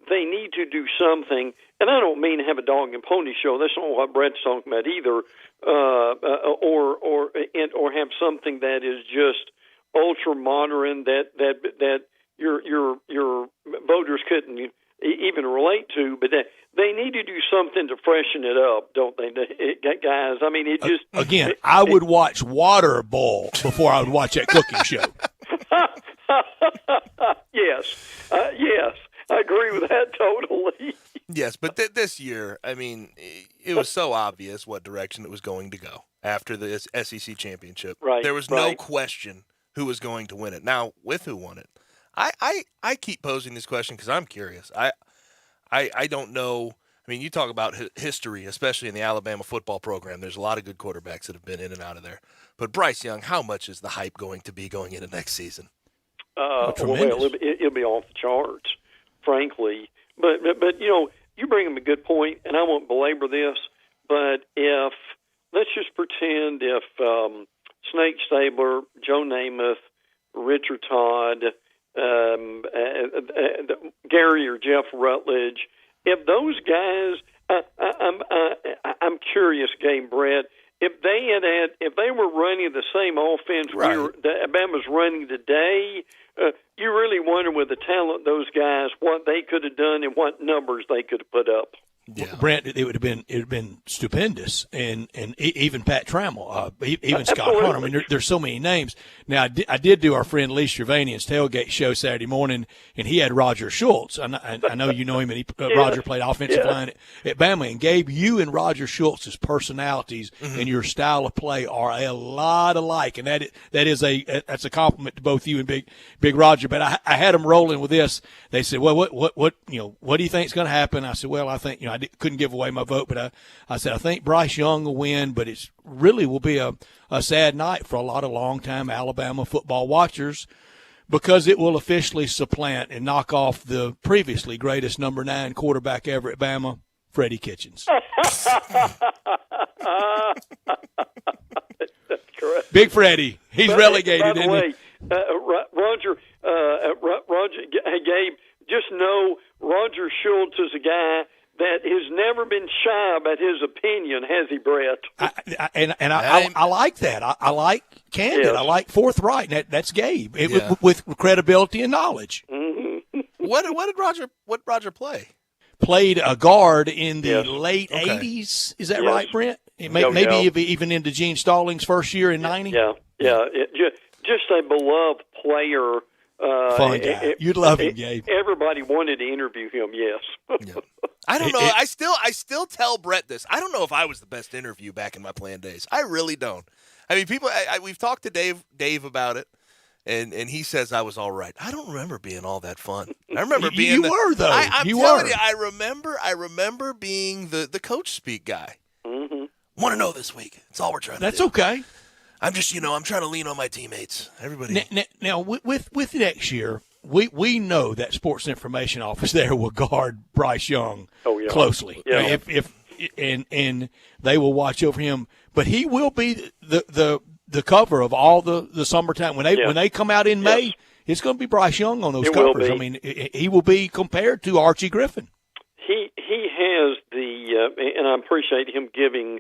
they need to do something, and I don't mean have a dog and pony show. That's not what Brett's talking about either, or have something that is just ultra modern that your voters couldn't even relate to, but they need to do something to freshen it up, don't they, guys? I mean, it just again. I would watch water boil before I would watch that cooking show. Yes, I agree with that totally. Yes, but this year, I mean, it was so obvious what direction it was going to go after the SEC championship. Right, there was no question who was going to win it. Now, with who won it, I keep posing this question because I'm curious. I don't know. I mean, you talk about history, especially in the Alabama football program. There's a lot of good quarterbacks that have been in and out of there. But Bryce Young, how much is the hype going to be going into next season? Well, it'll be off the charts, frankly. But you bring him a good point, and I won't belabor this. But let's just pretend if Snake Stabler, Joe Namath, Richard Todd, Gary or Jeff Rutledge, if those guys, I'm curious, Gabe, Brett, if they were running the same offense that Alabama's running today, you really wonder with the talent of those guys what they could have done and what numbers they could have put up. Yeah. Brent, it would have been stupendous, and even Pat Trammell, even Scott Hunter. I mean, there's so many names. Now, I did do our friend Lee Cervanian's tailgate show Saturday morning, and he had Roger Schultz. I know you know him, and Roger played offensive line at Bama. And Gabe, you and Roger Schultz's personalities and your style of play are a lot alike, and that's a compliment to both you and Big Roger. But I had them rolling with this. They said, "Well, what do you think is going to happen?" I said, "Well, I think I couldn't give away my vote, but I said I think Bryce Young will win, but it really will be a sad night for a lot of longtime Alabama football watchers because it will officially supplant and knock off the previously greatest number 9 quarterback ever at Bama, Freddie Kitchens." That's correct. Big Freddie, he's relegated. By the way, Roger, hey Gabe, just know Roger Schultz is a guy that has never been shy about his opinion, has he, Brett? I like that. I like candid. Yes. I like forthright. That's Gabe with credibility and knowledge. Mm-hmm. What did Roger play? Played a guard in the late 80s. Is that right, Brent? Maybe even into Gene Stallings' first year in 90? Yeah. Just a beloved player Fun guy. You'd love him, Gabe. Everybody wanted to interview him. Yes. I don't know. I still tell Brett this. I don't know if I was the best interview back in my playing days. I really don't. I mean, people. We've talked to Dave about it, and he says I was all right. I don't remember being all that fun. I remember being. You were though. I'm telling you, I remember being the coach speak guy. Mm-hmm. Want to know this week? That's all we're trying to do. That's okay. I'm just, I'm trying to lean on my teammates. Everybody. Now with next year, we know that sports information office there will guard Bryce Young closely. Yeah. If and they will watch over him, but he will be the cover of all the summertime when they come out in May. It's going to be Bryce Young on those covers. I mean, he will be compared to Archie Griffin. He has and I appreciate him giving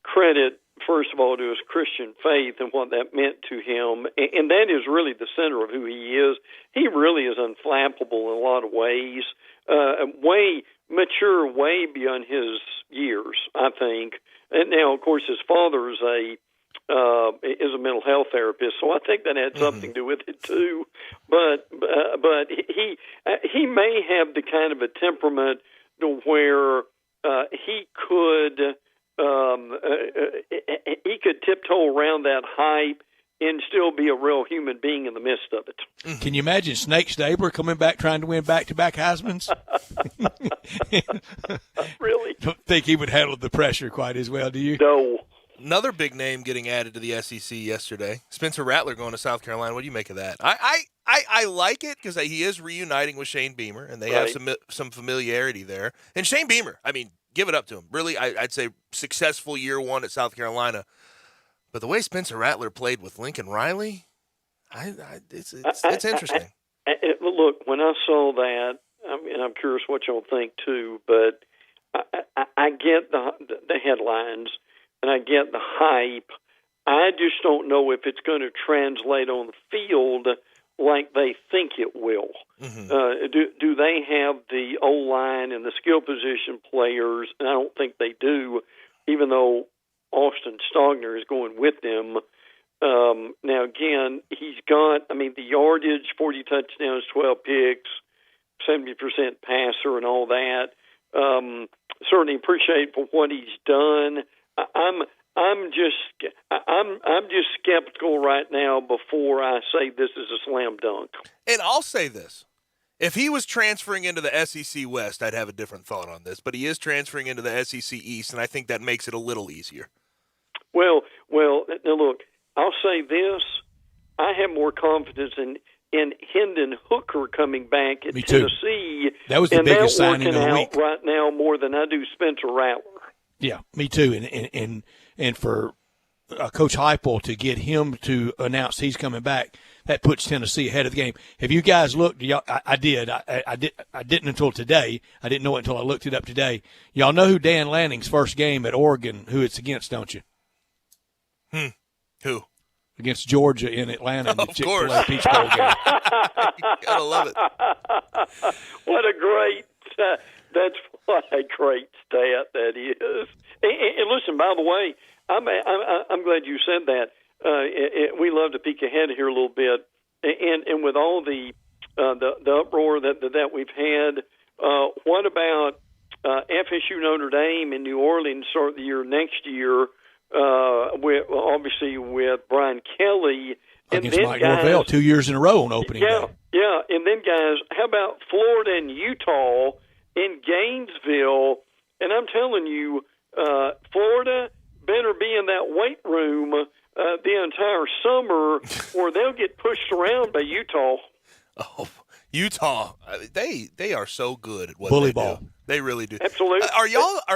credit, first of all, to his Christian faith and what that meant to him. And that is really the center of who he is. He really is unflappable in a lot of ways, way mature, way beyond his years, I think. And now, of course, his father is a mental health therapist, so I think that had something to do with it too. But he may have the kind of a temperament to where he could tiptoe around that hype and still be a real human being in the midst of it. Can you imagine Snake Stabler coming back trying to win back-to-back Heismans? Really? Don't think he would handle the pressure quite as well, do you? No. Another big name getting added to the SEC yesterday. Spencer Rattler going to South Carolina. What do you make of that? I like it because he is reuniting with Shane Beamer, and they have some familiarity there. And Shane Beamer, I mean, give it up to him. Really, I'd say successful year one at South Carolina. But the way Spencer Rattler played with Lincoln Riley, it's interesting. Look, when I saw that, and I'm curious what y'all think too, but I get the headlines and I get the hype. I just don't know if it's going to translate on the field like they think it will. Do they have the O-line and the skill position players? And I don't think they do, even though Austin Stogner is going with them. Now, again, he's got, the yardage, 40 touchdowns, 12 picks, 70% passer and all that. Certainly appreciate for what he's done. I'm just skeptical right now before I say this is a slam dunk. And I'll say this. If he was transferring into the SEC West, I'd have a different thought on this. But he is transferring into the SEC East, and I think that makes it a little easier. Well, now look, I'll say this. I have more confidence in Hendon Hooker coming back at Tennessee. That was the biggest signing of the week right now more than I do Spencer Rattler. Yeah, me too. And for Coach Heupel to get him to announce he's coming back, that puts Tennessee ahead of the game. Have you guys looked? I did. I didn't until today. I didn't know it until I looked it up today. Y'all know who Dan Lanning's first game at Oregon, who it's against, don't you? Who? Against Georgia in Atlanta in the Chick-fil-A Peach Bowl game. Gotta love it. What a great that's what a great stat that is. And listen, by the way, I'm glad you said that. We love to peek ahead here a little bit, and with all the uproar that we've had, what about FSU Notre Dame in New Orleans start the year next year? Obviously with Brian Kelly against Mike Norvell 2 years in a row on opening day. Yeah, and then guys, how about Florida and Utah in Gainesville? And I'm telling you, Florida better be in that weight room the entire summer, or they'll get pushed around by Utah. Oh, Utah, they are so good at what bully they ball. do. They really do. Absolutely. Are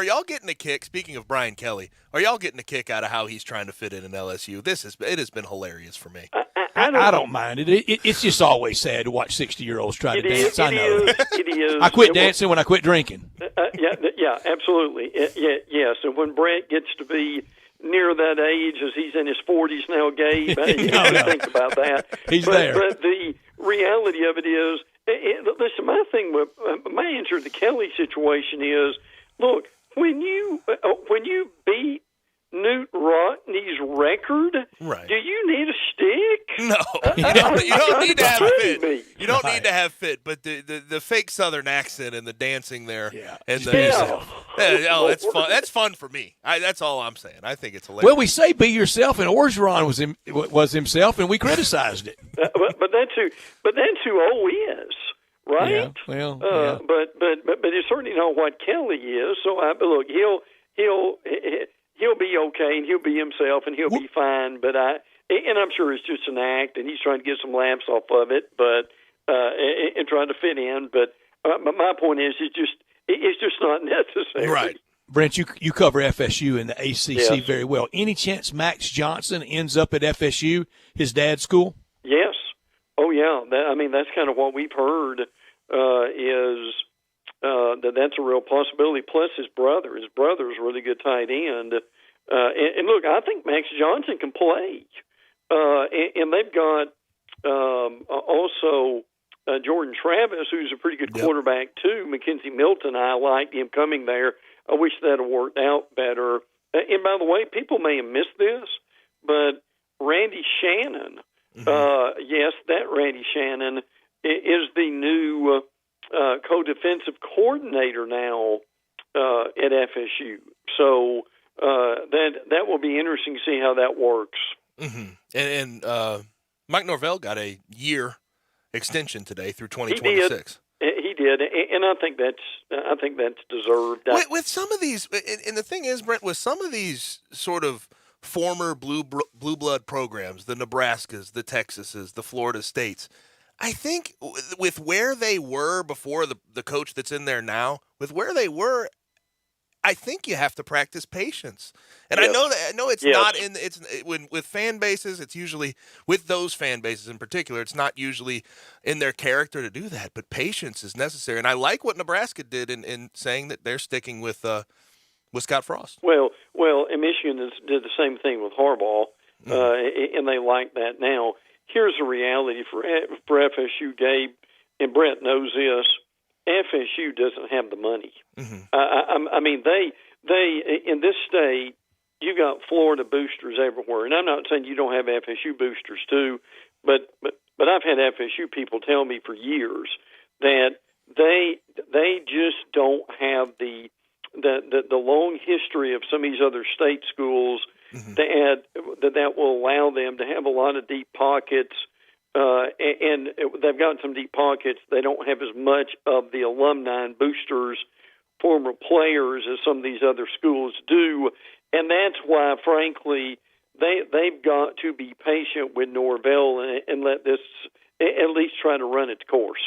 y'all getting a kick? Speaking of Brian Kelly, are y'all getting a kick out of how he's trying to fit in LSU? It has been hilarious for me. I don't mind it. It's just always sad to watch 60-year-olds try to dance. I know. It is. I quit dancing when I quit drinking. Yeah, absolutely. Yes, and when Brett gets to be near that age, as he's in his 40s now, Gabe, you have to think about that. He's there. But the reality of it is, listen, my answer to the Kelly situation is, look, when you beat Newt Rockney's record? Right. Do you need a stick? No, you don't need to have fit. Me. You don't need to have fit, but the fake Southern accent and the dancing there, and that's fun. That's fun for me. That's all I'm saying. I think it's hilarious. Well, we say be yourself, and Orgeron was himself, and we criticized it. But that's who O is, right? Yeah, well, yeah. But it's certainly not what Kelly is. So look, he'll be okay, and he'll be himself, and he'll be fine. But I'm sure it's just an act, and he's trying to get some laughs off of it, but and trying to fit in. But my point is, it's just not necessary. Right. Brent, you cover FSU and the ACC Yes. very well. Any chance Max Johnson ends up at FSU, his dad's school? Yes. Oh, yeah. That's kind of what we've heard is that's a real possibility. Plus his brother's a really good tight end. And look, I think Max Johnson can play. And they've got also Jordan Travis, who's a pretty good quarterback too. Mackenzie Milton, I liked him coming there. I wish that had worked out better. And by the way, people may have missed this, but Randy Shannon, yes, that Randy Shannon is the new co-defensive coordinator now at FSU. So that will be interesting to see how that works. Mm-hmm. And Mike Norvell got a year extension today through 2026. He did, and I think that's deserved. With some of these, and the thing is, Brent, with some of these sort of former blue blood programs, the Nebraskas, the Texases, the Florida States, I think with where they were before the coach that's in there now, with where they were, I think you have to practice patience. And yes. I know it's not with fan bases, it's usually with those fan bases in particular, it's not usually in their character to do that, but patience is necessary. And I like what Nebraska did in saying that they're sticking with Scott Frost. Well, and Michigan did the same thing with Harbaugh, and they like that now. Here's the reality for FSU, Gabe, and Brett knows this. FSU doesn't have the money. Mm-hmm. They in this state, you got Florida boosters everywhere, and I'm not saying you don't have FSU boosters too, but I've had FSU people tell me for years that they just don't have the long history of some of these other state schools that will allow them to have a lot of deep pockets. And they've got some deep pockets. They don't have as much of the alumni and boosters, former players, as some of these other schools do. And that's why, frankly, they've got to be patient with Norvell and let this at least try to run its course.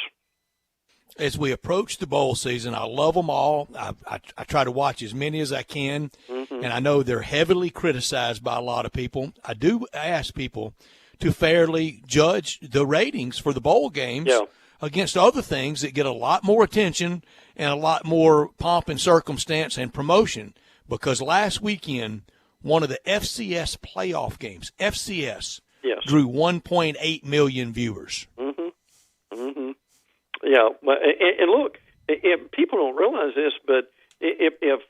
As we approach the bowl season, I love them all. I try to watch as many as I can, and I know they're heavily criticized by a lot of people. I do ask people to fairly judge the ratings for the bowl games against other things that get a lot more attention and a lot more pomp and circumstance and promotion. Because last weekend, one of the FCS playoff games, drew 1.8 million viewers. Yeah, and look, if people don't realize this, but if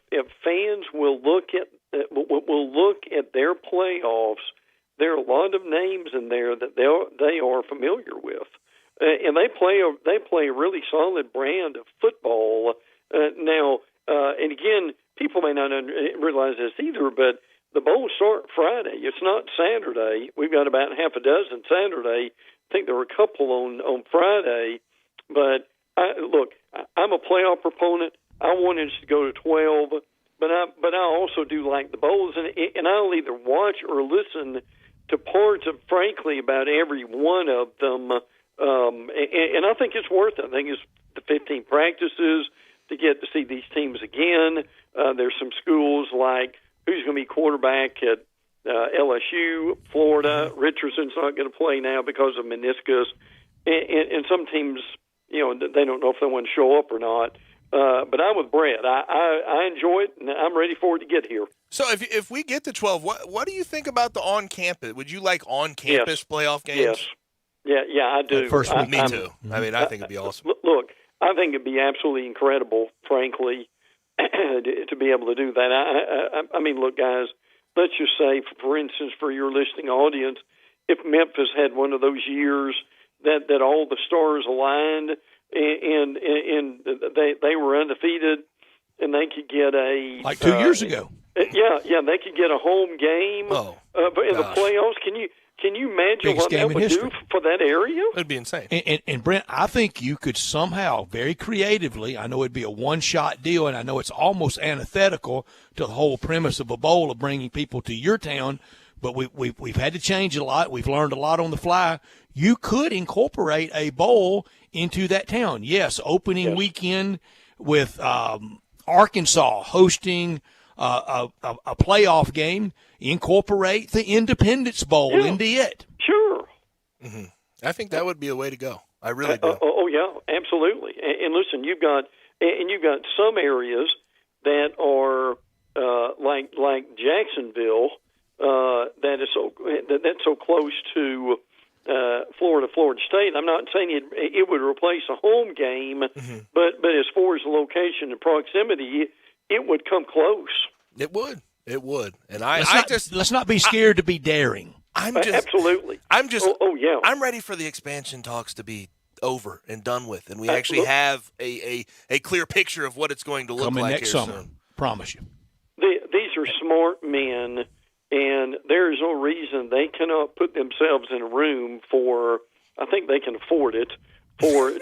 fans will look at their playoffs, there are a lot of names in there that they are familiar with, and they play a really solid brand of football now. And again, people may not realize this either, but the bowls start Friday. It's not Saturday. We've got about half a dozen Saturday. I think there were a couple on Friday. But look, I'm a playoff proponent. I wanted us to go to 12, but I also do like the bowls, and I'll either watch or listen to parts of, frankly, about every one of them. And I think it's worth it. I think it's the 15 practices to get to see these teams again. There's some schools like who's going to be quarterback at LSU, Florida. Richardson's not going to play now because of meniscus, and some teams, they don't know if they want to show up or not. But I'm with Brett. I enjoy it, and I'm ready for it to get here. So if we get to 12, what do you think about the on-campus? Would you like on-campus playoff games? Yes. Yeah, I do. First week, me too. I mean, I think it'd be awesome. Look, I think it'd be absolutely incredible, frankly, to be able to do that. I mean, look, guys, let's just say, for instance, for your listening audience, if Memphis had one of those years that all the stars aligned and they were undefeated, and they could get like 2 years ago. Yeah, they could get a home game in the playoffs. Can you imagine Biggest what game that in would history. do for that area? It'd be insane. And Brent, I think you could somehow, very creatively, I know it'd be a one-shot deal, and I know it's almost antithetical to the whole premise of a bowl of bringing people to your town, but we've had to change it a lot. We've learned a lot on the fly. You could incorporate a bowl into that town. Yes, opening weekend with Arkansas hosting a playoff game. Incorporate the Independence Bowl into it. Sure. Mm-hmm. I think that would be a way to go. I really do. Yeah, absolutely. And listen, you've got some areas that are like Jacksonville that's so close to Florida State. I'm not saying it would replace a home game, but as far as location and proximity, it would come close. It would. And let's not be scared to be daring. Absolutely. I'm just. yeah. I'm ready for the expansion talks to be over and done with, and we actually have a clear picture of what it's going to look Coming like next here summer. soon. Promise you. These are smart men, and there is no reason they cannot put themselves in a room for. I think they can afford it for 2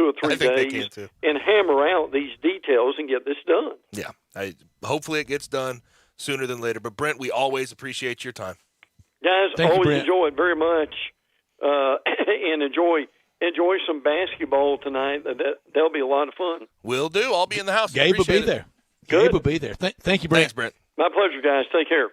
or 3 days and hammer out these details and get this done. Yeah. Hopefully it gets done sooner than later. But Brent, we always appreciate your time. Guys, always enjoy it very much, and enjoy some basketball tonight. That'll be a lot of fun. Will do. I'll be in the house. Gabe will be there. Good. Gabe will be there. Thank you, Brent. Thanks, Brent. My pleasure, guys. Take care.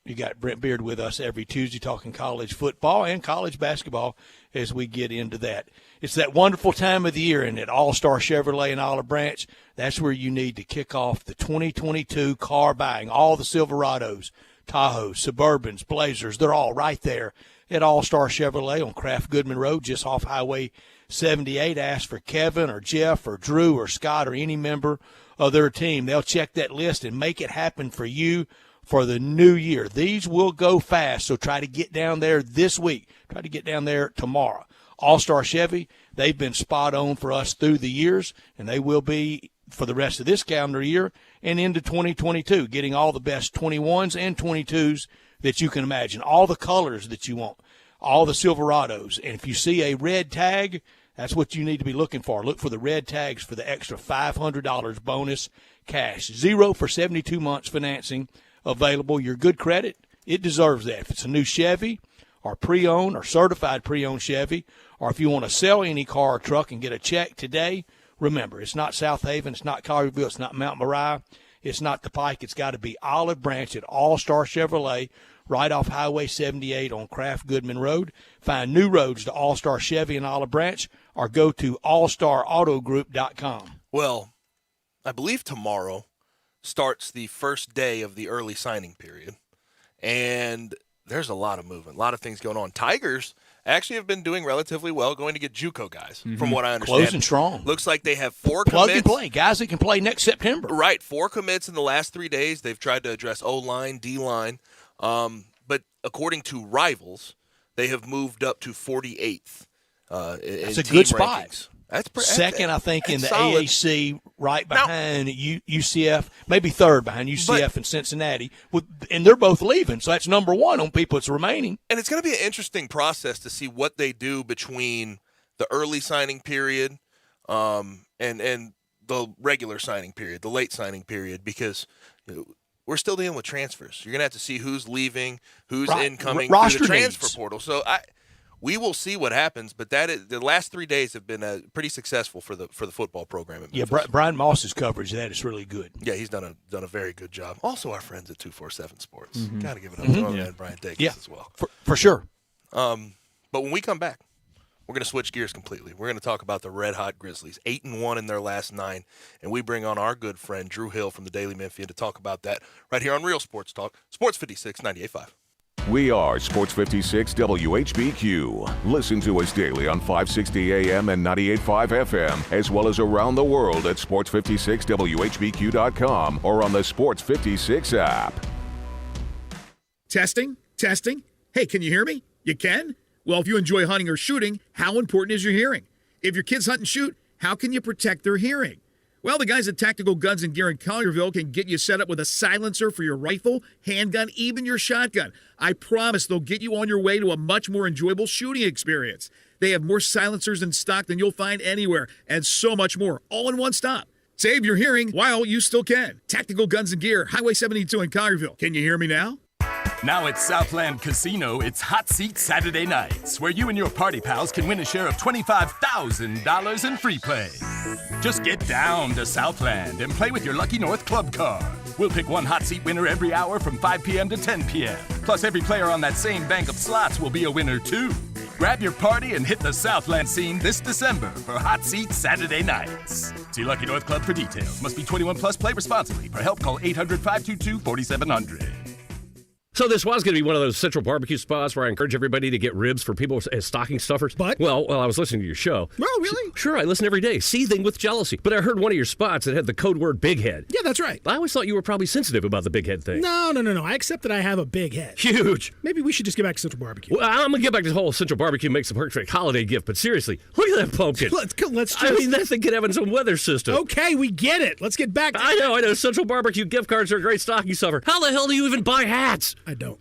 You got Brent Beard with us every Tuesday talking college football and college basketball as we get into that. It's that wonderful time of the year, and at All-Star Chevrolet in Olive Branch, that's where you need to kick off the 2022 car buying. All the Silverados, Tahoes, Suburbans, Blazers, they're all right there at All-Star Chevrolet on Kraft Goodman Road, just off Highway 78. Ask for Kevin or Jeff or Drew or Scott or any member of their team. They'll check that list and make it happen for you for the new year. These will go fast, so try to get down there this week. Try to get down there tomorrow. All-Star Chevy, they've been spot on for us through the years, and they will be for the rest of this calendar year and into 2022, getting all the best 21s and 22s that you can imagine, all the colors that you want, all the Silverados. And if you see a red tag, that's what you need to be looking for. Look for the red tags for the extra $500 bonus cash. 0 for 72 months financing available. Your good credit, it deserves that. If it's a new Chevy or pre-owned or certified pre-owned Chevy, or if you want to sell any car or truck and get a check today, remember, it's not South Haven, it's not Collierville, it's not Mount Moriah, it's not the Pike. It's got to be Olive Branch at All-Star Chevrolet right off Highway 78 on Kraft Goodman Road. Find new roads to All-Star Chevy in Olive Branch or go to allstarautogroup.com. Well, I believe tomorrow starts the first day of the early signing period, and there's a lot of movement, a lot of things going on. Tigers actually have been doing relatively well, going to get JUCO guys, from what I understand. Closing strong. Looks like they have 4 Plug commits. and play, guys that can play next September. Right, 4 commits in the last 3 days. They've tried to address O-line, D-line. But according to Rivals, they have moved up to 48th That's a team good spot. rankings. That's second, I think, in the solid. AAC, right behind UCF, maybe third behind UCF and Cincinnati. And they're both leaving, so that's number 1 on people that's remaining. And it's going to be an interesting process to see what they do between the early signing period and the regular signing period, the late signing period, because we're still dealing with transfers. You're going to have to see who's leaving, who's incoming through the transfer portal. So we will see what happens, but the last 3 days have been pretty successful for the football program at Memphis. Yeah, Brian Moss's coverage of that is really good. Yeah, he's done a very good job. Also, our friends at 247 Sports. Got to give it up to our man Brian Dacus as well. For sure. But when we come back, we're going to switch gears completely. We're going to talk about the Red Hot Grizzlies, 8-1 in their last 9, and we bring on our good friend Drew Hill from the Daily Memphian to talk about that right here on Real Sports Talk, Sports 56 98.5. We are Sports 56 WHBQ. Listen to us daily on 560 AM and 98.5 FM, as well as around the world at sports56whbq.com or on the Sports 56 app. Testing, testing. Hey, can you hear me? You can? Well, if you enjoy hunting or shooting, how important is your hearing? If your kids hunt and shoot, how can you protect their hearing? Well, the guys at Tactical Guns and Gear in Collierville can get you set up with a silencer for your rifle, handgun, even your shotgun. I promise they'll get you on your way to a much more enjoyable shooting experience. They have more silencers in stock than you'll find anywhere, and so much more, all in one stop. Save your hearing while you still can. Tactical Guns and Gear, Highway 72 in Collierville. Can you hear me now? Now at Southland Casino, it's Hot Seat Saturday nights, where you and your party pals can win a share of $25,000 in free play. Just get down to Southland and play with your Lucky North Club card. We'll pick one hot seat winner every hour from 5 p.m. to 10 p.m. Plus, every player on that same bank of slots will be a winner, too. Grab your party and hit the Southland scene this December for Hot Seat Saturday nights. See Lucky North Club for details. Must be 21 plus. Play responsibly. For help, call 800-522-4700. So this was going to be one of those central barbecue spots where I encourage everybody to get ribs for people as stocking stuffers. But? Well, I was listening to your show. Oh, really? Sure, I listen every day, seething with jealousy. But I heard one of your spots that had the code word big head. Yeah, that's right. I always thought you were probably sensitive about the big head thing. No. I accept that I have a big head. Huge. Maybe we should just get back to Central Barbecue. Well, I'm going to get back to the whole Central Barbecue makes a perfect holiday gift. But seriously, look at that pumpkin. Let's just... I mean, that thing could have its own weather system. Okay, we get it. Let's get back to... I know. Central Barbecue gift cards are a great stocking stuffer. How the hell do you even buy hats? I don't.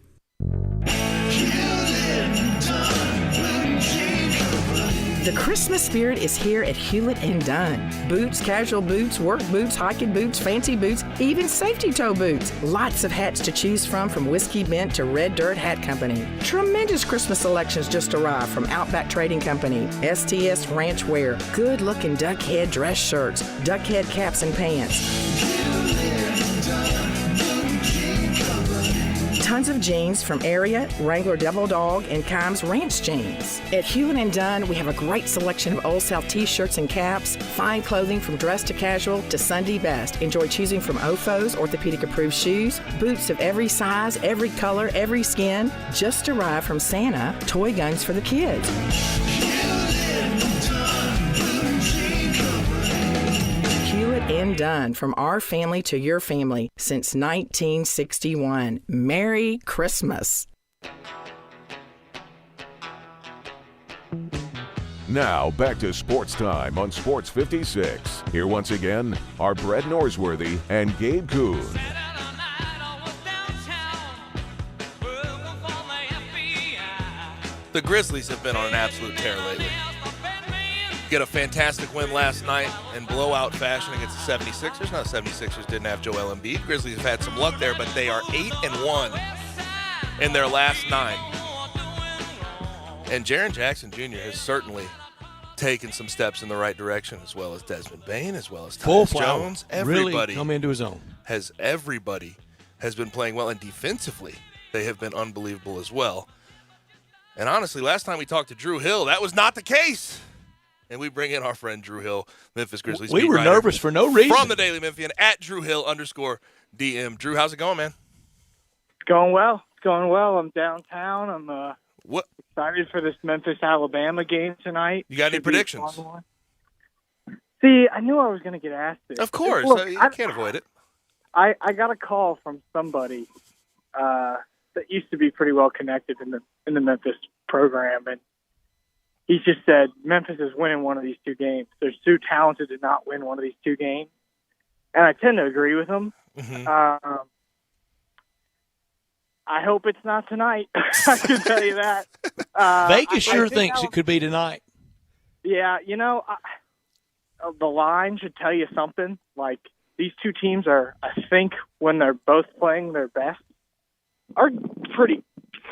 The Christmas spirit is here at Hewlett & Dunn. Boots, casual boots, work boots, hiking boots, fancy boots, even safety toe boots. Lots of hats to choose from Whiskey Bent to Red Dirt Hat Company. Tremendous Christmas selections just arrived from Outback Trading Company, STS Ranch Wear, good-looking duck head dress shirts, duck head caps and pants. Tons of jeans from Area, Wrangler Devil Dog, and Kimes Ranch jeans. At Hewlett & Dunn, we have a great selection of Old South t-shirts and caps, fine clothing from dress to casual to Sunday best. Enjoy choosing from OFO's orthopedic-approved shoes, boots of every size, every color, every skin. Just arrived from Santa, toy guns for the kids. And Done, from our family to your family since 1961. Merry Christmas. Now back to Sports Time on Sports 56. Here once again are Brett Norsworthy and Gabe Kuhn. The Grizzlies have been on an absolute tear lately. Get a fantastic win last night in blowout fashion against the 76ers. Now, the 76ers didn't have Joel Embiid. Grizzlies have had some luck there, but they are 8-1 in their last 9. And Jaren Jackson Jr. has certainly taken some steps in the right direction, as well as Desmond Bane, as well as Tyus Jones. Everybody really come into his own. Everybody has been playing well, and defensively they have been unbelievable as well. And honestly, last time we talked to Drew Hill, that was not the case. And we bring in our friend Drew Hill, Memphis Grizzlies. We were nervous for no reason. From the Daily Memphian, at @DrewHill_DM. Drew, how's it going, man? It's going well. I'm downtown. I'm excited for this Memphis-Alabama game tonight. You got any predictions? See, I knew I was going to get asked this. Of course. Look, you can't avoid it. I got a call from somebody that used to be pretty well connected in the Memphis program, and he just said Memphis is winning one of these two games. They're too talented to not win one of these two games. And I tend to agree with him. Mm-hmm. I hope it's not tonight. I can tell you that. Vegas sure thinks it could be tonight. Yeah, the line should tell you something. Like, these two teams are, I think, when they're both playing their best, are pretty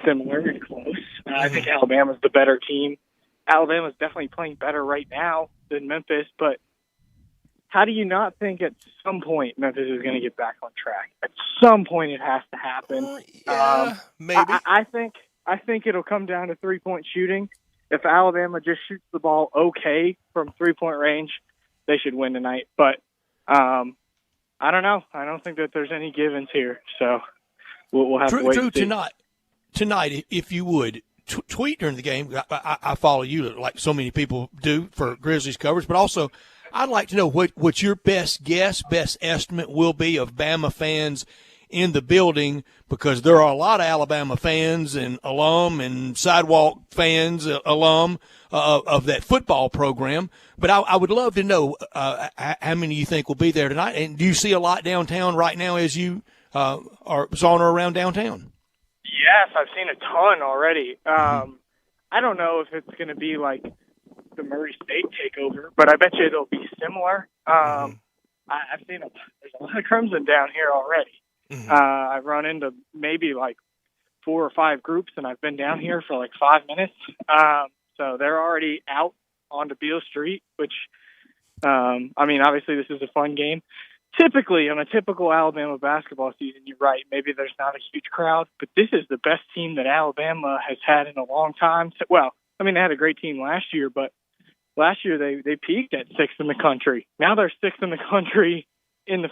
similar and close. I think Alabama's the better team. Alabama's definitely playing better right now than Memphis, but how do you not think at some point Memphis is going to get back on track? At some point it has to happen. Maybe. I think it'll come down to three-point shooting. If Alabama just shoots the ball okay from three-point range, they should win tonight. But I don't know. I don't think that there's any givens here, so we'll have to wait and see. Tonight, if you would, tweet during the game. I follow you like so many people do for Grizzlies coverage, but also I'd like to know what your best guess, best estimate will be of Bama fans in the building because there are a lot of Alabama fans and alum and sidewalk fans, alum of that football program. But I would love to know how many you think will be there tonight. And do you see a lot downtown right now as you are saunter around downtown? Yes, I've seen a ton already. I don't know if it's going to be like the Murray State takeover, but I bet you it'll be similar. I've seen there's a lot of Crimson down here already. I've run into maybe like 4 or 5 groups, and I've been down here for like 5 minutes. So they're already out onto Beale Street, which, I mean, obviously this is a fun game. Typically, on a typical Alabama basketball season, you're right, maybe there's not a huge crowd, but this is the best team that Alabama has had in a long time. Well, I mean, they had a great team last year, but last year they peaked at 6th in the country. Now they're 6th in the country in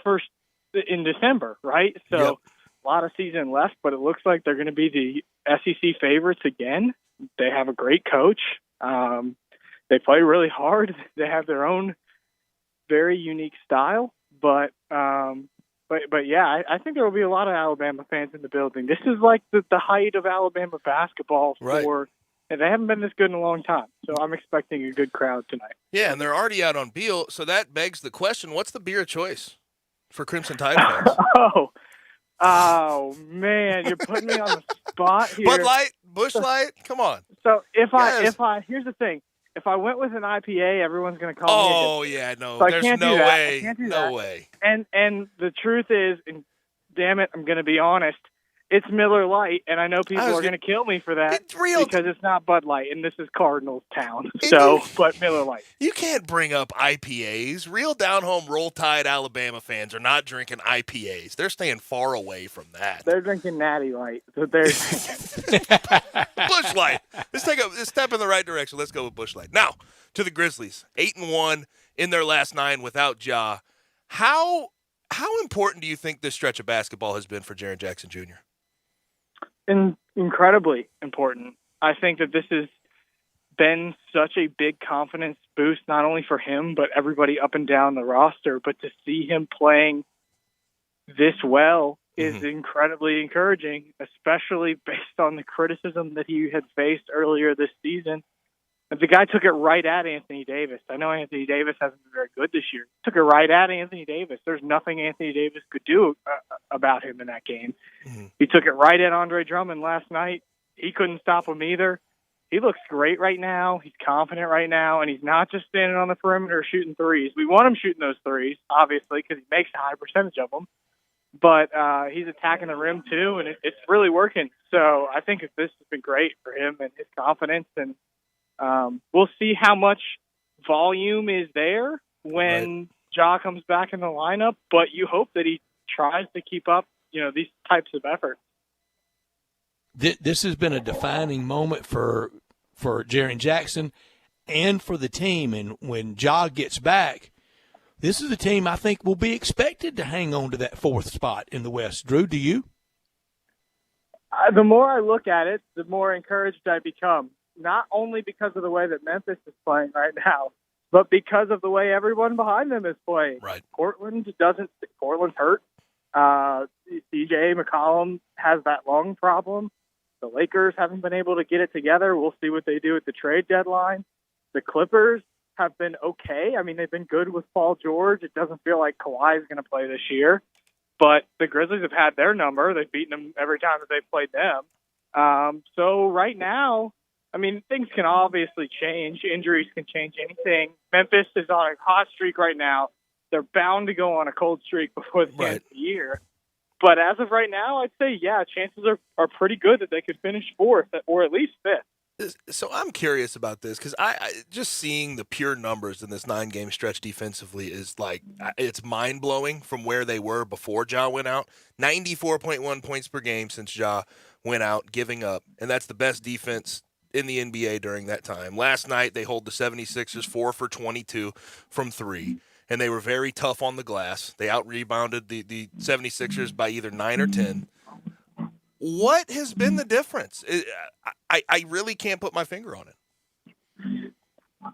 December, right? So a lot of season left, but it looks like they're going to be the SEC favorites again. They have a great coach. They play really hard. They have their own very unique style. But yeah, I think there will be a lot of Alabama fans in the building. This is like the height of Alabama basketball and they haven't been this good in a long time. So I'm expecting a good crowd tonight. Yeah, and they're already out on Beale, so that begs the question, what's the beer of choice for Crimson Tide fans? Oh man, you're putting me on the spot here. Bud Light, Busch Light, come on. So if I here's the thing. If I went with an IPA, everyone's going to call me. No. So There's no way. No way. And the truth is, and damn it, I'm going to be honest, it's Miller Lite, and I know people are going to kill me for that because it's not Bud Light, and this is Cardinals town. But Miller Lite. You can't bring up IPAs. Real down-home Roll Tide Alabama fans are not drinking IPAs. They're staying far away from that. They're drinking Natty Light. So they're Busch Light. Let's take a step in the right direction. Let's go with Busch Light. Now, to the Grizzlies. 8-1 in their last 9 without Ja. How important do you think this stretch of basketball has been for Jaren Jackson Jr.? Incredibly important. I think that this has been such a big confidence boost, not only for him, but everybody up and down the roster. But to see him playing this well is incredibly encouraging, especially based on the criticism that he had faced earlier this season. And the guy took it right at Anthony Davis. I know Anthony Davis hasn't been very good this year. Took it right at Anthony Davis. There's nothing Anthony Davis could do about him in that game. He took it right at Andre Drummond last night. He couldn't stop him either. He looks great right now. He's confident right now, and he's not just standing on the perimeter shooting threes. We want him shooting those threes, obviously, because he makes a high percentage of them. But he's attacking the rim, too, and it's really working. So I think this has been great for him and his confidence, and we'll see how much volume is there when Ja comes back in the lineup, but you hope that he tries to keep up, these types of efforts. This has been a defining moment for Jaren Jackson and for the team. And when Ja gets back, this is a team I think will be expected to hang on to that 4th spot in the West. Drew, do you? The more I look at it, the more encouraged I become. Not only because of the way that Memphis is playing right now, but because of the way everyone behind them is playing. Right. Portland's hurt. CJ McCollum has that lung problem. The Lakers haven't been able to get it together. We'll see what they do at the trade deadline. The Clippers have been okay. I mean, they've been good with Paul George. It doesn't feel like Kawhi is going to play this year. But the Grizzlies have had their number. They've beaten them every time that they've played them. So right now, I mean, things can obviously change. Injuries can change anything. Memphis is on a hot streak right now. They're bound to go on a cold streak before the end of the year. But as of right now, I'd say, chances are pretty good that they could finish 4th or at least 5th. So I'm curious about this because I just seeing the pure numbers in this 9-game stretch defensively is like it's mind-blowing from where they were before Ja went out. 94.1 points per game since Ja went out, giving up. And that's the best defense in the NBA during that time. Last night, they hold the 76ers 4 for 22 from 3. And they were very tough on the glass. They out-rebounded the 76ers by either 9 or 10. What has been the difference? I really can't put my finger on it.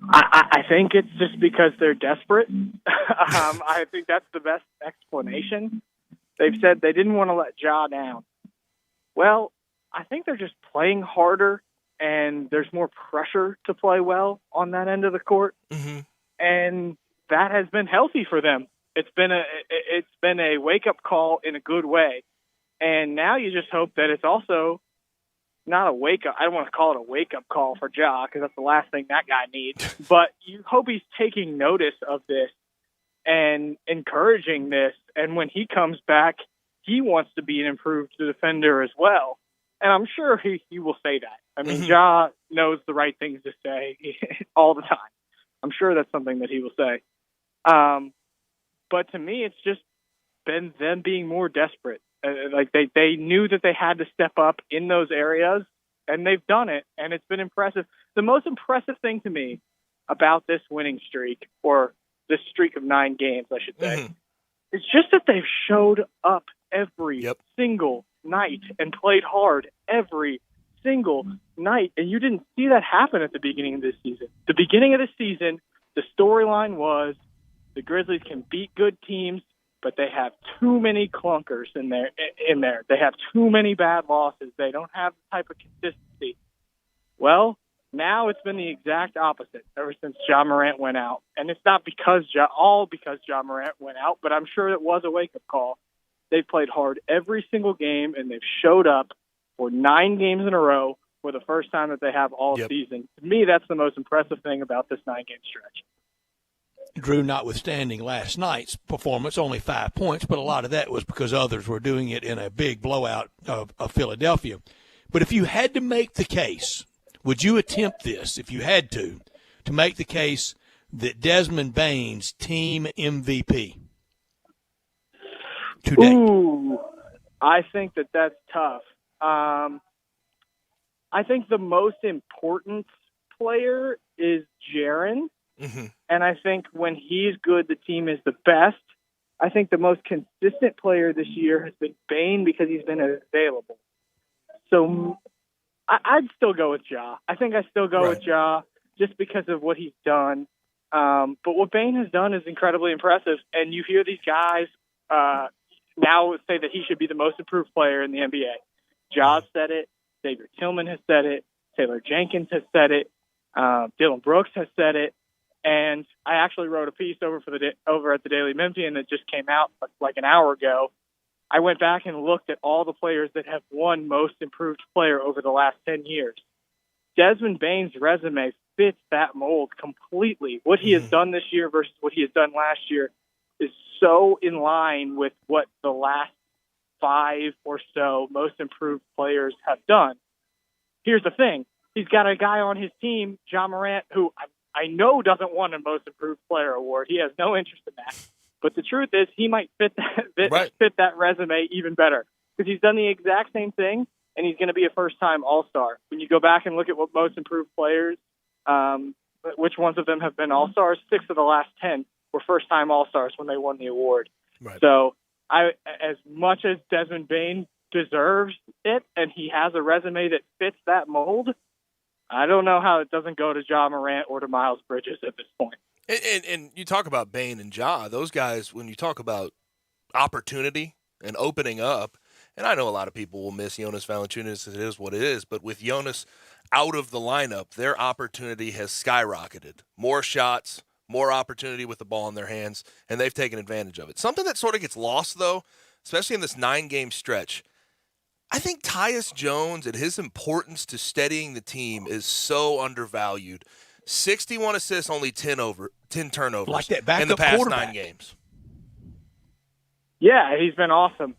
I think it's just because they're desperate. I think that's the best explanation. They've said they didn't want to let Ja down. Well, I think they're just playing harder, and there's more pressure to play well on that end of the court, and that has been healthy for them. It's been a wake-up call in a good way, and now you just hope that it's also not a wake-up. I don't want to call it a wake-up call for Ja because that's the last thing that guy needs, but you hope he's taking notice of this and encouraging this, and when he comes back, he wants to be an improved defender as well. And I'm sure he will say that. I mean, Ja knows the right things to say all the time. I'm sure that's something that he will say. But to me, it's just been them being more desperate. Like they knew that they had to step up in those areas, and they've done it, and it's been impressive. The most impressive thing to me about this winning streak, or this streak of 9 games, I should say, is just that they've showed up every single night and played hard every single night. And you didn't see that happen at the beginning of this season. The beginning of the season, the storyline was the Grizzlies can beat good teams, but they have too many clunkers in there. They have too many bad losses. They don't have the type of consistency. Well, now it's been the exact opposite ever since Ja Morant went out. And it's not because Ja Morant went out, but I'm sure it was a wake-up call. They've played hard every single game, and they've showed up for 9 games in a row for the first time that they have all season. To me, that's the most impressive thing about this 9-game stretch. Drew, notwithstanding last night's performance, only 5 points, but a lot of that was because others were doing it in a big blowout of Philadelphia. But if you had to make the case, would you attempt this, if you had to make the case that Desmond Bane's team MVP today? Ooh, I think that's tough. I think the most important player is Jaren. And I think when he's good, the team is the best. I think the most consistent player this year has been Bane because he's been available. So I'd still go with Ja. I think I still go with Ja just because of what he's done. But what Bane has done is incredibly impressive. And you hear these guys now say that he should be the most improved player in the NBA. Ja said it. Xavier Tillman has said it. Taylor Jenkins has said it. Dylan Brooks has said it. And I actually wrote a piece over at the Daily Memphian that just came out like an hour ago. I went back and looked at all the players that have won Most Improved Player over the last 10 years. Desmond Bane's resume fits that mold completely. What he has done this year versus what he has done last year is so in line with what the last 5 or so Most Improved Players have done. Here's the thing. He's got a guy on his team, Ja Morant, who I know doesn't want a Most Improved Player award. He has no interest in that. But the truth is, he might fit that resume even better because he's done the exact same thing, and he's going to be a first-time All-Star. When you go back and look at what Most Improved Players, which ones of them have been All-Stars, 6 of the last 10 were first-time All-Stars when they won the award. So as much as Desmond Bane deserves it, and he has a resume that fits that mold, I don't know how it doesn't go to Ja Morant or to Miles Bridges at this point. And you talk about Bane and Ja, those guys, when you talk about opportunity and opening up, and I know a lot of people will miss Jonas Valanciunas, it is what it is, but with Jonas out of the lineup, their opportunity has skyrocketed. More shots, more opportunity with the ball in their hands, and they've taken advantage of it. Something that sort of gets lost, though, especially in this 9-game stretch, I think Tyus Jones and his importance to steadying the team is so undervalued. 61 assists, only 10 turnovers like that in the past 9 games. Yeah, he's been awesome.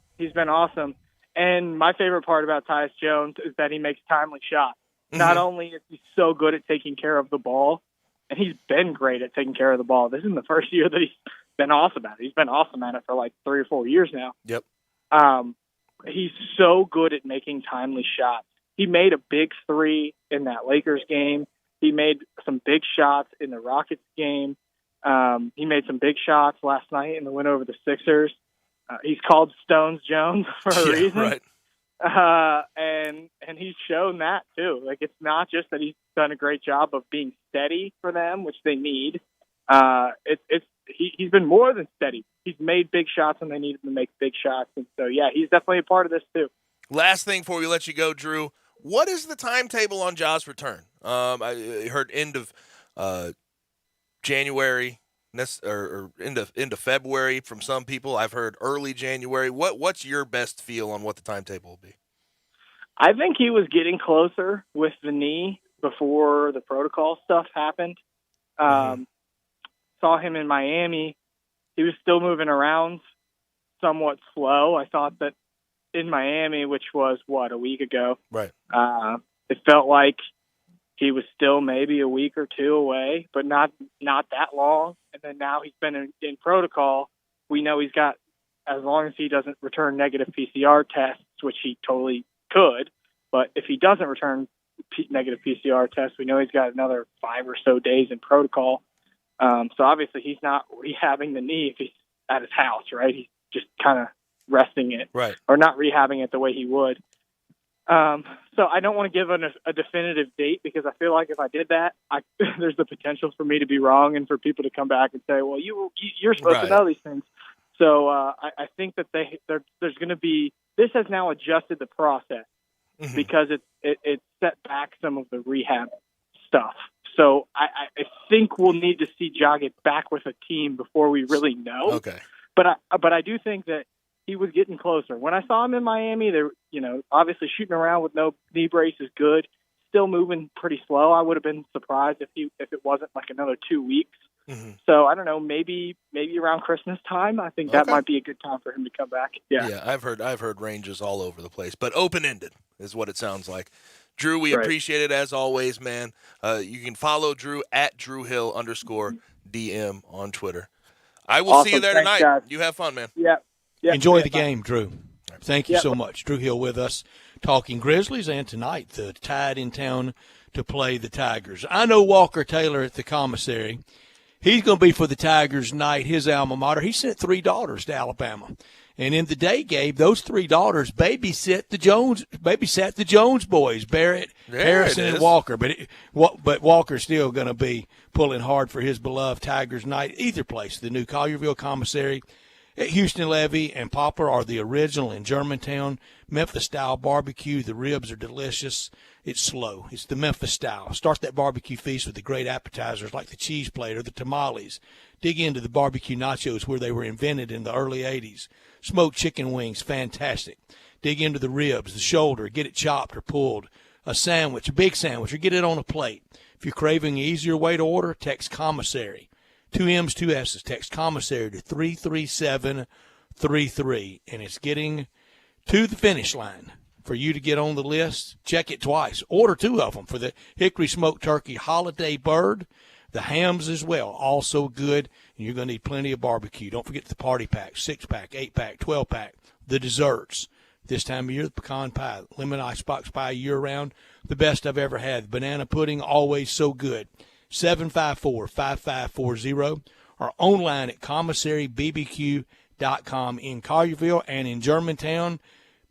And my favorite part about Tyus Jones is that he makes timely shots. Not only is he so good at taking care of the ball, and he's been great at taking care of the ball. This isn't the first year that he's been awesome at it. He's been awesome at it for like 3 or 4 years now. Yep. He's so good at making timely shots. He made a big 3 in that Lakers game. He made some big shots in the Rockets game. He made some big shots last night in the win over the Sixers. He's called Stones Jones for a reason. Right. And he's shown that too. Like, it's not just that he's done a great job of being steady for them, which they need. he's been more than steady. He's made big shots when they need him to make big shots. And so, yeah, he's definitely a part of this too. Last thing before we let you go, Drew, what is the timetable on Ja's return? I heard end of January or end of February from some people. I've heard early January. What's your best feel on what the timetable will be? I think he was getting closer with the knee before the protocol stuff happened. Saw him in Miami. He was still moving around somewhat slow. I thought that in Miami, which was, a week ago, right? It felt like he was still maybe a week or two away, but not that long. And then now he's been in protocol. We know he's got, as long as he doesn't return negative PCR tests, which he totally could, but if he doesn't return negative PCR tests, we know he's got another 5 or so days in protocol. So obviously he's not rehabbing the knee if he's at his house, right? He's just kind of resting it, right, or not rehabbing it the way he would. So I don't want to give a definitive date, because I feel like if I did that, there's the potential for me to be wrong and for people to come back and say, well, you're supposed to know these things. So I think that there's going to be, this has now adjusted the process because it set back some of the rehab stuff. So I think we'll need to see Ja get back with a team before we really know. Okay. But I do think that he was getting closer. When I saw him in Miami, they're, obviously shooting around with no knee brace is good. Still moving pretty slow. I would have been surprised if it wasn't like another 2 weeks. So I don't know, maybe around Christmas time. I think that might be a good time for him to come back. Yeah, I've heard ranges all over the place, but open-ended is what it sounds like. Drew, we appreciate it as always, man. You can follow Drew at @DrewHill_DM on Twitter. I will see you there tonight. Guys. You have fun, man. Yeah. Enjoy the game, Drew. Thank you so much. Drew Hill with us talking Grizzlies, and tonight the Tide in town to play the Tigers. I know Walker Taylor at the commissary. He's going to be for the Tigers tonight, his alma mater. He sent 3 daughters to Alabama. And in the day game, those 3 daughters babysat the Jones boys, Barrett, Harrison, and Walker. But Walker's still going to be pulling hard for his beloved Tigers night. Either place, the new Collierville commissary at Houston Levy and Poplar are the original in Germantown. Memphis-style barbecue. The ribs are delicious. It's slow. It's the Memphis style. Start that barbecue feast with the great appetizers like the cheese plate or the tamales. Dig into the barbecue nachos where they were invented in the early 80s. Smoked chicken wings, fantastic. Dig into the ribs, the shoulder, get it chopped or pulled. A sandwich, a big sandwich, or get it on a plate. If you're craving an easier way to order, text commissary. 2 M's, 2 S's. Text commissary to 33733. And it's getting to the finish line. For you to get on the list, check it twice. Order 2 of them for the hickory smoked turkey holiday bird. The hams as well, also good. And you're going to need plenty of barbecue. Don't forget the party pack, 6-pack, 8-pack, 12-pack, the desserts. This time of year, the pecan pie, lemon icebox pie year-round, the best I've ever had. Banana pudding, always so good. 754-5540 or online at commissarybbq.com in Collierville and in Germantown.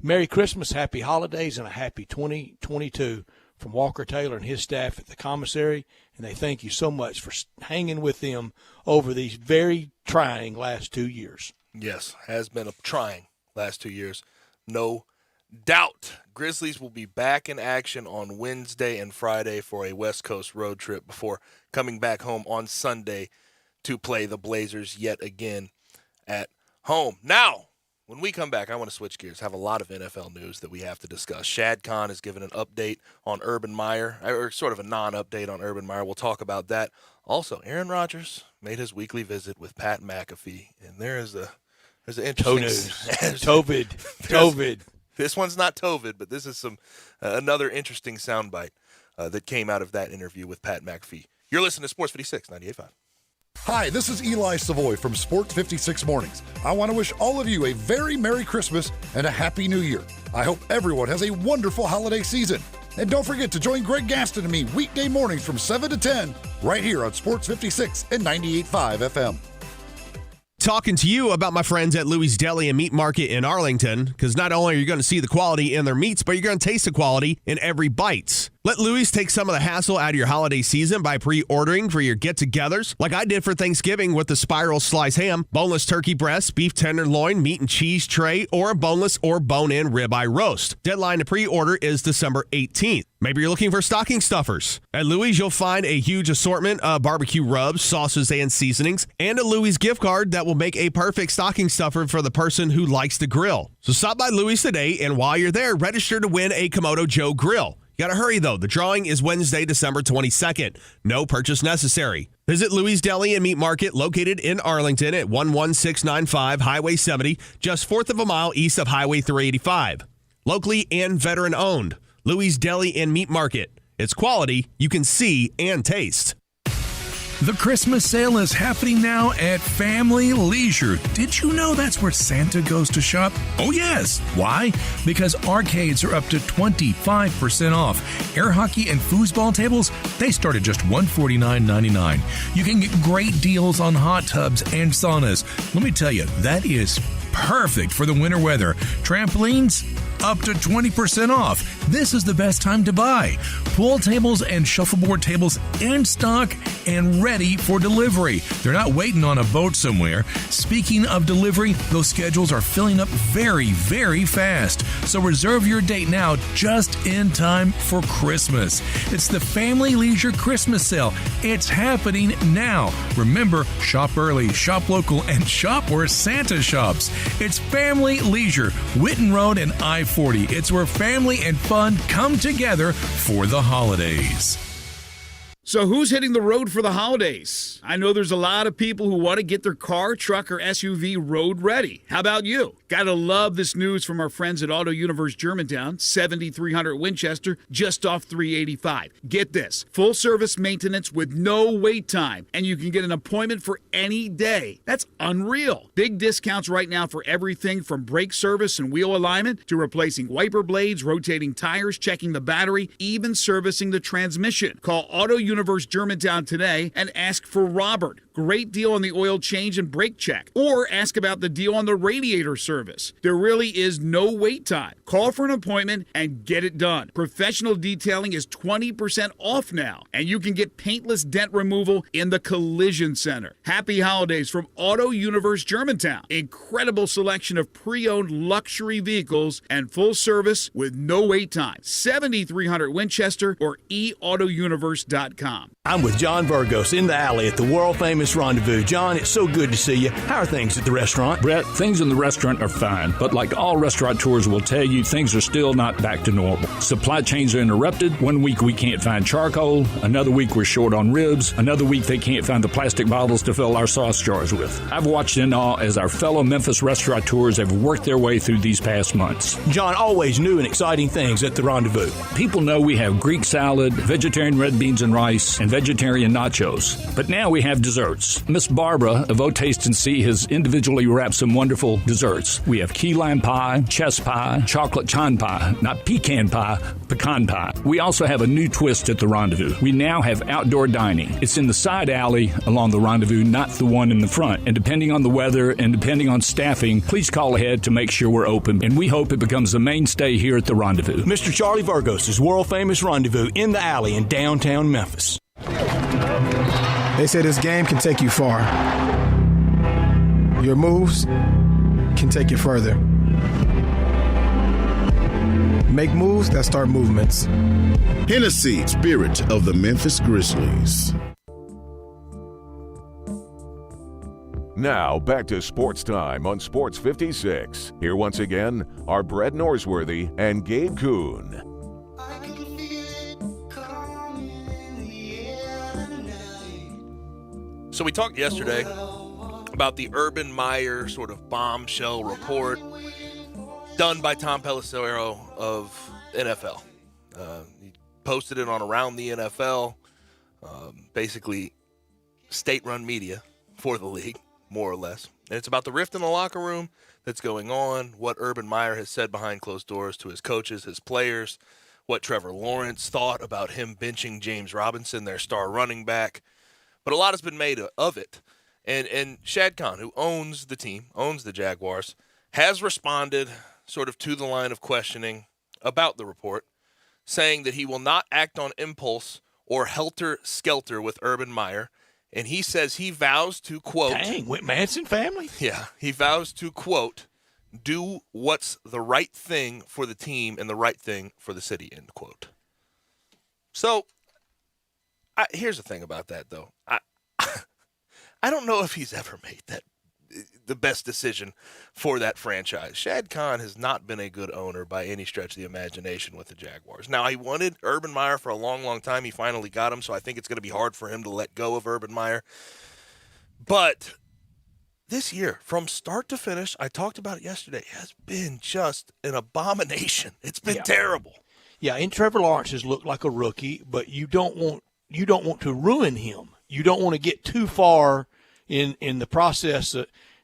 Merry Christmas, happy holidays, and a happy 2022 from Walker Taylor and his staff at the commissary. And they thank you so much for hanging with them over these very trying last 2 years. Yes, has been a trying last 2 years. No doubt. Grizzlies will be back in action on Wednesday and Friday for a West Coast road trip before coming back home on Sunday to play the Blazers yet again at home. Now, when we come back, I want to switch gears, have a lot of NFL news that we have to discuss. Shad Khan has given an update on Urban Meyer, or sort of a non-update on Urban Meyer. We'll talk about that. Also, Aaron Rodgers made his weekly visit with Pat McAfee, and there's an interesting Tovid. This one's not Tovid, but this is another interesting soundbite that came out of that interview with Pat McAfee. You're listening to Sports 56, 98.5. Hi, this is Eli Savoy from Sports 56 Mornings. I want to wish all of you a very Merry Christmas and a Happy New Year. I hope everyone has a wonderful holiday season. And don't forget to join Greg Gaston and me weekday mornings from 7 to 10 right here on Sports 56 and 98.5 FM. Talking to you about my friends at Louie's Deli and Meat Market in Arlington, because not only are you going to see the quality in their meats, but you're going to taste the quality in every bite. Let Louis take some of the hassle out of your holiday season by pre-ordering for your get-togethers, like I did for Thanksgiving with the spiral slice ham, boneless turkey breast, beef tenderloin, meat and cheese tray, or a boneless or bone-in ribeye roast. Deadline to pre-order is December 18th. Maybe you're looking for stocking stuffers. At Louis, you'll find a huge assortment of barbecue rubs, sauces, and seasonings, and a Louis gift card that will make a perfect stocking stuffer for the person who likes to grill. So stop by Louis today, and while you're there, register to win a Komodo Joe grill. You gotta hurry, though. The drawing is Wednesday, December 22nd. No purchase necessary. Visit Louis Deli and Meat Market, located in Arlington at 11695 Highway 70, just 4th of a mile east of Highway 385. Locally and veteran-owned. Louis Deli and Meat Market. It's quality you can see and taste. The Christmas sale is happening now at Family Leisure. Did you know that's where Santa goes to shop? Oh, yes. Why? Because arcades are up to 25% off. Air hockey and foosball tables, they start at just $149.99. You can get great deals on hot tubs and saunas. Let me tell you, that is perfect for the winter weather. Trampolines, up to 20% off. This is the best time to buy. Pool tables and shuffleboard tables in stock and ready for delivery. They're not waiting on a boat somewhere. Speaking of delivery, those schedules are filling up very, very fast. So reserve your date now, just in time for Christmas. It's the Family Leisure Christmas Sale. It's happening now. Remember, shop early, shop local, and shop where Santa shops. It's Family Leisure, Witten Road and I-40. It's where family and fun come together for the holidays. So who's hitting the road for the holidays? I know there's a lot of people who want to get their car, truck, or SUV road ready. How about you? Gotta love this news from our friends at Auto Universe Germantown, 7300 Winchester, just off 385. Get this, full service maintenance with no wait time, and you can get an appointment for any day. That's unreal. Big discounts right now for everything from brake service and wheel alignment to replacing wiper blades, rotating tires, checking the battery, even servicing the transmission. Call Auto Universe Germantown today and ask for Robert. Great deal on the oil change and brake check. Or ask about the deal on the radiator service. There really is no wait time. Call for an appointment and get it done. Professional detailing is 20% off now, and you can get paintless dent removal in the Collision Center. Happy holidays from Auto Universe Germantown. Incredible selection of pre-owned luxury vehicles and full service with no wait time. 7300 Winchester or eautouniverse.com. I'm with John Burgos in the alley at the world-famous Rendezvous. John, it's so good to see you. How are things at the restaurant? Brett, things in the restaurant are fine, but like all restaurateurs will tell you, things are still not back to normal. Supply chains are interrupted. One week we can't find charcoal. Another week we're short on ribs. Another week they can't find the plastic bottles to fill our sauce jars with. I've watched in awe as our fellow Memphis restaurateurs have worked their way through these past months. John, always new and exciting things at the Rendezvous. People know we have Greek salad, vegetarian red beans and rice, and vegetarian nachos. But now we have desserts. Miss Barbara of O Taste and See has individually wrapped some wonderful desserts. We have key lime pie, chess pie, chocolate chon pie, not pecan pie, pecan pie. We also have a new twist at the Rendezvous. We now have outdoor dining. It's in the side alley along the Rendezvous, not the one in the front. And depending on the weather and depending on staffing, please call ahead to make sure we're open. And we hope it becomes a mainstay here at the Rendezvous. Mr. Charlie Burgos' world-famous Rendezvous in the alley in downtown Memphis. They say this game can take you far. Your moves can take you further. Make moves that start movements. Hennessy, spirit of the Memphis Grizzlies. Now, back to Sports Time on Sports 56. Here once again are Brett Norsworthy and Gabe Kuhn. So we talked yesterday about the Urban Meyer sort of bombshell report done by Tom Pelissero of NFL. He posted it on Around the NFL, basically state-run media for the league, more or less. And it's about the rift in the locker room that's going on, what Urban Meyer has said behind closed doors to his coaches, his players, what Trevor Lawrence thought about him benching James Robinson, their star running back. But a lot has been made of it. And Shad Khan, who owns the team, owns the Jaguars, has responded sort of to the line of questioning about the report, saying that he will not act on impulse or helter-skelter with Urban Meyer. And he says he vows to, quote... Dang, Whit Manson family? Yeah, he vows to, quote, do what's the right thing for the team and the right thing for the city, end quote. So, here's the thing about that, though. I don't know if he's ever made the best decision for that franchise. Shad Khan has not been a good owner by any stretch of the imagination with the Jaguars. Now, he wanted Urban Meyer for a long, long time. He finally got him, so I think it's going to be hard for him to let go of Urban Meyer. But this year, from start to finish, I talked about it yesterday, has been just an abomination. It's been terrible. Yeah, and Trevor Lawrence has looked like a rookie, but you don't want to ruin him. You don't want to get too far in the process.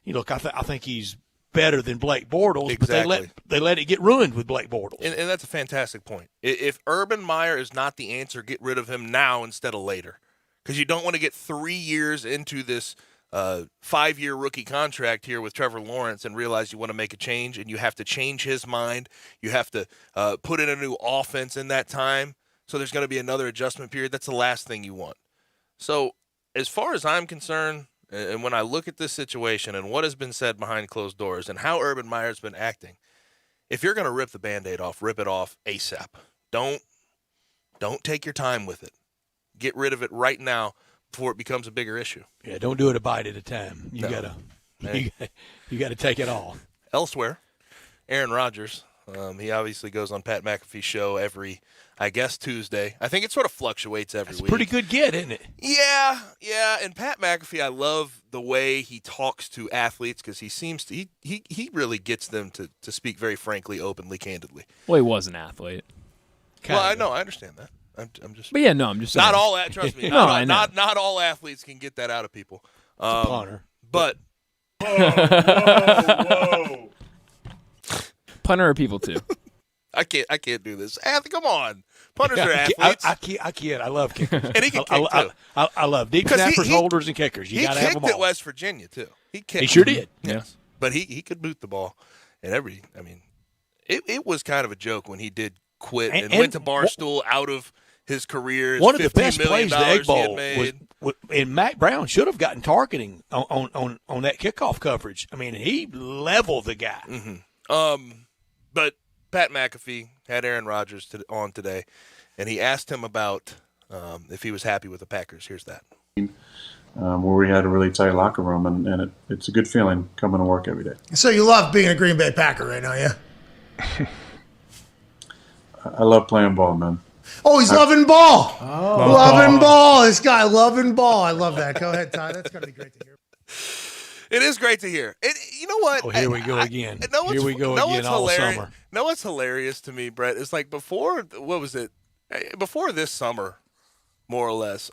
Look, I think he's better than Blake Bortles, exactly. But they let it get ruined with Blake Bortles. And that's a fantastic point. If Urban Meyer is not the answer, get rid of him now instead of later, because you don't want to get 3 years into this 5-year rookie contract here with Trevor Lawrence and realize you want to make a change, and you have to change his mind. You have to put in a new offense in that time. So there's going to be another adjustment period. That's the last thing you want. So as far as I'm concerned, and when I look at this situation and what has been said behind closed doors and how Urban Meyer's been acting, if you're going to rip the Band-Aid off, rip it off ASAP. Don't take your time with it. Get rid of it right now before it becomes a bigger issue. Yeah, don't do it a bite at a time. You gotta take it all. Elsewhere, Aaron Rodgers, he obviously goes on Pat McAfee's show every, I guess, Tuesday. I think it sort of fluctuates every week. Pretty good get, isn't it? Yeah. And Pat McAfee, I love the way he talks to athletes because he seems to he really gets them to speak very frankly, openly, candidly. Well, he was an athlete. Well, I know, I understand that. I'm just. But yeah, no, I'm just saying. Not all that. Trust me. Not all athletes can get that out of people. Punter. But. Whoa. Punter are people too. I can't do this. Come on. Punters are athletes. I can't. I love kickers. And he can kick too. I love deep snappers, holders, and kickers. You got to have them all. He kicked at West Virginia too. He sure did. Yes. But he could boot the ball. And it was kind of a joke when he did quit and went to Barstool out of his career. One of the best plays of the Egg Bowl was, and Mac Brown should have gotten targeting on that kickoff coverage. I mean, he leveled the guy. Mm-hmm. But Pat McAfee had Aaron Rodgers on today, and he asked him about if he was happy with the Packers. Here's that. Where we had a really tight locker room, and it's a good feeling coming to work every day. So you love being a Green Bay Packer right now, yeah? I love playing ball, man. Oh, he's loving ball. Loving ball. This guy loving ball. I love that. Go ahead, Ty. That's going to be great to hear. It is great to hear. You know what? Oh, here we go again. Here we go again all summer. Know what's hilarious to me, Brett? It's like before this summer, more or less,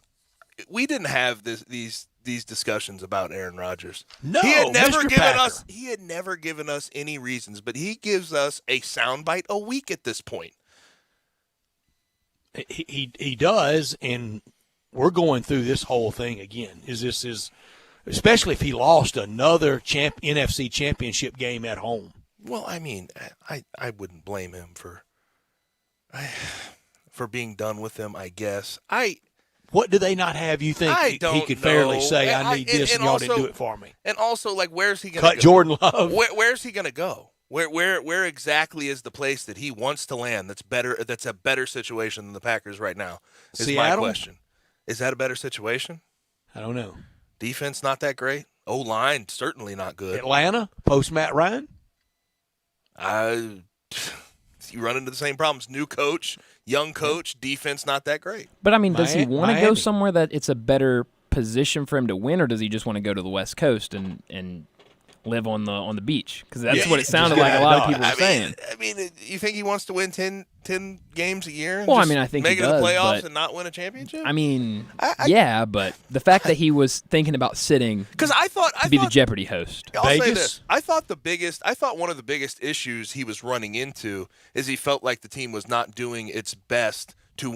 we didn't have these discussions about Aaron Rodgers. No, he had never Mr. given Packer. us. He had never given us any reasons, but he gives us a soundbite a week at this point. He does, and we're going through this whole thing again. Especially if he lost another NFC championship game at home. Well, I mean, I wouldn't blame him for being done with them, I guess. What do they not have you think he could fairly say, I need this and y'all didn't do it for me? And also, like, where's he going to go? Cut Jordan Love. Where's he going to go? Where exactly is the place that he wants to land that's better? That's a better situation than the Packers right now is Seattle? my question. Is that a better situation? I don't know. Defense not that great. O-line certainly not good. Atlanta, post Matt Ryan? You run into the same problems. New coach, young coach, defense not that great. But, I mean, does he want to go somewhere that it's a better position for him to win, or does he just want to go to the West Coast and live on the beach? Because that's what it sounded like a lot of people were saying. I mean, you think he wants to win 10 games a year? And well, just I mean, I think make he it does, to the playoffs but, and not win a championship? I mean, yeah, but the fact that he was thinking about sitting to be the Jeopardy host. I'll say this. I thought one of the biggest issues he was running into is he felt like the team was not doing its best to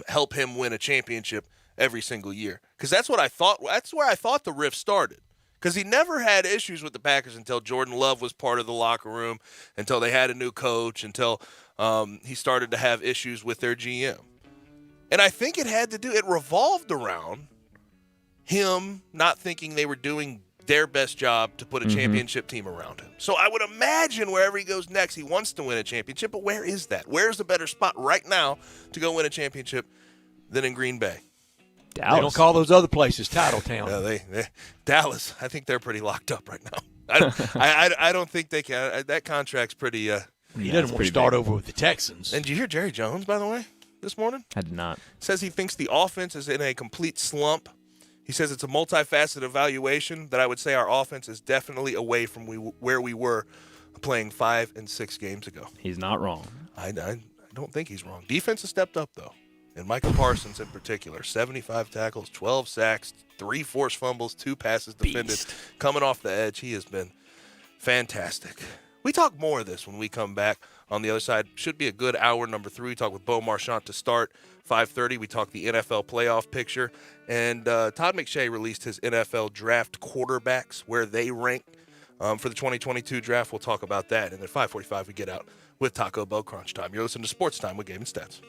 help him win a championship every single year. Because that's what I thought. That's where I thought the rift started. Because he never had issues with the Packers until Jordan Love was part of the locker room, until they had a new coach, until he started to have issues with their GM. And I think it revolved around him not thinking they were doing their best job to put a championship team around him. So I would imagine wherever he goes next, he wants to win a championship. But where is that? Where's the better spot right now to go win a championship than in Green Bay? Dallas. They don't call those other places Title Town. Dallas, I think they're pretty locked up right now. I don't think they can. That contract's pretty. He doesn't want to start over with the Texans. And did you hear Jerry Jones, by the way, this morning? I did not. Says he thinks the offense is in a complete slump. He says it's a multifaceted evaluation that I would say our offense is definitely away from where we were playing 5 and 6 games ago. He's not wrong. I don't think he's wrong. Defense has stepped up, though. And Michael Parsons in particular, 75 tackles, 12 sacks, 3 forced fumbles, 2 passes defended. Coming off the edge, he has been fantastic. We talk more of this when we come back on the other side. Should be a good hour number 3. We talk with Bo Marchant to start. 5:30, we talk the NFL playoff picture. And Todd McShay released his NFL draft quarterbacks, where they rank for the 2022 draft. We'll talk about that. And at 5:45, we get out with Taco Bell Crunch Time. You're listening to Sports Time with Game and Stats.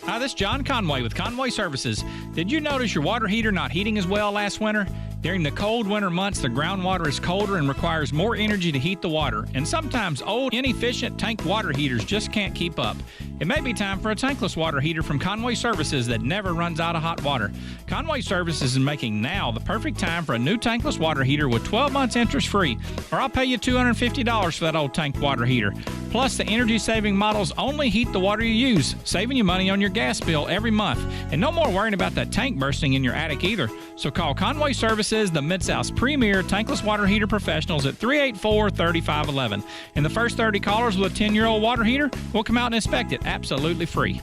Hi, this is John Conway with Conway Services. Did you notice your water heater not heating as well last winter? During the cold winter months, the groundwater is colder and requires more energy to heat the water, and sometimes old, inefficient tank water heaters just can't keep up. It may be time for a tankless water heater from Conway Services that never runs out of hot water. Conway Services is making now the perfect time for a new tankless water heater with 12 months interest-free, or I'll pay you $250 for that old tank water heater. Plus, the energy-saving models only heat the water you use, saving you money on your gas bill every month. And no more worrying about that tank bursting in your attic either. So call Conway Services, the Mid-South's premier tankless water heater professionals at 384-3511. And the first 30 callers with a 10-year-old water heater will come out and inspect it absolutely free.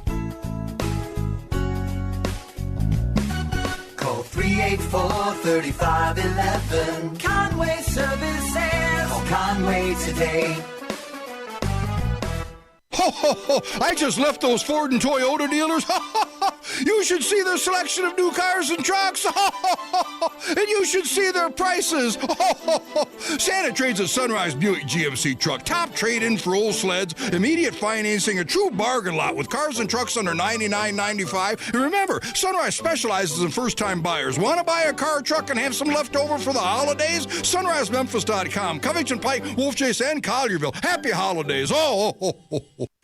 Call 384-3511. Conway Services. Call Conway today. Ho, ho, ho. I just left those Ford and Toyota dealers. You should see their selection of new cars and trucks. And you should see their prices. Santa trades a Sunrise Buick GMC truck. Top trade-in for old sleds. Immediate financing. A true bargain lot with cars and trucks under $99.95. And remember, Sunrise specializes in first-time buyers. Want to buy a car or truck and have some left over for the holidays? SunriseMemphis.com. Covington Pike, Wolf Chase, and Collierville. Happy holidays.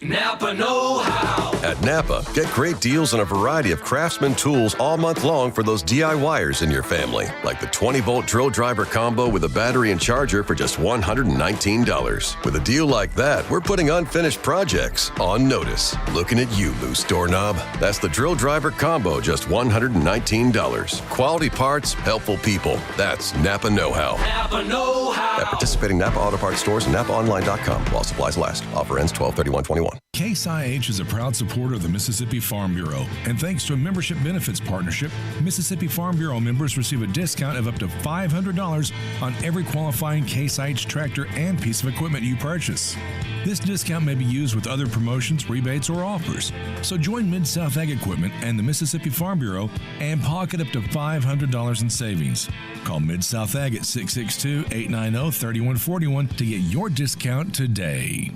Napa know-how. At Napa, get great deals on a variety of Craftsman tools all month long for those DIYers in your family, like the 20-volt drill driver combo with a battery and charger for just $119. With a deal like that, we're putting unfinished projects on notice. Looking at you, loose doorknob. That's the drill driver combo, just $119. Quality parts, helpful people. That's Napa know-how. Napa know-how. At participating Napa Auto Parts stores and NapaOnline.com while supplies last. Offer ends 12/31/21. Case IH is a proud supporter of the Mississippi Farm Bureau, and thanks to a membership benefits partnership, Mississippi Farm Bureau members receive a discount of up to $500 on every qualifying Case IH tractor and piece of equipment you purchase. This discount may be used with other promotions, rebates, or offers. So join Mid-South Ag Equipment and the Mississippi Farm Bureau and pocket up to $500 in savings. Call Mid-South Ag at 662-890-3141 to get your discount today.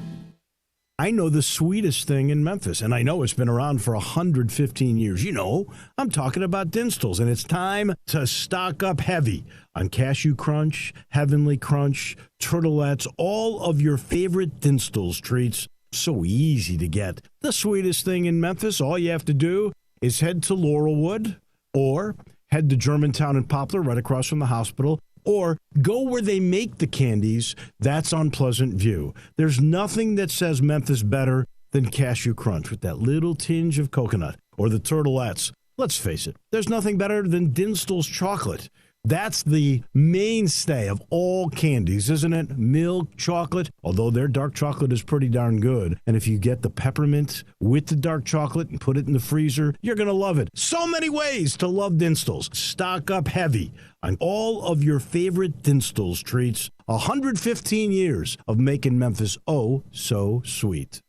I know the sweetest thing in Memphis, and I know it's been around for 115 years. You know, I'm talking about Dinstall's, and it's time to stock up heavy on Cashew Crunch, Heavenly Crunch, Turtlettes, all of your favorite Dinstall's treats. So easy to get. The sweetest thing in Memphis, all you have to do is head to Laurelwood or head to Germantown and Poplar right across from the hospital, or go where they make the candies. That's on Pleasant View. There's nothing that says Memphis better than Cashew Crunch with that little tinge of coconut, or the Turtlettes. Let's face it, there's nothing better than Dinstall's chocolate. That's the mainstay of all candies, isn't it? Milk chocolate, although their dark chocolate is pretty darn good. And if you get the peppermint with the dark chocolate and put it in the freezer, you're going to love it. So many ways to love Dinstall's. Stock up heavy on all of your favorite Dinstall's treats. 115 years of making Memphis oh so sweet.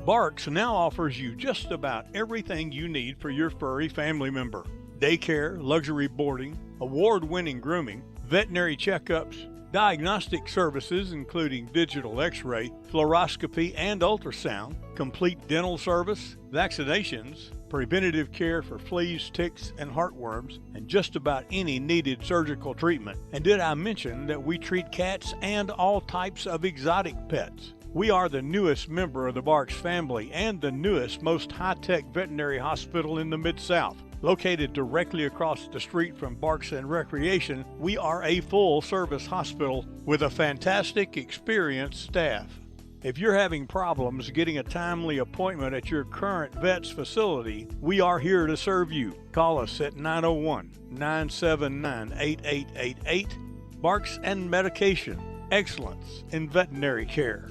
Barks now offers you just about everything you need for your furry family member. Daycare, luxury boarding, award-winning grooming, veterinary checkups, diagnostic services including digital x-ray, fluoroscopy and ultrasound, complete dental service, vaccinations, preventative care for fleas, ticks, and heartworms, and just about any needed surgical treatment. And did I mention that we treat cats and all types of exotic pets? We are the newest member of the Barks family and the newest, most high-tech veterinary hospital in the Mid-South. Located directly across the street from Barks and Recreation, we are a full-service hospital with a fantastic, experienced staff. If you're having problems getting a timely appointment at your current vet's facility, we are here to serve you. Call us at 901-979-8888. Barks and Medication. Excellence in veterinary care.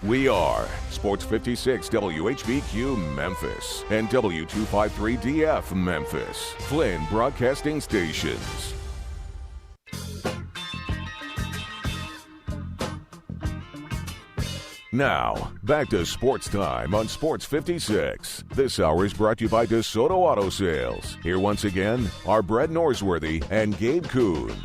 We are Sports 56 WHBQ Memphis and W253DF Memphis, Flynn Broadcasting Stations. Now, back to Sports Time on Sports 56. This hour is brought to you by DeSoto Auto Sales. Here once again are Brett Norsworthy and Gabe Kuhn.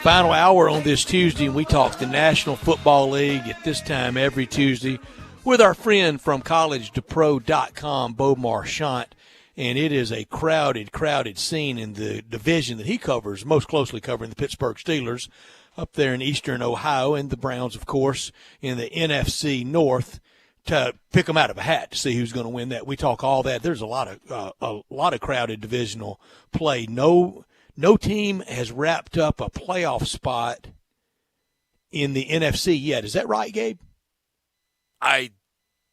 Final hour on this Tuesday, and we talk the National Football League at this time every Tuesday with our friend from collegetopro.com, Bo Marchant. And it is a crowded scene in the division that he covers, most closely covering the Pittsburgh Steelers up there in eastern Ohio, and the Browns, of course, in the NFC North, to pick them out of a hat to see who's going to win that. We talk all that. There's a lot of crowded divisional play. No team has wrapped up a playoff spot in the NFC yet. Is that right, Gabe? I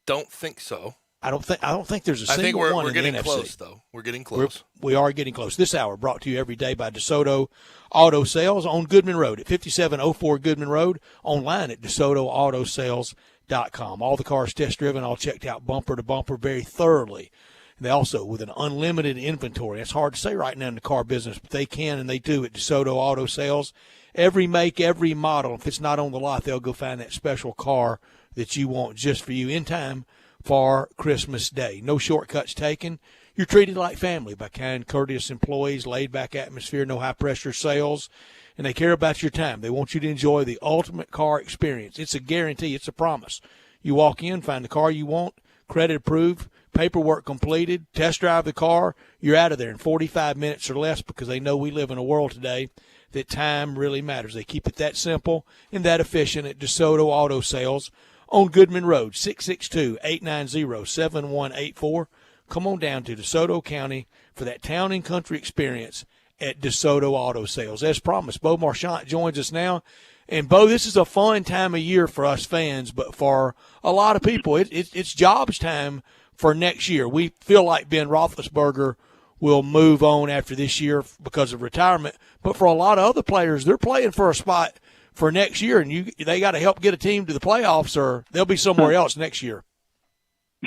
don't think so. I don't think there's a single one in the NFC. We're getting close, though. We're getting close. We are getting close. This hour brought to you every day by DeSoto Auto Sales on Goodman Road at 5704 Goodman Road, online at DeSotoAutoSales.com. All the cars test driven, all checked out bumper to bumper very thoroughly. And they also, with an unlimited inventory. It's hard to say right now in the car business, but they can and they do at DeSoto Auto Sales. Every make, every model. If it's not on the lot, they'll go find that special car that you want just for you in time for Christmas Day. No shortcuts taken. You're treated like family by kind, courteous employees, laid-back atmosphere, no high-pressure sales, and they care about your time. They want you to enjoy the ultimate car experience. It's a guarantee. It's a promise. You walk in, find the car you want, credit approved, paperwork completed, test drive the car, you're out of there in 45 minutes or less, because they know we live in a world today that time really matters. They keep it that simple and that efficient at DeSoto Auto Sales on Goodman Road, 662-890-7184. Come on down to DeSoto County for that town and country experience at DeSoto Auto Sales. As promised, Bo Marchant joins us now. And, Bo, this is a fun time of year for us fans, but for a lot of people, it's jobs time for next year. We feel like Ben Roethlisberger will move on after this year because of retirement. But for a lot of other players, they're playing for a spot for next year, and they got to help get a team to the playoffs, or they'll be somewhere else next year.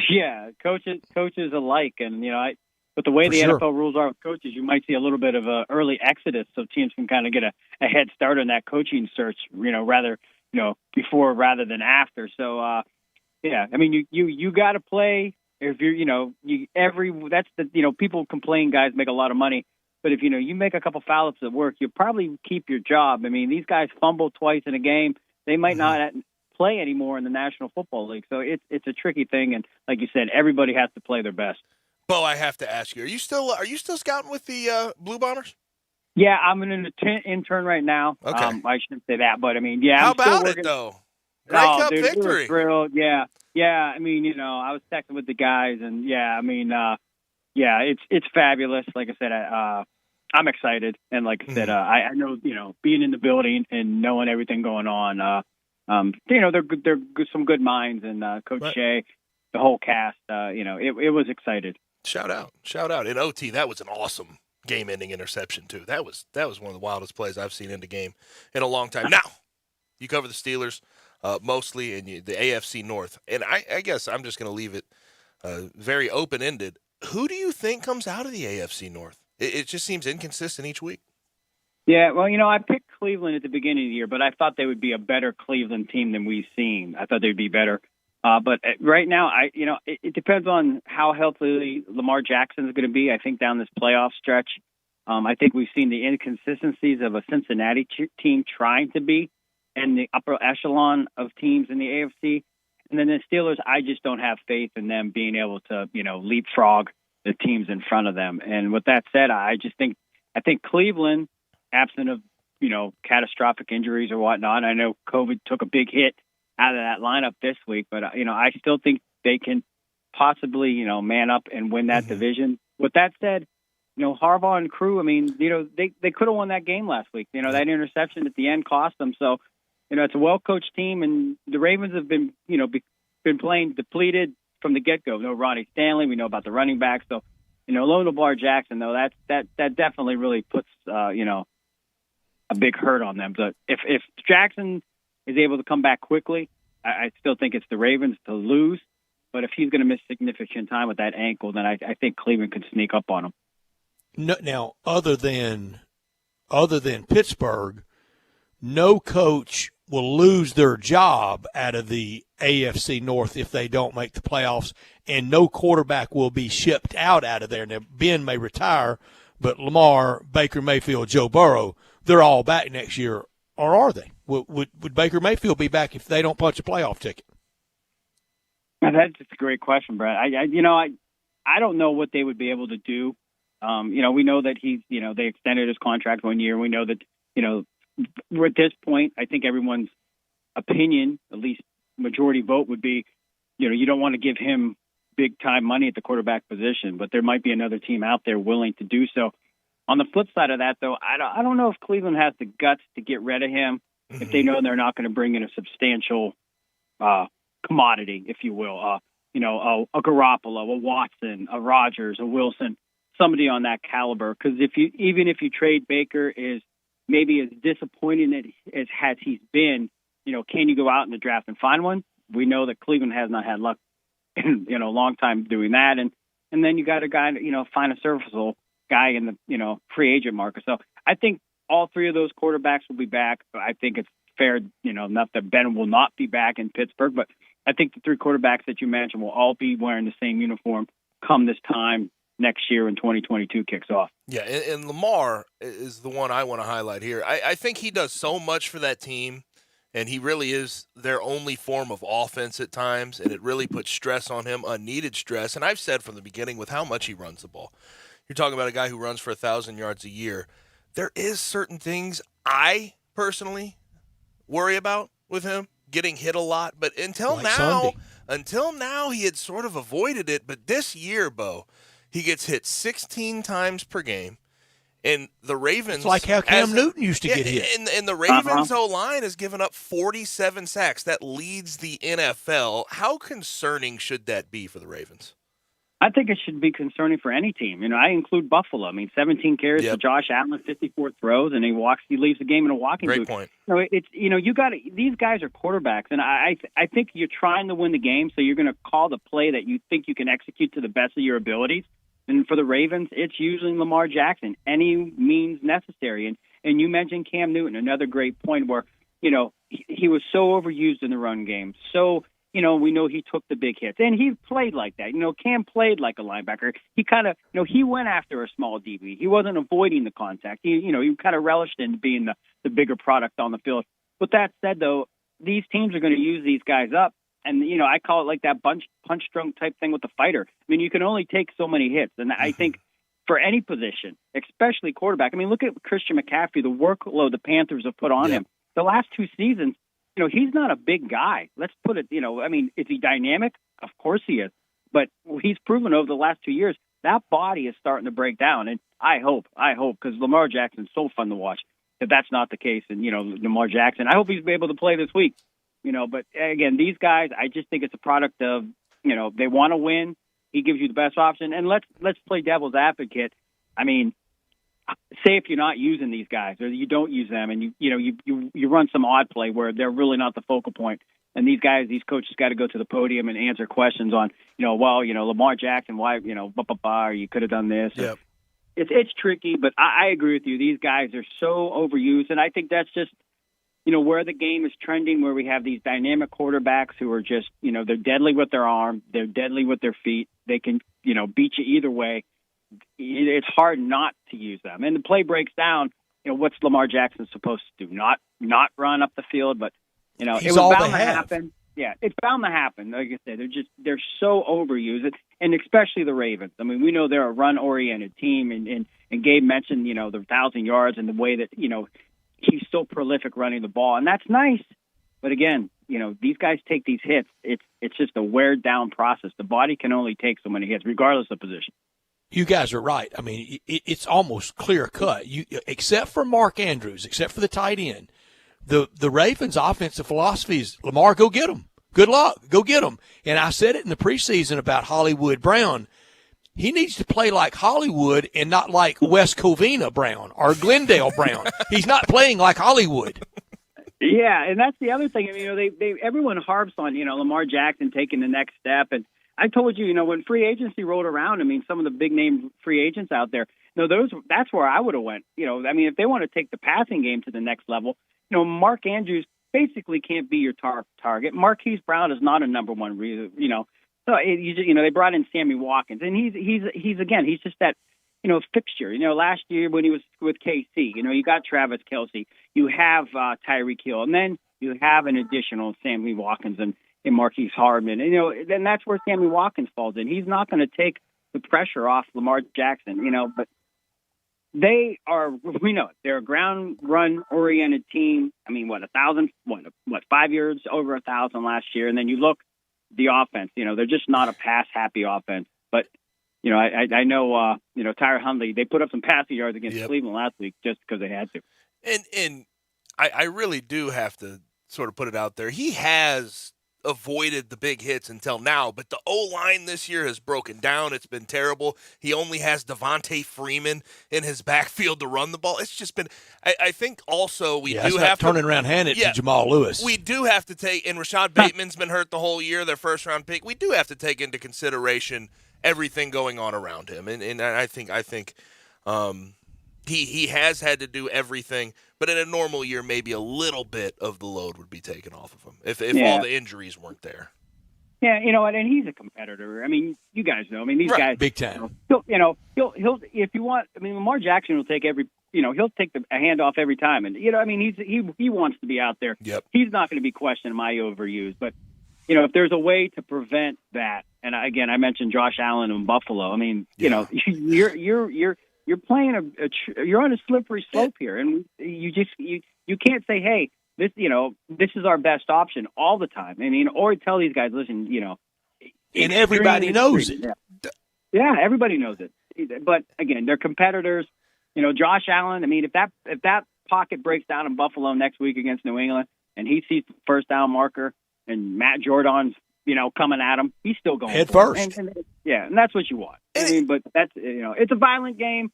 Yeah, coaches alike, and with the way the NFL rules are with coaches, you might see a little bit of a early exodus, so teams can kind of get a head start on that coaching search, before rather than after. So, you got to play. If people complain, guys make a lot of money. But if, you make a couple foul-ups at work, you'll probably keep your job. I mean, these guys fumble twice in a game. They might not play anymore in the National Football League. So it's a tricky thing. And like you said, everybody has to play their best. Bo, I have to ask you, are you still scouting with the Blue Bombers? Yeah, I'm an intern right now. Okay. I shouldn't say that, but yeah. How I'm still about working. it, though? Grey Cup dude, victory. We were thrilled. Yeah. I mean, I was texting with the guys, and it's fabulous. Like I said, I'm excited, and like I said, I know, being in the building and knowing everything going on, they're some good minds, and Coach Shea, the whole cast, it was excited. Shout out in OT. That was an awesome game-ending interception too. That was one of the wildest plays I've seen in the game in a long time. Now, you cover the Steelers mostly in the AFC North, and I guess I'm just going to leave it very open-ended. Who do you think comes out of the AFC North? It just seems inconsistent each week. Yeah, well, I picked Cleveland at the beginning of the year, but I thought they would be a better Cleveland team than we've seen. I thought they'd be better. But right now, it depends on how healthy Lamar Jackson is going to be. I think down this playoff stretch, I think we've seen the inconsistencies of a Cincinnati team trying to be in the upper echelon of teams in the AFC. And then the Steelers, I just don't have faith in them being able to, leapfrog the teams in front of them. And with that said, I think Cleveland, absent of, catastrophic injuries or whatnot, I know COVID took a big hit out of that lineup this week, but, I still think they can possibly, man up and win that division. With that said, Harbaugh and crew, they could have won that game last week. That interception at the end cost them. So, it's a well-coached team, and the Ravens have been, been playing depleted from the get-go. No Ronnie Stanley. We know about the running back. So, Lamar Jackson, though, that definitely really puts, a big hurt on them. But if Jackson is able to come back quickly, I still think it's the Ravens to lose. But if he's going to miss significant time with that ankle, then I think Cleveland could sneak up on him. No, now, other than Pittsburgh, no coach will lose their job out of the AFC North if they don't make the playoffs, and no quarterback will be shipped out of there. Now, Ben may retire, but Lamar, Baker Mayfield, Joe Burrow, they're all back next year, or are they? Would Baker Mayfield be back if they don't punch a playoff ticket? That's just a great question, Brett. I don't know what they would be able to do. We know that they extended his contract 1 year. We know that, we're at this point, I think everyone's opinion, at least majority vote, would be, you don't want to give him big time money at the quarterback position, but there might be another team out there willing to do so. On the flip side of that, though, I don't know if Cleveland has the guts to get rid of him if they know they're not going to bring in a substantial commodity, if you will, a Garoppolo, a Watson, a Rodgers, a Wilson, somebody on that caliber. Because even if you trade Baker, is maybe as disappointing as he's been, can you go out in the draft and find one? We know that Cleveland has not had luck in a long time doing that, and then you got a guy, find a serviceable guy in the free agent market. So I think all three of those quarterbacks will be back. I think it's fair, enough that Ben will not be back in Pittsburgh, but I think the three quarterbacks that you mentioned will all be wearing the same uniform come this time next year when 2022 kicks off. Yeah, and Lamar is the one I want to highlight here. I think he does so much for that team, and he really is their only form of offense at times, and it really puts stress on him, unneeded stress. And I've said from the beginning with how much he runs the ball. You're talking about a guy who runs for 1,000 yards a year. There is certain things I personally worry about with him, getting hit a lot. But until now, he had sort of avoided it. But this year, Bo, he gets hit 16 times per game. And the Ravens... It's like how Cam Newton used to get hit. And the Ravens O-line has given up 47 sacks. That leads the NFL. How concerning should that be for the Ravens? I think it should be concerning for any team. I include Buffalo. 17 carries for Josh Allen, 54 throws, and he leaves the game in a walking boot. Great point. It's you got these guys are quarterbacks, and I think you're trying to win the game, so you're going to call the play that you think you can execute to the best of your abilities. And for the Ravens, it's usually Lamar Jackson, any means necessary. And you mentioned Cam Newton, another great point where he was so overused in the run game, so. We know he took the big hits, and he played like that. Cam played like a linebacker. He kind of, he went after a small DB. He wasn't avoiding the contact. He kind of relished in being the bigger product on the field. With that said, though, these teams are going to use these guys up, and, I call it like that punch drunk type thing with the fighter. You can only take so many hits, and I think for any position, especially quarterback, look at Christian McCaffrey, the workload the Panthers have put on him. The last two seasons, he's not a big guy. Let's put it, is he dynamic? Of course he is. But he's proven over the last 2 years that body is starting to break down. And I hope, because Lamar Jackson's so fun to watch, that that's not the case. And, Lamar Jackson, I hope he's able to play this week. But again, these guys, I just think it's a product of, they want to win. He gives you the best option. And let's play devil's advocate. Say if you're not using these guys or you don't use them and you run some odd play where they're really not the focal point, and these coaches got to go to the podium and answer questions on, Lamar Jackson, why, or you could have done this. Yep. it's tricky, but I agree with you. These guys are so overused, and I think that's just, where the game is trending, where we have these dynamic quarterbacks who are just, they're deadly with their arm, they're deadly with their feet. They can, beat you either way. It's hard not to use them. And the play breaks down, what's Lamar Jackson supposed to do? Not run up the field, but, it was bound to happen. Yeah, it's bound to happen. Like I said, they're so overused, and especially the Ravens. I mean, we know they're a run-oriented team, and Gabe mentioned, the 1,000 yards and the way that, he's so prolific running the ball, and that's nice. But again, these guys take these hits. It's just a wear-down process. The body can only take so many hits, regardless of position. You guys are right. I mean, it's almost clear-cut. Except for Mark Andrews, except for the tight end, the Ravens' offensive philosophy is, Lamar, go get him. Good luck. Go get him. And I said it in the preseason about Hollywood Brown. He needs to play like Hollywood and not like West Covina Brown or Glendale Brown. He's not playing like Hollywood. Yeah, and that's the other thing. I mean, everyone harps on, Lamar Jackson taking the next step. And I told you, when free agency rolled around, I mean, some of the big-name free agents out there, that's where I would have went. If they want to take the passing game to the next level, Mark Andrews basically can't be your target. Marquise Brown is not a number one reason, So they brought in Sammy Watkins, and he's just that, fixture. Last year when he was with KC, you got Travis Kelce, you have Tyreek Hill, and then you have an additional Sammy Watkins and Marquise Hardman. And, then that's where Sammy Watkins falls in. He's not going to take the pressure off Lamar Jackson, but they are, we know it. They're a ground run oriented team. I mean, 5 years over 1,000 last year. And then you look the offense, they're just not a pass happy offense. But, I know, Tyler Huntley, they put up some passing yards against Cleveland last week just because they had to. And I really do have to sort of put it out there. He has avoided the big hits until now, but the O-line this year has broken down. It's been terrible. He only has Devontae Freeman in his backfield to run the ball. It's just been – I think also we do have to – turning around hand it to Jamal Lewis. We do have to take – and Rashad Bateman's been hurt the whole year, their first-round pick. We do have to take into consideration everything going on around him, and I think he has had to do everything, but in a normal year, maybe a little bit of the load would be taken off of him if all the injuries weren't there. Yeah, and he's a competitor. I mean, you guys know. I mean, these guys, big time. He'll if you want. I mean, Lamar Jackson will take every. He'll take a handoff every time, and he wants to be out there. Yep. He's not going to be questioning my overuse, but if there's a way to prevent that, and again, I mentioned Josh Allen in Buffalo. I mean, you're playing you're on a slippery slope here, and you can't say, hey, this is our best option all the time. I mean, or tell these guys, listen, and everybody knows it. Yeah, everybody knows it. But again, they're competitors. Josh Allen. I mean, if that pocket breaks down in Buffalo next week against New England, and he sees the first down marker, and Matt Jordan's coming at him, he's still going head first. And that's what you want. I mean, but that's it's a violent game.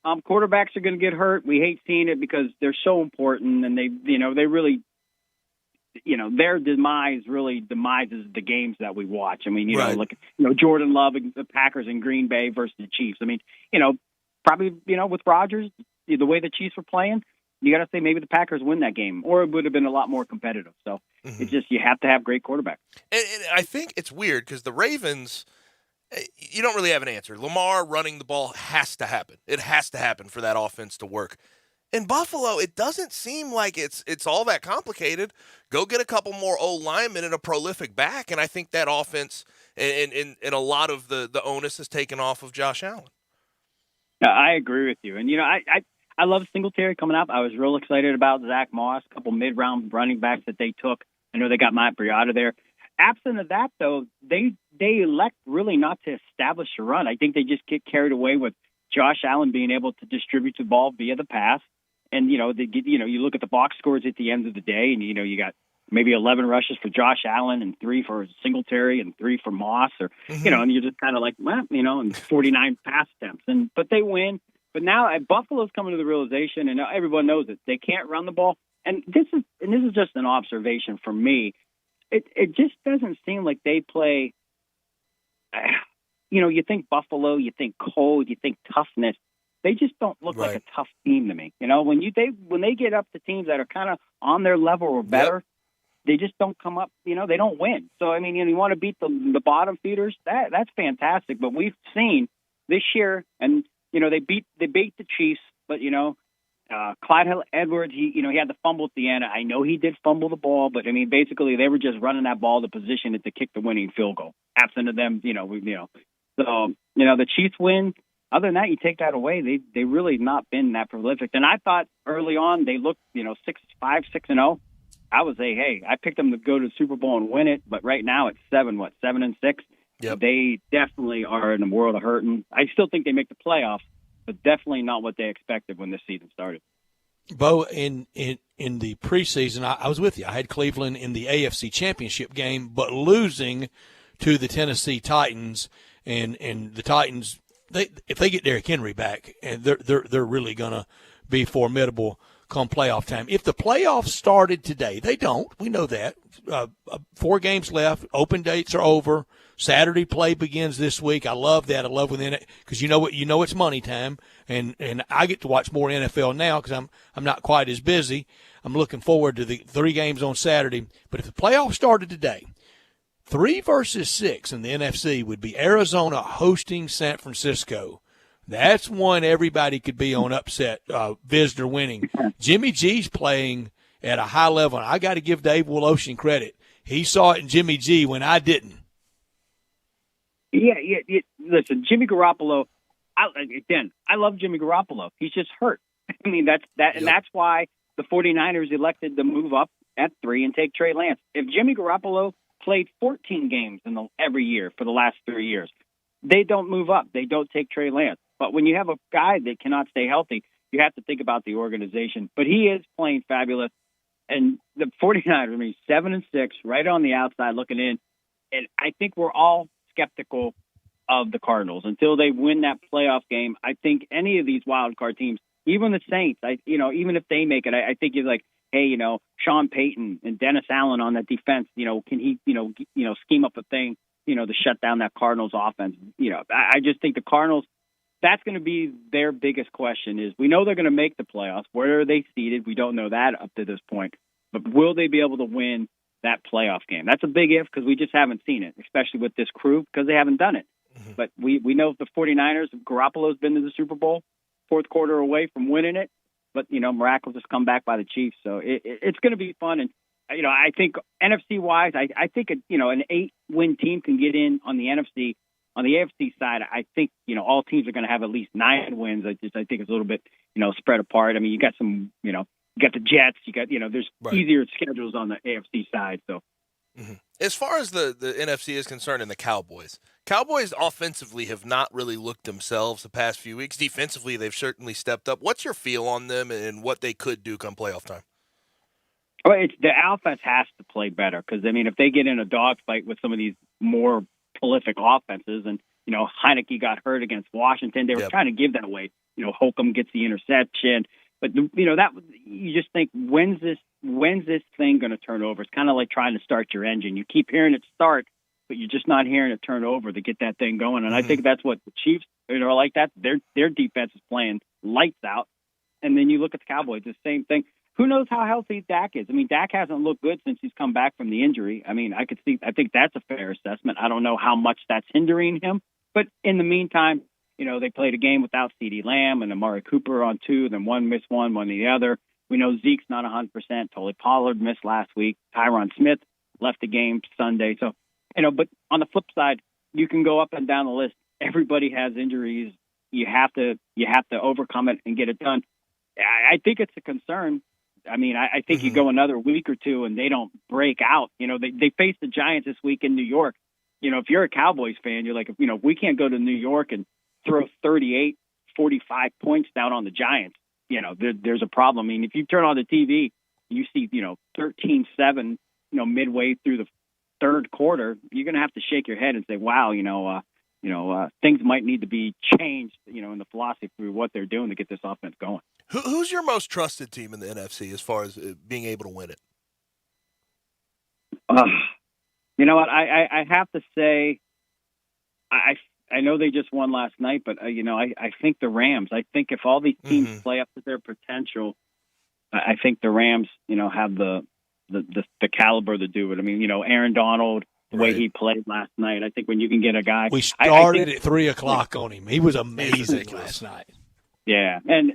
Quarterbacks are going to get hurt. We hate seeing it because they're so important, and they really, their demise really demises the games that we watch. I mean, look, Jordan Love and the Packers in Green Bay versus the Chiefs. I mean, probably, with Rodgers, the way the Chiefs were playing, you got to say maybe the Packers win that game, or it would have been a lot more competitive. So it's just, you have to have great quarterbacks. And I think it's weird because the Ravens, you don't really have an answer. Lamar running the ball has to happen. It has to happen for that offense to work. In Buffalo, it doesn't seem like it's all that complicated. Go get a couple more O-linemen and a prolific back, and I think that offense and a lot of the onus is taken off of Josh Allen. I agree with you. And, I love Singletary coming up. I was real excited about Zach Moss, a couple mid-round running backs that they took. I know they got Matt Breida there. Absent of that, though, they elect really not to establish a run. I think they just get carried away with Josh Allen being able to distribute the ball via the pass. And, you look at the box scores at the end of the day, and, you got maybe 11 rushes for Josh Allen and 3 for Singletary and 3 for Moss, or, and you're just kind of like, well, and 49 pass attempts. But they win. But now Buffalo's coming to the realization, and everyone knows it, they can't run the ball. And this is just an observation from me. It just doesn't seem like they play. You think Buffalo, you think cold, you think toughness. they just don't look like a tough team to me. You know, when they get up to teams that are kind of on their level or better, they just don't come up. You know, they don't win. So I mean, you want to beat the bottom feeders. That's fantastic. But we've seen this year, and you know, they beat the Chiefs, but you know. Clyde Edwards, he had the fumble at the end. I know he did fumble the ball, but I mean, basically they were just running that ball to position it to kick the winning field goal. Absent of them, So, the Chiefs win. Other than that, you take that away, they really not been that prolific. And I thought early on they looked, 6-5, 6-0. I would say, hey, I picked them to go to the Super Bowl and win it, but right now it's 7-6. Yep. They definitely are in a world of hurting. I still think they make the playoffs, but definitely not what they expected when this season started. Bo, in the preseason, I was with you. I had Cleveland in the AFC Championship game, but losing to the Tennessee Titans, and the Titans, if they get Derrick Henry back, and they're really gonna be formidable come playoff time. If the playoffs started today, they don't. We know that. 4 games left. Open dates are over. Saturday play begins this week. I love that. I love within it because you know it's money time, and I get to watch more NFL now because I'm not quite as busy. I'm looking forward to the 3 games on Saturday. But if the playoffs started today, 3 versus 6 in the NFC would be Arizona hosting San Francisco. That's one everybody could be on upset, visitor winning. Jimmy G's playing at a high level. I got to give Dave Woloshin credit. He saw it in Jimmy G when I didn't. Yeah. Listen, Jimmy Garoppolo. I love Jimmy Garoppolo. He's just hurt. I mean, and that's why the 49ers elected to move up at 3 and take Trey Lance. If Jimmy Garoppolo played 14 games every year for the last 3 years, they don't move up. They don't take Trey Lance. But when you have a guy that cannot stay healthy, you have to think about the organization. But he is playing fabulous. And the 49ers, 7-6, right on the outside looking in. And I think we're all skeptical of the Cardinals until they win that playoff game. I think any of these wild card teams, even the Saints, even if they make it, I think you're like, hey, Sean Payton and Dennis Allen on that defense, can he, scheme up a thing, to shut down that Cardinals offense? I just think the Cardinals, that's going to be their biggest question is we know they're going to make the playoffs. Where are they seated? We don't know that up to this point. But will they be able to win that playoff game? That's a big if because we just haven't seen it, especially with this crew because they haven't done it. Mm-hmm. But we know the 49ers, Garoppolo's been to the Super Bowl, 4th quarter away from winning it. But, Miracle just come back by the Chiefs. So it's going to be fun. And, I think NFC-wise, I think, an 8-win team can get in on the NFC. On the AFC side, I think, all teams are going to have at least 9 wins. I think it's a little bit, spread apart. I mean, you got some, you got the Jets, you got, there's easier schedules on the AFC side. So, As far as the NFC is concerned and the Cowboys offensively have not really looked themselves the past few weeks. Defensively, they've certainly stepped up. What's your feel on them and what they could do come playoff time? Well, the offense has to play better because, if they get in a dogfight with some of these more prolific offenses and, Heineke got hurt against Washington. They were trying to give that away. Holcomb gets the interception. But, that you just think, when's this thing going to turn over? It's kind of like trying to start your engine. You keep hearing it start, but you're just not hearing it turn over to get that thing going. And I think that's what the Chiefs are like that. Their defense is playing lights out. And then you look at the Cowboys, the same thing. Who knows how healthy Dak is? Dak hasn't looked good since he's come back from the injury. I think that's a fair assessment. I don't know how much that's hindering him. But in the meantime, they played a game without CeeDee Lamb and Amari Cooper on 2, then one missed one the other. We know Zeke's not 100%. Tolly Pollard missed last week. Tyron Smith left the game Sunday. So, but on the flip side, you can go up and down the list. Everybody has injuries. You have to overcome it and get it done. I think it's a concern. I think you go another week or two and they don't break out. They face the Giants this week in New York. If you're a Cowboys fan, you're like, we can't go to New York and throw 38, 45 points down on the Giants. There's a problem. If you turn on the TV, you see, 13-7, midway through the 3rd quarter, you're going to have to shake your head and say, wow, things might need to be changed, in the philosophy of what they're doing to get this offense going. Who's your most trusted team in the NFC as far as being able to win it? You know what? I have to say, I know they just won last night, but I think the Rams. I think if all these teams play up to their potential, I think the Rams, have the caliber to do it. I mean, Aaron Donald, the way he played last night. I think when you can get a guy, we started at 3:00 on him. He was amazing last night. Yeah, and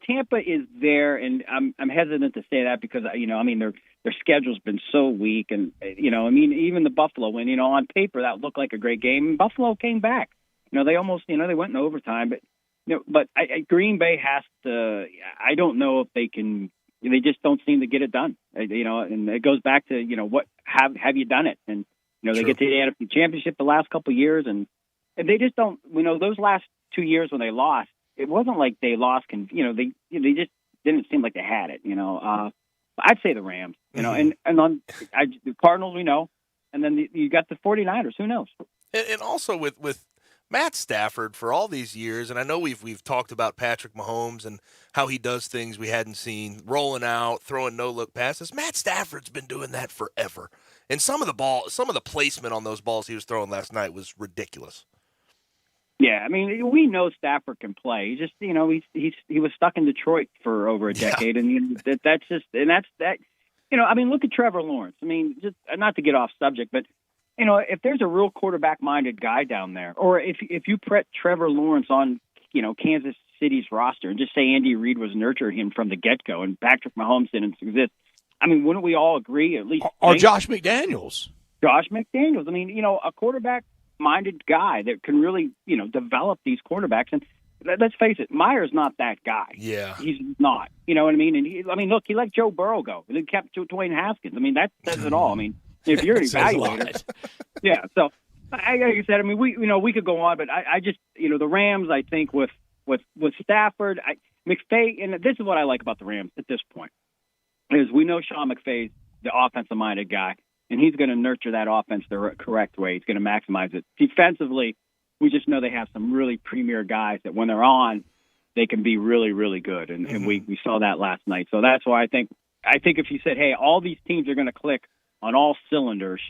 Tampa is there, and I'm hesitant to say that because their schedule's been so weak, and even the Buffalo win, on paper that looked like a great game. Buffalo came back, they almost they went in overtime, but Green Bay has to. I don't know if they can. They just don't seem to get it done, and it goes back to what have you done it, and they get to the NFC Championship the last couple of years, and they just don't. Those last 2 years when they lost. It wasn't like they lost. They just didn't seem like they had it. I'd say the Rams. And on the Cardinals, we know, and then you got the 49ers. Who knows? And also with Matt Stafford for all these years, and I know we've talked about Patrick Mahomes and how he does things we hadn't seen, rolling out, throwing no-look passes. Matt Stafford's been doing that forever, and some of the placement on those balls he was throwing last night was ridiculous. Yeah, I mean, we know Stafford can play. He just, he was stuck in Detroit for over a decade, and that's that. Look at Trevor Lawrence. I mean, just not to get off subject, but if there's a real quarterback-minded guy down there, or if you put Trevor Lawrence on, Kansas City's roster and just say Andy Reid was nurturing him from the get-go, and Patrick Mahomes didn't exist, I mean, wouldn't we all agree at least? Or Josh McDaniels. Josh McDaniels. I mean, a quarterback-minded guy that can really, develop these quarterbacks. And let's face it, Meyer's not that guy. Yeah. He's not. You know what I mean? And look, he let Joe Burrow go. And then kept Dwayne Haskins. I mean, that says it all. I mean, if you're an evaluator. Yeah. So, like I said, I mean, we could go on, but I just, the Rams, I think with Stafford, McVay, and this is what I like about the Rams at this point, is we know Sean McVay's the offensive-minded guy. And he's going to nurture that offense the correct way. He's going to maximize it. Defensively, we just know they have some really premier guys that when they're on, they can be really, really good. And we saw that last night. So that's why I think if you said, hey, all these teams are going to click on all cylinders,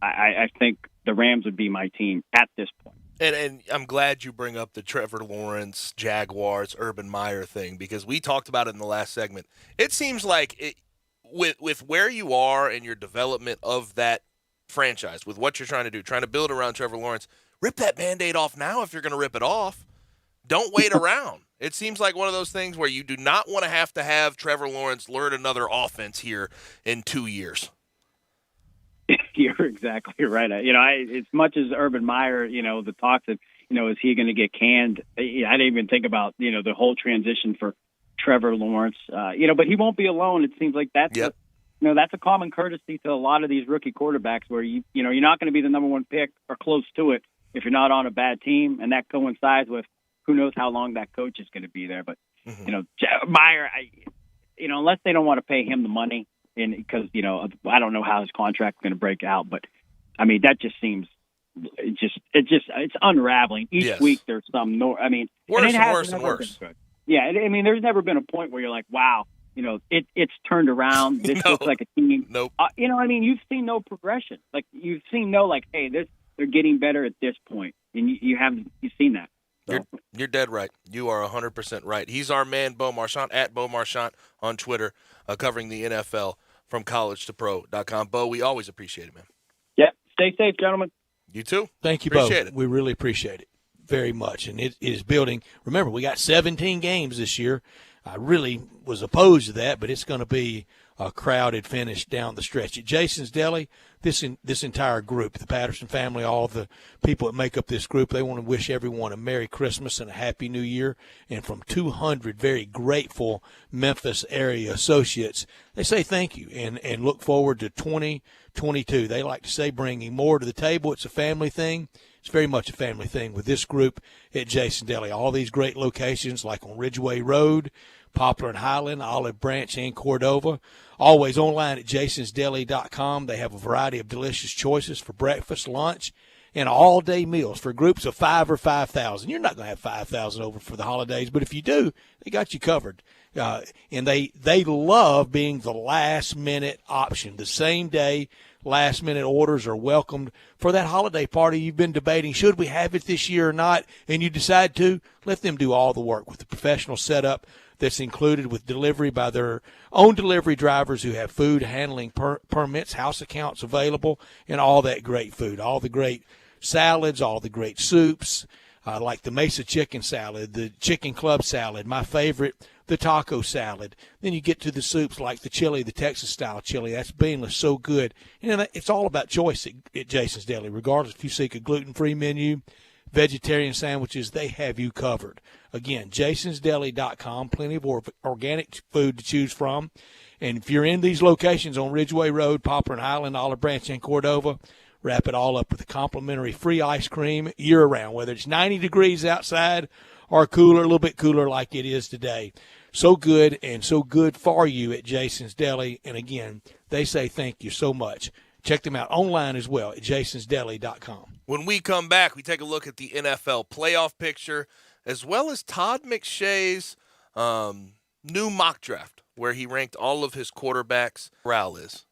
I think the Rams would be my team at this point. And I'm glad you bring up the Trevor Lawrence, Jaguars, Urban Meyer thing, because we talked about it in the last segment. It seems like with where you are in your development of that franchise, with what you're trying to do, trying to build around Trevor Lawrence, rip that Band-Aid off now if you're going to rip it off. Don't wait around. It seems like one of those things where you do not want to have Trevor Lawrence learn another offense here in 2 years. You're exactly right. As much as Urban Meyer, the talks of, is he going to get canned? I didn't even think about, the whole transition for Trevor Lawrence, but he won't be alone. It seems like that's that's a common courtesy to a lot of these rookie quarterbacks where you're not going to be the number one pick or close to it if you're not on a bad team, and that coincides with who knows how long that coach is going to be there. But Meyer, unless they don't want to pay him the money, and because I don't know how his contract's going to break out, but I mean that just seems it's unraveling each week. There's some worse and worse and worse. Yeah, I mean, there's never been a point where you're like, wow, it's turned around. This looks like a team. Nope. You've seen no progression. Like, you've seen no, like, hey, they're getting better at this point. And you've seen that. So. You're dead right. You are 100% right. He's our man, Bo Marchant, at Bo Marchant on Twitter, covering the NFL from collegetopro.com. Bo, we always appreciate it, man. Yeah. Stay safe, gentlemen. You too. Thank you, appreciate Bo. it. We really appreciate it very much. And it is building. Remember, we got 17 games this year. I really was opposed to that, but it's going to be a crowded finish down the stretch. At Jason's Deli, this entire group, the Patterson family, all the people that make up this group, they want to wish everyone a Merry Christmas and a Happy New Year. And from 200 very grateful Memphis area associates, they say thank you and look forward to 2022. They like to say bringing more to the table. It's a family thing. It's very much a family thing with this group at Jason Deli. All these great locations like on Ridgeway Road, Poplar and Highland, Olive Branch, and Cordova. Always online at jasonsdeli.com. They have a variety of delicious choices for breakfast, lunch, and all-day meals for groups of 5 or 5,000. You're not going to have 5,000 over for the holidays, but if you do, they got you covered. And they love being the last-minute option, the same day last-minute orders are welcomed for that holiday party you've been debating. Should we have it this year or not? And you decide to, let them do all the work with the professional setup that's included with delivery by their own delivery drivers who have food handling permits, house accounts available, and all that great food, all the great salads, all the great soups, like the Mesa chicken salad, the chicken club salad, my favorite, the taco salad. Then you get to the soups like the chili, the Texas-style chili. That's beanless, so good. And it's all about choice at Jason's Deli. Regardless if you seek a gluten-free menu, vegetarian sandwiches, they have you covered. Again, jasonsdeli.com, plenty of organic food to choose from. And if you're in these locations on Ridgeway Road, Poplar and Highland, Olive Branch, and Cordova, wrap it all up with a complimentary free ice cream year-round, whether it's 90 degrees outside or cooler, a little bit cooler like it is today. So good and so good for you at Jason's Deli. And, again, they say thank you so much. Check them out online as well at jasonsdeli.com. When we come back, we take a look at the NFL playoff picture as well as Todd McShay's new mock draft where he ranked all of his quarterbacks. Corral is.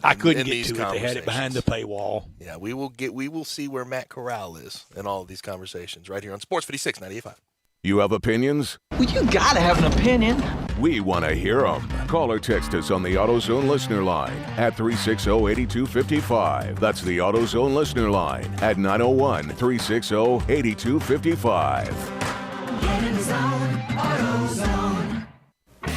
I couldn't get to it. They had it behind the paywall. Yeah, we will see where Matt Corral is in all of these conversations right here on Sports 56 98.5. You have opinions? Well, you gotta have an opinion. We want to hear them. Call or text us on the AutoZone listener line at 360-8255. That's the AutoZone listener line at 901-360-8255. Get in the zone, AutoZone.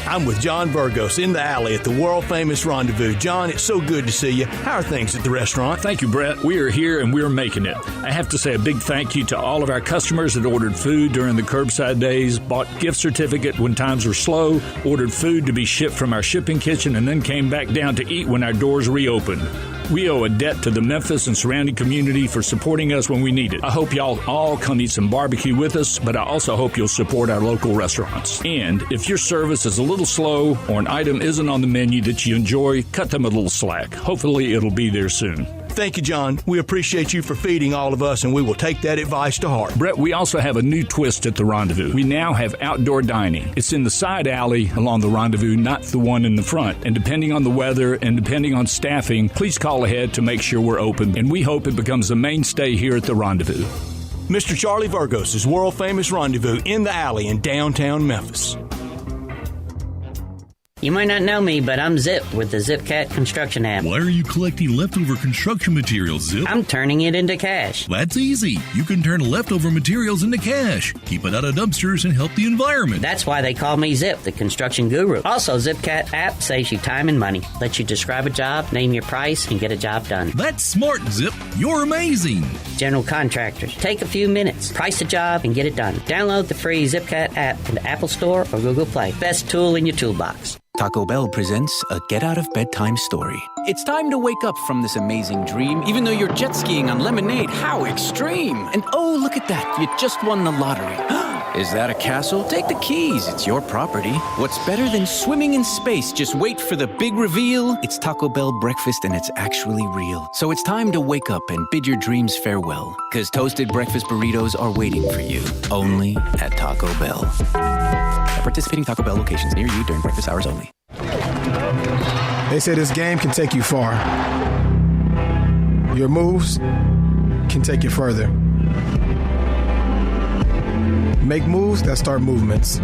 I'm with John Burgos in the alley at the world-famous Rendezvous. John, it's so good to see you. How are things at the restaurant? Thank you, Brett. We are here and we're making it. I have to say a big thank you to all of our customers that ordered food during the curbside days, bought gift certificate when times were slow, ordered food to be shipped from our shipping kitchen, and then came back down to eat when our doors reopened. We owe a debt to the Memphis and surrounding community for supporting us when we need it. I hope y'all all come eat some barbecue with us, but I also hope you'll support our local restaurants. And if your service is a little slow or an item isn't on the menu that you enjoy, cut them a little slack. Hopefully it'll be there soon. Thank you, John. We appreciate you for feeding all of us, and we will take that advice to heart. Brett, we also have a new twist at the Rendezvous. We now have outdoor dining. It's in the side alley along the Rendezvous, not the one in the front. And depending on the weather and depending on staffing, please call ahead to make sure we're open. And we hope it becomes a mainstay here at the Rendezvous. Mr. Charlie Burgos' world-famous Rendezvous in the alley in downtown Memphis. You might not know me, but I'm Zip with the ZipCat construction app. Why are you collecting leftover construction materials, Zip? I'm turning it into cash. That's easy. You can turn leftover materials into cash. Keep it out of dumpsters and help the environment. That's why they call me Zip, the construction guru. Also, ZipCat app saves you time and money. Lets you describe a job, name your price, and get a job done. That's smart, Zip. You're amazing. General contractors, take a few minutes, price a job, and get it done. Download the free ZipCat app in the Apple Store or Google Play. Best tool in your toolbox. Taco Bell presents a get-out-of-bedtime story. It's time to wake up from this amazing dream, even though you're jet skiing on lemonade. How extreme! And oh, look at that, you just won the lottery. Is that a castle? Take the keys, it's your property. What's better than swimming in space? Just wait for the big reveal. It's Taco Bell breakfast and it's actually real. So it's time to wake up and bid your dreams farewell. Because toasted breakfast burritos are waiting for you, only at Taco Bell. At participating Taco Bell locations near you during breakfast hours only. They say this game can take you far. Your moves can take you further. Make moves that start movements.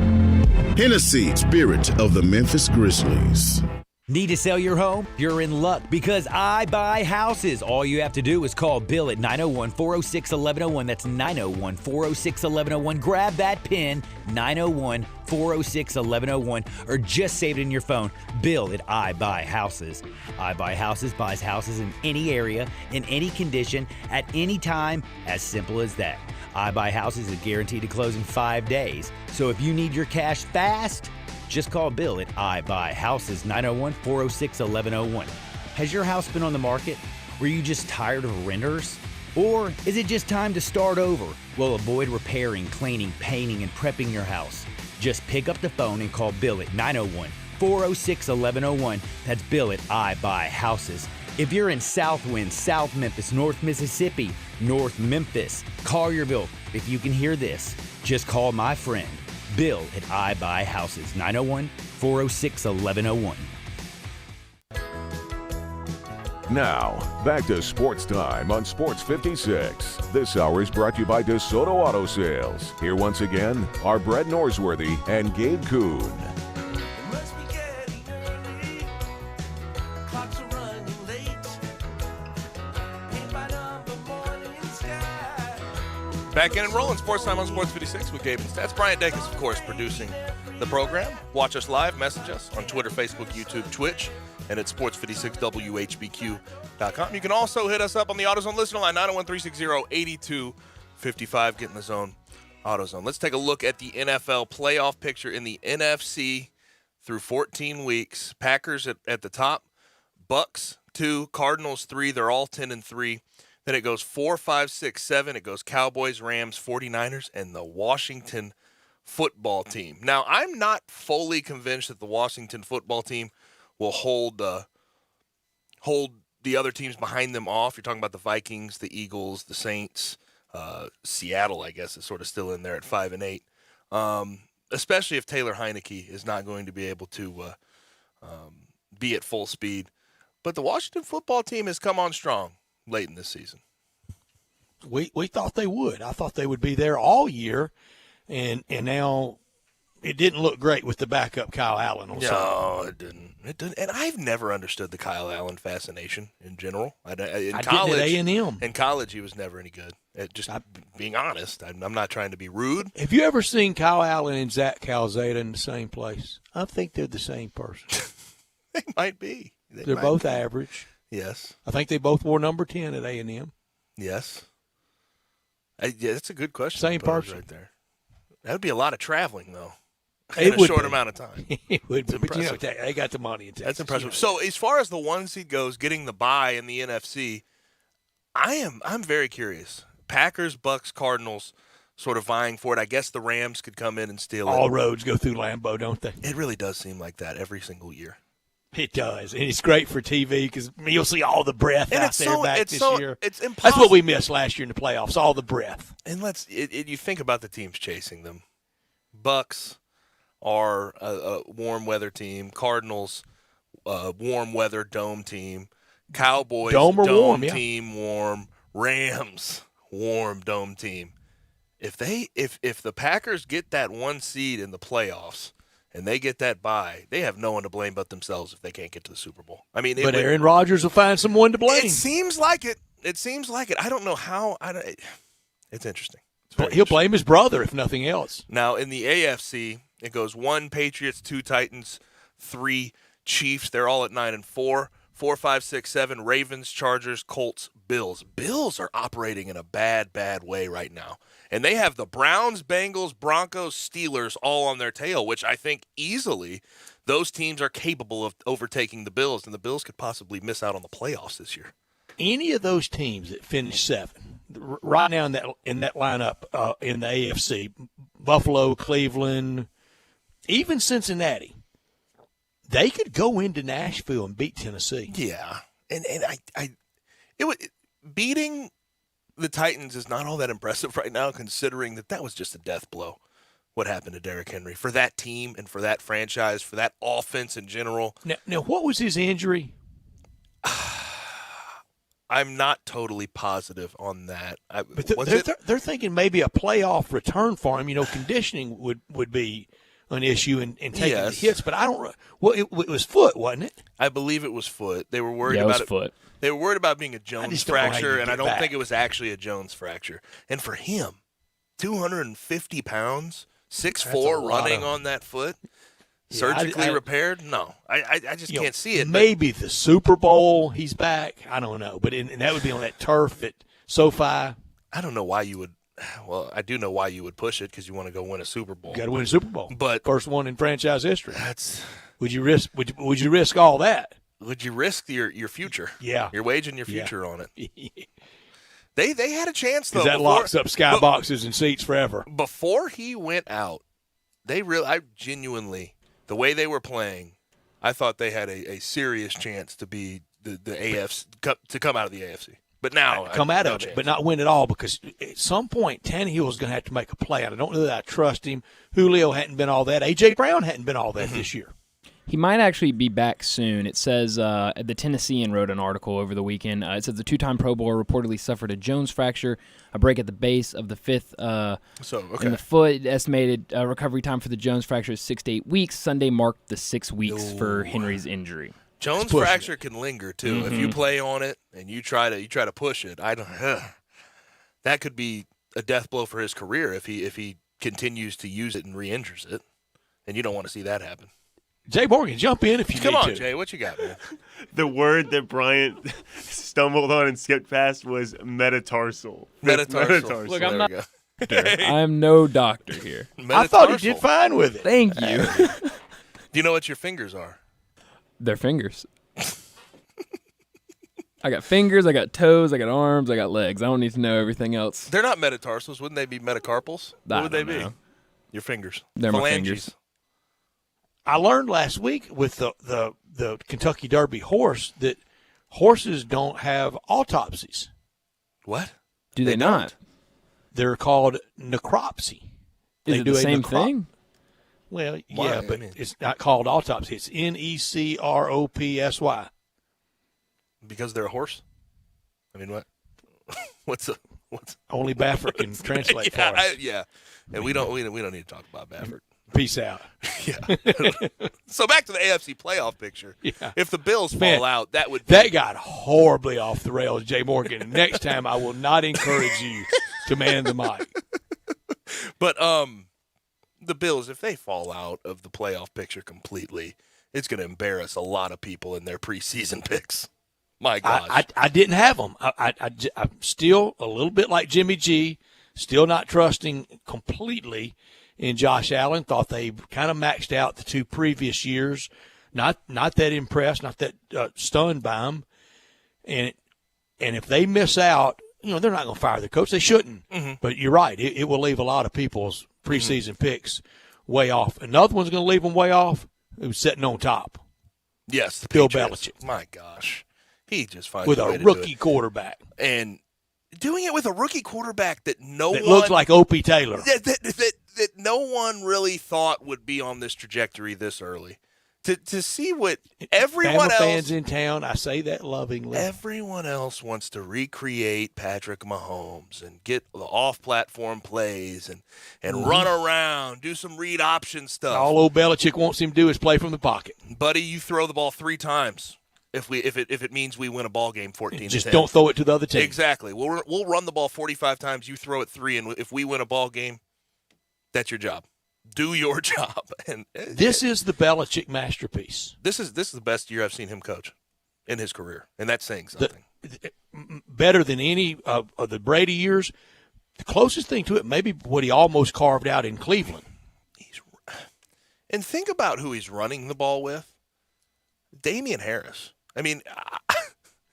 Hennessy, spirit of the Memphis Grizzlies. Need to sell your home? You're in luck because I buy houses. All you have to do is call Bill at 901-406-1101. That's 901-406-1101. Grab that pin, 901-406-1101, or just save it in your phone. Bill at I Buy Houses. I Buy Houses buys houses in any area, in any condition, at any time, as simple as that. I Buy Houses is guaranteed to close in 5 days. So if you need your cash fast, just call Bill at I Buy Houses, 901-406-1101. Has your house been on the market? Were you just tired of renters? Or is it just time to start over? Well, avoid repairing, cleaning, painting, and prepping your house. Just pick up the phone and call Bill at 901-406-1101. That's Bill at I Buy Houses. If you're in Southwind, South Memphis, North Mississippi, North Memphis, Collierville, if you can hear this, just call my friend, Bill at I Buy Houses, 901-406-1101. Now, back to Sports Time on Sports 56. This hour is brought to you by DeSoto Auto Sales. Here once again are Brett Norsworthy and Gabe Kuhn. Back in and rolling. Sports Time on Sports 56 with Gabe and Stats. Brian Dacus, of course, producing the program. Watch us live. Message us on Twitter, Facebook, YouTube, Twitch, and at sports56whbq.com. You can also hit us up on the AutoZone listener line, 901-360-8255. Get in the zone, AutoZone. Let's take a look at the NFL playoff picture in the NFC through 14 weeks. Packers at the top. Bucks 2, Cardinals 3. They're all 10-3. Then it goes 4, 5, 6, 7. It goes Cowboys, Rams, 49ers, and the Washington football team. Now, I'm not fully convinced that the Washington football team will hold the other teams behind them off. You're talking about the Vikings, the Eagles, the Saints, Seattle, I guess, is sort of still in there at 5 and 8. Especially if Taylor Heineke is not going to be able to be at full speed. But the Washington football team has come on strong late in this season. We thought they would. I thought they would be there all year, and now it didn't look great with the backup Kyle Allen on Sunday. No, it didn't. It didn't. And I've never understood the Kyle Allen fascination in general. I didn't at A&M. In college, he was never any good. Being honest, I'm not trying to be rude. Have you ever seen Kyle Allen and Zach Calzada in the same place? I think they're the same person. They might be. They're both average. Yes. I think they both wore number 10 at A&M. Yes. Yeah, that's a good question. Same person. Right there. That would be a lot of traveling, though, in a short amount of time. It would be. But, they got the money in Texas. That's impressive. So as far as the 1 seed goes, getting the bye in the NFC, I'm very curious. Packers, Bucks, Cardinals sort of vying for it. I guess the Rams could come in and steal it. All roads go through Lambeau, don't they? It really does seem like that every single year. It does, and it's great for TV because you'll see all the breath out there this year. It's impossible. That's what we missed last year in the playoffs, all the breath. And you think about the teams chasing them. Bucks are a warm weather team. Cardinals, warm weather dome team. Cowboys, dome team, warm. Rams, warm dome team. If the Packers get that 1 seed in the playoffs, and they get that bye, they have no one to blame but themselves if they can't get to the Super Bowl. I mean, but Aaron Rodgers will find someone to blame. It seems like it. I don't know how. It's interesting. He'll blame his brother if nothing else. Now, in the AFC, it goes 1 Patriots, 2 Titans, 3 Chiefs. They're all at 9 and 4. 4, 5, 6, 7 Ravens, Chargers, Colts, Bills. Bills are operating in a bad way right now. And they have the Browns, Bengals, Broncos, Steelers all on their tail, which I think easily those teams are capable of overtaking the Bills, and the Bills could possibly miss out on the playoffs this year. Any of those teams that finish 7 right now in that lineup in the AFC, Buffalo, Cleveland, even Cincinnati, they could go into Nashville and beat Tennessee. Yeah, and beating the Titans is not all that impressive right now, considering that was just a death blow. What happened to Derrick Henry for that team and for that franchise, for that offense in general? Now what was his injury? I'm not totally positive on that. But they're thinking maybe a playoff return for him. Conditioning would be an issue in taking the hits, but I don't. Well, it was foot, wasn't it? I believe it was foot. They were worried about it. Foot. They were worried about being a Jones fracture, and I don't think it was actually a Jones fracture. And for him, 250 pounds, 6'4", running on that foot, surgically repaired. No, I just can't see it. Maybe the Super Bowl, he's back. I don't know, but and that would be on that turf at SoFi. I don't know why you would. Well, I do know why you would push it, because you want to go win a Super Bowl. Got to win a Super Bowl, but first one in franchise history. Would you risk? Would you risk all that? Would you risk your future? Yeah, your wage and your future on it. They had a chance though. That locks up skyboxes and seats forever. Before he went out, I genuinely, the way they were playing, I thought they had a serious chance to be the AFC to come out of the AFC. But now come out of it, but not win it all, because at some point Tannehill is going to have to make a play. I don't know that I trust him. Julio hadn't been all that. A.J. Brown hadn't been all that this year. He might actually be back soon. It says the Tennessean wrote an article over the weekend. It says the two-time Pro Bowler reportedly suffered a Jones fracture, a break at the base of the fifth in the foot. Estimated recovery time for the Jones fracture is 6 to 8 weeks. Sunday marked the 6 weeks for Henry's injury. Jones fracture can linger too. Mm-hmm. If you play on it and you try to push it, that could be a death blow for his career if he continues to use it and re-injures it, and you don't want to see that happen. Jay Morgan, jump in if you need to. Come on, Jay, what you got, man? The word that Bryant stumbled on and skipped past was metatarsal. Metatarsal. Look, I'm not. I am no doctor here. I thought he did fine with it. Thank you. Do you know what your fingers are? They're fingers. I got fingers, I got toes, I got arms, I got legs. I don't need to know everything else. They're not metatarsals. Wouldn't they be metacarpals? What would they be? Your fingers. They're my fingers. I learned last week with the Kentucky Derby horse that horses don't have autopsies. What? Do they not? They're called necropsy. Is it the same thing? Well, yeah, but it's not called autopsy. It's necropsy. Because they're a horse? I mean, what? What's only Baffert can translate for us. Yeah, and we don't need to talk about Baffert. Peace out. Yeah. So back to the AFC playoff picture. Yeah. If the Bills fall out, that would that got horribly off the rails, Jay Morgan. Next time, I will not encourage you to man the mic. But the Bills, if they fall out of the playoff picture completely, it's going to embarrass a lot of people in their preseason picks. My gosh. I didn't have them. I'm still a little bit like Jimmy G, still not trusting completely in Josh Allen. Thought they kind of maxed out the 2 previous years. Not that impressed, not that stunned by them. And if they miss out, they're not going to fire the coach. They shouldn't. Mm-hmm. But you're right. It will leave a lot of people's preseason picks way off. Another one's going to leave them way off who's sitting on top. Yes, the Bill Patriots. Belichick. My gosh. He just finds with a way a to rookie do it. Quarterback. And doing it with a rookie quarterback that looks like Opie Taylor. That no one really thought would be on this trajectory this early. To see what everyone Bama else fans in town, I say that lovingly. Everyone else wants to recreate Patrick Mahomes and get the off-platform plays and run around, do some read option stuff. All old Belichick wants him to do is play from the pocket. Buddy, you throw the ball 3 times. If it means we win a ball game 14-10. Just don't throw it to the other team. Exactly. We'll run the ball 45 times. You throw it 3, and if we win a ball game, that's your job. Do your job. And this is the Belichick masterpiece. This is the best year I've seen him coach in his career, and that's saying something. Better than any of the Brady years. The closest thing to it, maybe what he almost carved out in Cleveland. And think about who he's running the ball with. Damian Harris. I mean,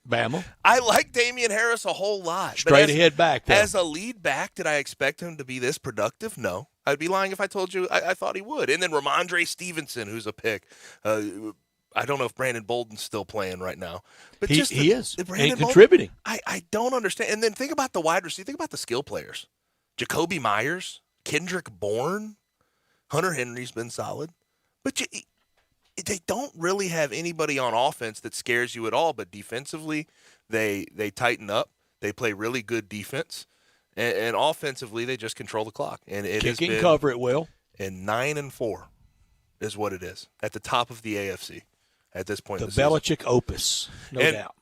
Bama. I like Damian Harris a whole lot. Straight ahead back. Though. As a lead back, did I expect him to be this productive? No. I'd be lying if I told you I thought he would. And then Ramondre Stevenson, who's a pick. I don't know if Brandon Bolden's still playing right now. But he is. And contributing. I don't understand. And then think about the wide receiver. Think about the skill players. Jacoby Myers, Kendrick Bourne, Hunter Henry's been solid. But they don't really have anybody on offense that scares you at all. But defensively, they tighten up. They play really good defense. And offensively, they just control the clock. And it kick has been, and cover it will. And 9-4 is what it is at the top of the AFC at this point. The in the Belichick season. opus, no doubt.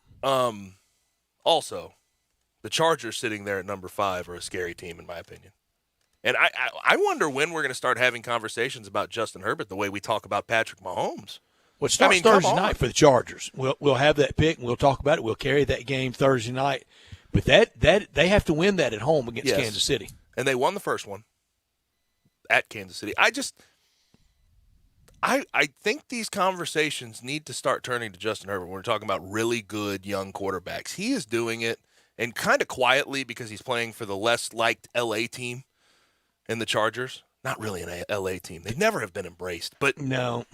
Also, the Chargers sitting there at number 5 are a scary team in my opinion. And I wonder when we're going to start having conversations about Justin Herbert the way we talk about Patrick Mahomes. Well, it starts Thursday night for the Chargers. We'll have that pick and we'll talk about it. We'll carry that game Thursday night. But that they have to win that at home against Kansas City. And they won the first one at Kansas City. I think these conversations need to start turning to Justin Herbert when we're talking about really good young quarterbacks. He is doing it, and kind of quietly because he's playing for the less liked L.A. team in the Chargers. Not really an L.A. team. They never have been embraced. But no,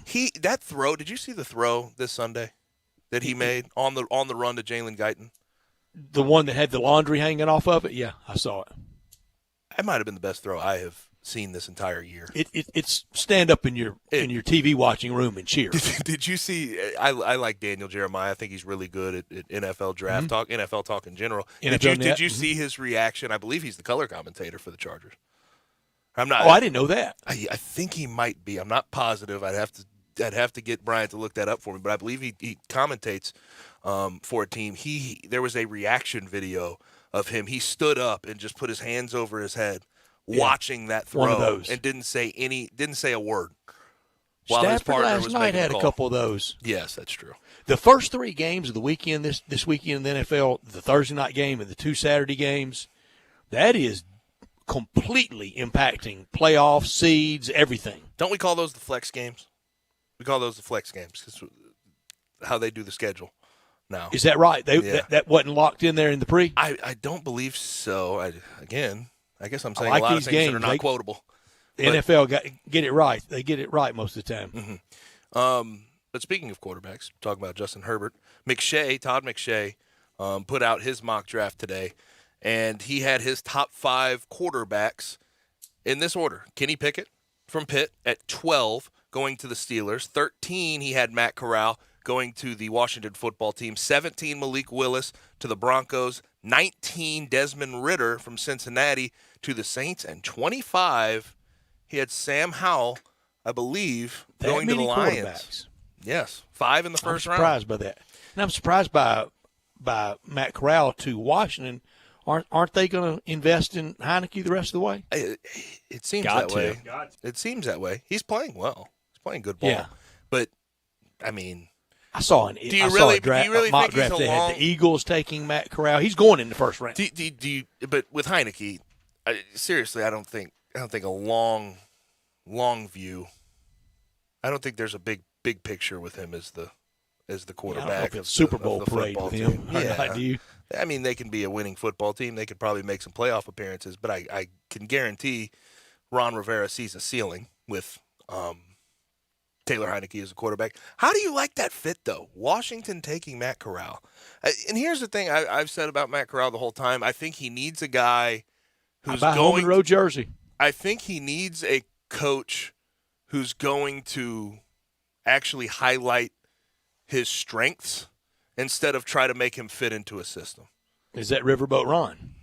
that throw. Did you see the throw this Sunday that he made on the run to Jalen Guyton? The one that had the laundry hanging off of it? Yeah, I saw it. That might have been the best throw I have seen this entire year. It's stand up in your TV watching room and cheer. Did you see? I like Daniel Jeremiah. I think he's really good at NFL draft talk, NFL talk in general. Did you see his reaction? I believe he's the color commentator for the Chargers. I'm not. Oh, I didn't know that. I think he might be. I'm not positive. I'd have to get Brian to look that up for me. But I believe he commentates for a team. There was a reaction video of him. He stood up and just put his hands over his head, watching that throw, one of those. and didn't say a word. While Stafford his partner last was night making had the a call. couple of those. Yes, that's true. The first 3 games of the weekend, this weekend in the NFL, the Thursday night game and the 2 Saturday games, that is completely impacting playoff seeds, everything. Don't we call those the flex games? We call those the flex games because how they do the schedule now. Is that right? That wasn't locked in there in the pre? I don't believe so. I guess I'm saying like a lot these of things games. that are not quotable. The NFL get it right. They get it right most of the time. Mm-hmm. But speaking of quarterbacks, talking about Justin Herbert, Todd McShay put out his mock draft today, and he had his top 5 quarterbacks in this order. Kenny Pickett from Pitt at 12, going to the Steelers. 13, he had Matt Corral going to the Washington football team. 17, Malik Willis to the Broncos. 19, Desmond Ridder from Cincinnati to the Saints. And 25, he had Sam Howell, I believe, going to the Lions. Yes, 5 in the first round. I'm surprised by that. And I'm surprised by Matt Corral to Washington. Aren't they going to invest in Heineke the rest of the way? It seems that way. It seems that way. He's playing well. He's playing good ball. Yeah. But, I mean, I saw a mock draft that had the Eagles taking Matt Corral. He's going in the first round. But with Heineke, seriously, I don't think a long view. I don't think there's a big picture with him as the quarterback of Super Bowl of the parade football with him. team. Yeah. Do you? I mean, they can be a winning football team. They could probably make some playoff appearances, but I can guarantee Ron Rivera sees a ceiling with Taylor Heineke as a quarterback. How do you like that fit, though? Washington taking Matt Corral. And here's the thing I've said about Matt Corral the whole time. I think he needs a guy who's going home and road jersey. I think he needs a coach who's going to actually highlight his strengths instead of try to make him fit into a system. Is that Riverboat Ron?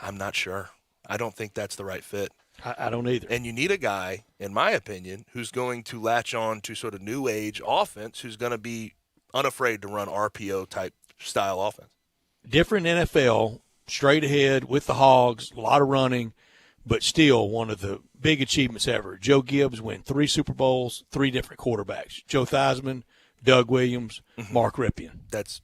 I'm not sure. I don't think that's the right fit. I don't either. And you need a guy, in my opinion, who's going to latch on to sort of new age offense, who's going to be unafraid to run RPO type style offense. Different NFL, straight ahead with the Hogs, a lot of running, but still one of the big achievements ever. Joe Gibbs won 3 Super Bowls, 3 different quarterbacks. Joe Theismann, Doug Williams, Mark Ripien. That's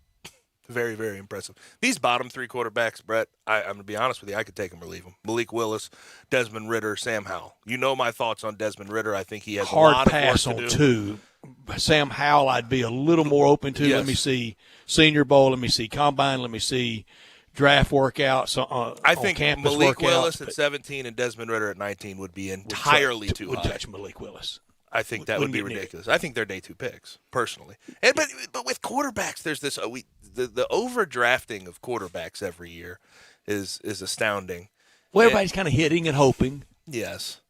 very, very impressive. These bottom 3 quarterbacks, Brett, I'm going to be honest with you, I could take them or leave them. Malik Willis, Desmond Ridder, Sam Howell. You know my thoughts on Desmond Ridder. I think he has hard a lot pass of work on to do. 2. Sam Howell I'd be a little more open to. Yes. Let me see Senior Bowl. Let me see Combine. Let me see draft workouts I think campus Malik workouts, Willis at 17 and Desmond Ridder at 19 would be entirely too would high. touch Malik Willis. I think that would be ridiculous. I think they're day 2 picks, personally. And but with quarterbacks, there's this the overdrafting of quarterbacks every year is astounding. Well, everybody's kind of hitting and hoping. Yes.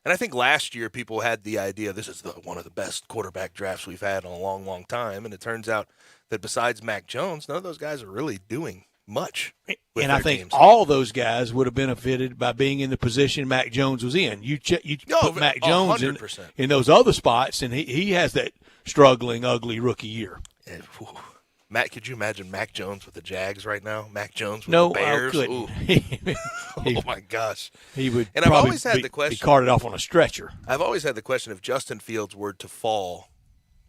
And I think last year people had the idea this is one of the best quarterback drafts we've had in a long, long time. And it turns out that besides Mac Jones, none of those guys are really doing much. And I think teams. all those guys would have benefited by being in the position Mac Jones was in. You put Mac Jones in those other spots, and he has that struggling, ugly rookie year. And, Matt, could you imagine Mac Jones with the Jags right now? Mac Jones with the Bears? I couldn't. Oh, my gosh. He would and I've always had the question. Be carted off on a stretcher. I've always had the question, if Justin Fields were to fall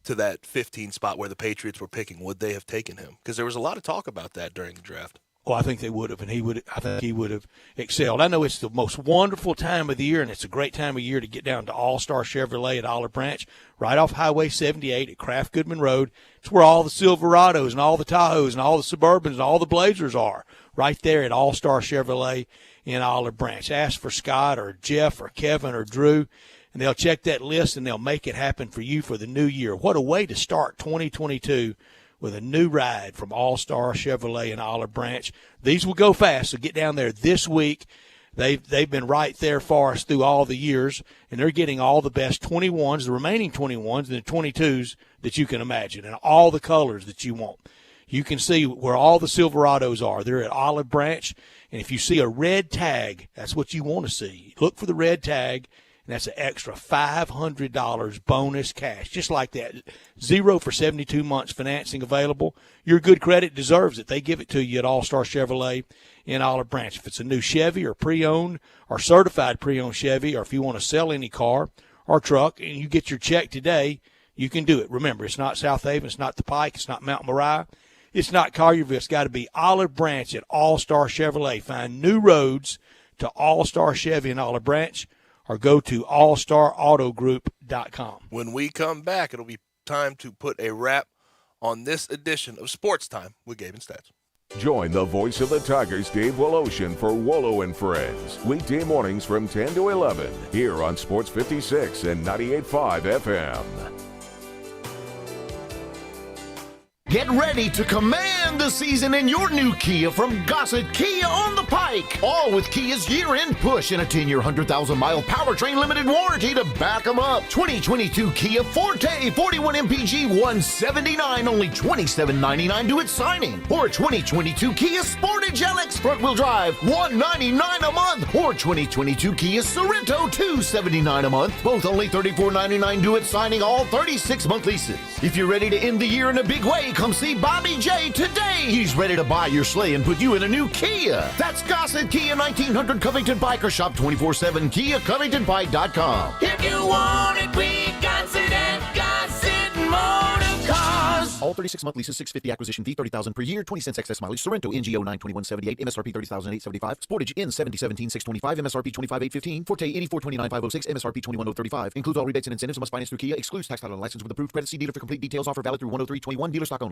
to that 15 spot where the Patriots were picking, would they have taken him? Because there was a lot of talk about that during the draft. Well, I think they would have, and I think he would have excelled. I know it's the most wonderful time of the year, and it's a great time of year to get down to All-Star Chevrolet at Olive Branch, right off Highway 78 at Kraft Goodman Road. It's where all the Silverados and all the Tahoes and all the Suburbans and all the Blazers are, right there at All-Star Chevrolet in Olive Branch. Ask for Scott or Jeff or Kevin or Drew, and they'll check that list, and they'll make it happen for you for the new year. What a way to start 2022 with a new ride from All-Star Chevrolet in Olive Branch. These will go fast, so get down there this week. They've been right there for us through all the years, and they're getting all the best 21s, the remaining 21s, and the 22s that you can imagine, and all the colors that you want. You can see where all the Silverados are. They're at Olive Branch, and if you see a red tag, that's what you want to see. Look for the red tag, and that's an extra $500 bonus cash, just like that. 0 for 72 months financing available. Your good credit deserves it. They give it to you at All-Star Chevrolet in Olive Branch. If it's a new Chevy or pre-owned or certified pre-owned Chevy, or if you want to sell any car or truck and you get your check today, you can do it. Remember, it's not South Haven, it's not the Pike, it's not Mount Moriah, it's not Collierville. It's got to be Olive Branch at All-Star Chevrolet. Find new roads to All-Star Chevy in Olive Branch, or go to allstarautogroup.com. When we come back, it'll be time to put a wrap on this edition of Sports Time with Gabe and Stats. Join the voice of the Tigers, Dave Woloshin, for Wolo and Friends, weekday mornings from 10 to 11, here on Sports 56 and 98.5 FM. Get ready to command the season in your new Kia from Gossett Kia on the Pike. All with Kia's year-end push and a 10-year, 100,000-mile powertrain limited warranty to back them up. 2022 Kia Forte 41 MPG $179, only $27.99 due at signing. Or 2022 Kia Sportage LX front-wheel drive $199 a month. Or 2022 Kia Sorento $279 a month, both only $34.99 due at signing, all 36-month leases. If you're ready to end the year in a big way, come see Bobby J today. He's ready to buy your sleigh and put you in a new Kia. That's Gossett Kia, 1900 Covington Pike, or shop 24/7 KiaCovingtonPike.com. If you want it, we got it at Gossett Motor Cars. All 36-month leases, $650 acquisition fee, $30,000 per year, 20 cents excess mileage. Sorrento NGO 92178, MSRP $30,875. Sportage N 7017 625, MSRP 25815. Forte 8429506, MSRP 21035. Includes all rebates and incentives. Must finance through Kia. Excludes tax title and license with approved credit. See dealer for complete details. Offer valid through 103/21. Dealer stock only.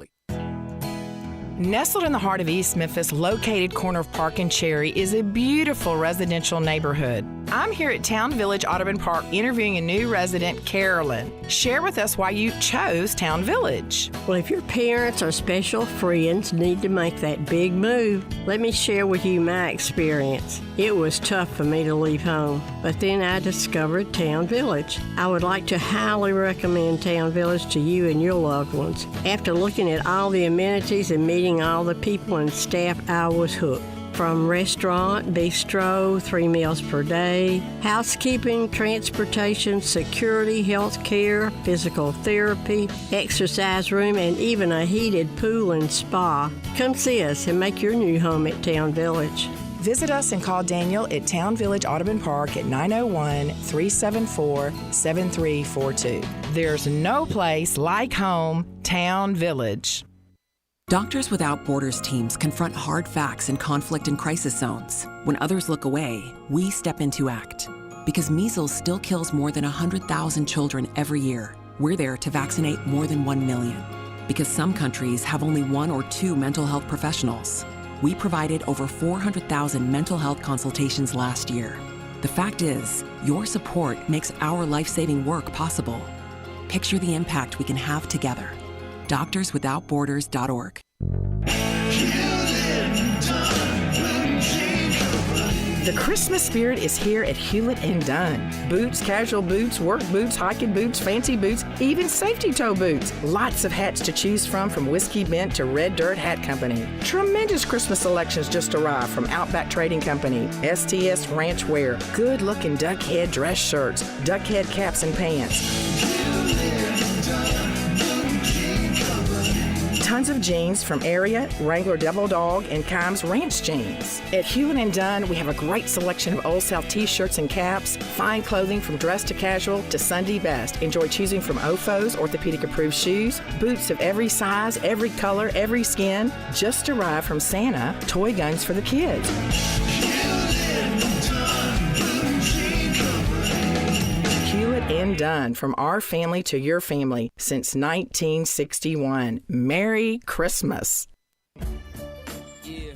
Nestled in the heart of East Memphis, located corner of Park and Cherry, is a beautiful residential neighborhood. I'm here at Town Village Audubon Park interviewing a new resident, Carolyn. Share with us why you chose Town Village. Well, if your parents or special friends need to make that big move, let me share with you my experience. It was tough for me to leave home, but then I discovered Town Village. I would like to highly recommend Town Village to you and your loved ones. After looking at all the amenities and meeting all the people and staff, I was hooked. From restaurant, bistro, 3 meals per day, housekeeping, transportation, security, health care, physical therapy, exercise room, and even a heated pool and spa. Come see us and make your new home at Town Village. Visit us and call Daniel at Town Village Audubon Park at 901-374-7342. There's no place like home, Town Village. Doctors Without Borders teams confront hard facts in conflict and crisis zones. When others look away, we step in to act. Because measles still kills more than 100,000 children every year, we're there to vaccinate more than 1 million. Because some countries have only 1 or 2 mental health professionals, we provided over 400,000 mental health consultations last year. The fact is, your support makes our life-saving work possible. Picture the impact we can have together. DoctorsWithoutBorders.org. The Christmas spirit is here at Hewlett & Dunn. Boots, casual boots, work boots, hiking boots, fancy boots, even safety toe boots. Lots of hats to choose from Whiskey Bent to Red Dirt Hat Company. Tremendous Christmas selections just arrived from Outback Trading Company, STS Ranch Wear, good-looking duck head dress shirts, duck head caps and pants. Tons of jeans from Area, Wrangler Devil Dog, and Kimes Ranch jeans. At Hewlett & Dunn, we have a great selection of Old South t-shirts and caps, fine clothing from dress to casual to Sunday best. Enjoy choosing from OFO's orthopedic-approved shoes, boots of every size, every color, every skin. Just arrived from Santa, toy guns for the kids. And Done, from our family to your family since 1961. Merry Christmas.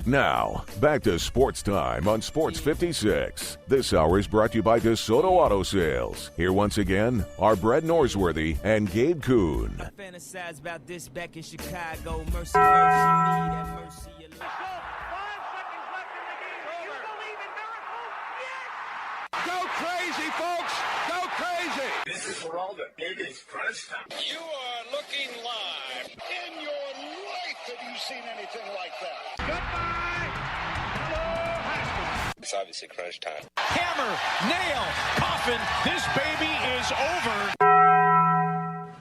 Now, back to Sports Time on Sports 56. This hour is brought to you by DeSoto Auto Sales. Here once again are Brett Norsworthy and Gabe Kuhn. I fantasize about this back in Chicago. Mercy, mercy, need that mercy. This is for all the biggest crunch time. You are looking live. In your life have you seen anything like that? Goodbye. Hello, Haskins. It's obviously crunch time. Hammer, nail, coffin. This baby is over.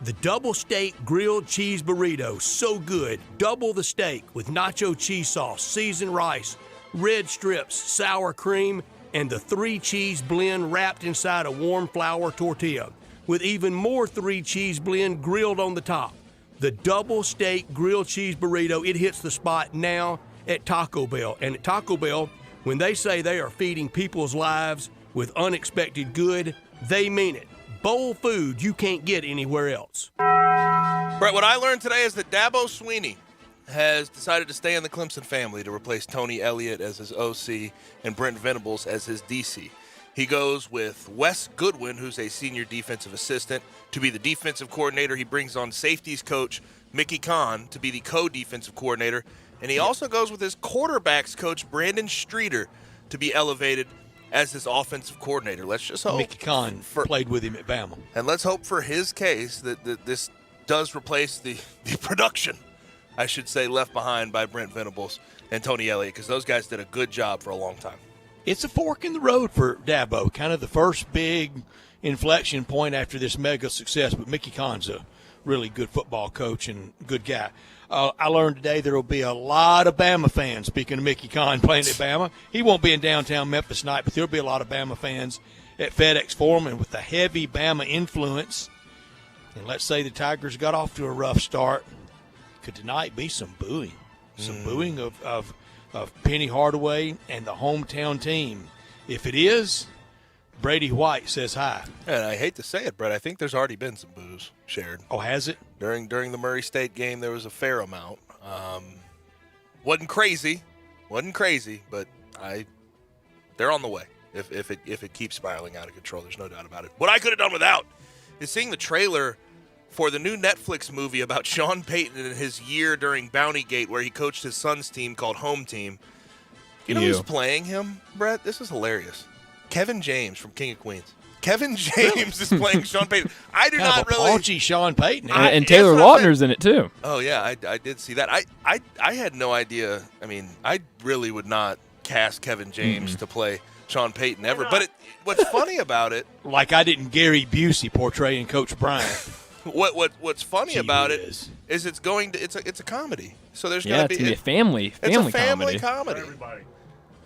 The double steak grilled cheese burrito, so good. Double the steak with nacho cheese sauce, seasoned rice, red strips, sour cream, and the 3-cheese blend wrapped inside a warm flour tortilla, with even more 3-cheese blend grilled on the top. The double steak grilled cheese burrito, it hits the spot now at Taco Bell. And at Taco Bell, when they say they are feeding people's lives with unexpected good, they mean it. Bowl food you can't get anywhere else. Brett, what I learned today is that Dabo Swinney has decided to stay in the Clemson family to replace Tony Elliott as his OC and Brent Venables as his DC. He goes with Wes Goodwin, who's a senior defensive assistant, to be the defensive coordinator. He brings on safeties coach Mickey Kahn to be the co-defensive coordinator. And he also goes with his quarterbacks coach Brandon Streeter to be elevated as his offensive coordinator. Let's just hope. Mickey Kahn played with him at Bama. And let's hope for his case that this does replace the production, I should say, left behind by Brent Venables and Tony Elliott, because those guys did a good job for a long time. It's a fork in the road for Dabo, kind of the first big inflection point after this mega success. But Mickey Kahn's a really good football coach and good guy. I learned today there will be a lot of Bama fans, speaking of Mickey Kahn playing at Bama. He won't be in downtown Memphis tonight, but there will be a lot of Bama fans at FedEx Forum. And with the heavy Bama influence, and let's say the Tigers got off to a rough start, could tonight be some booing. Some booing of Penny Hardaway and the hometown team. If it is, Brady White says hi. And I hate to say it, Brett, I think there's already been some boos shared. Oh, has it? During the Murray State game, there was a fair amount. Wasn't crazy, but they're on the way. If it keeps spiraling out of control, there's no doubt about it. What I could have done without is seeing the trailer for the new Netflix movie about Sean Payton and his year during Bounty Gate, where he coached his son's team called Home Team. You know who's playing him, Brett? This is hilarious. Kevin James from King of Queens. Kevin James is playing Sean Payton. I do not really. Paunchy Sean Payton. And Taylor Lautner's in it too. Oh yeah, I did see that. I had no idea. I mean, I really would not cast Kevin James to play Sean Payton ever. But what's funny about it? Like I didn't Gary Busey portraying Coach Bryant. What's funny about it is it's a comedy. So there's gonna be a family comedy. For everybody.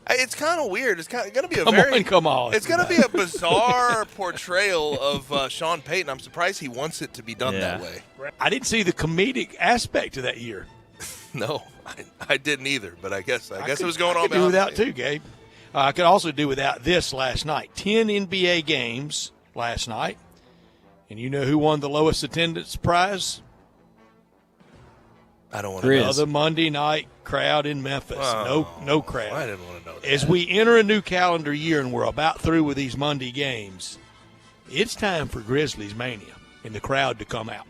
It's kind of weird. It's going to be Come on. It's going to be a bizarre portrayal of Sean Payton. I'm surprised he wants it to be done that way. I didn't see the comedic aspect of that year. No, I didn't either. But I guess it was going on. I could do without too, Gabe. I could also do without this last night. 10 NBA games last night, and you know who won the lowest attendance prize? I don't want to know. Another Monday night crowd in Memphis. No crowd. I didn't want to know that. As we enter a new calendar year and we're about through with these Monday games, it's time for Grizzlies Mania and the crowd to come out.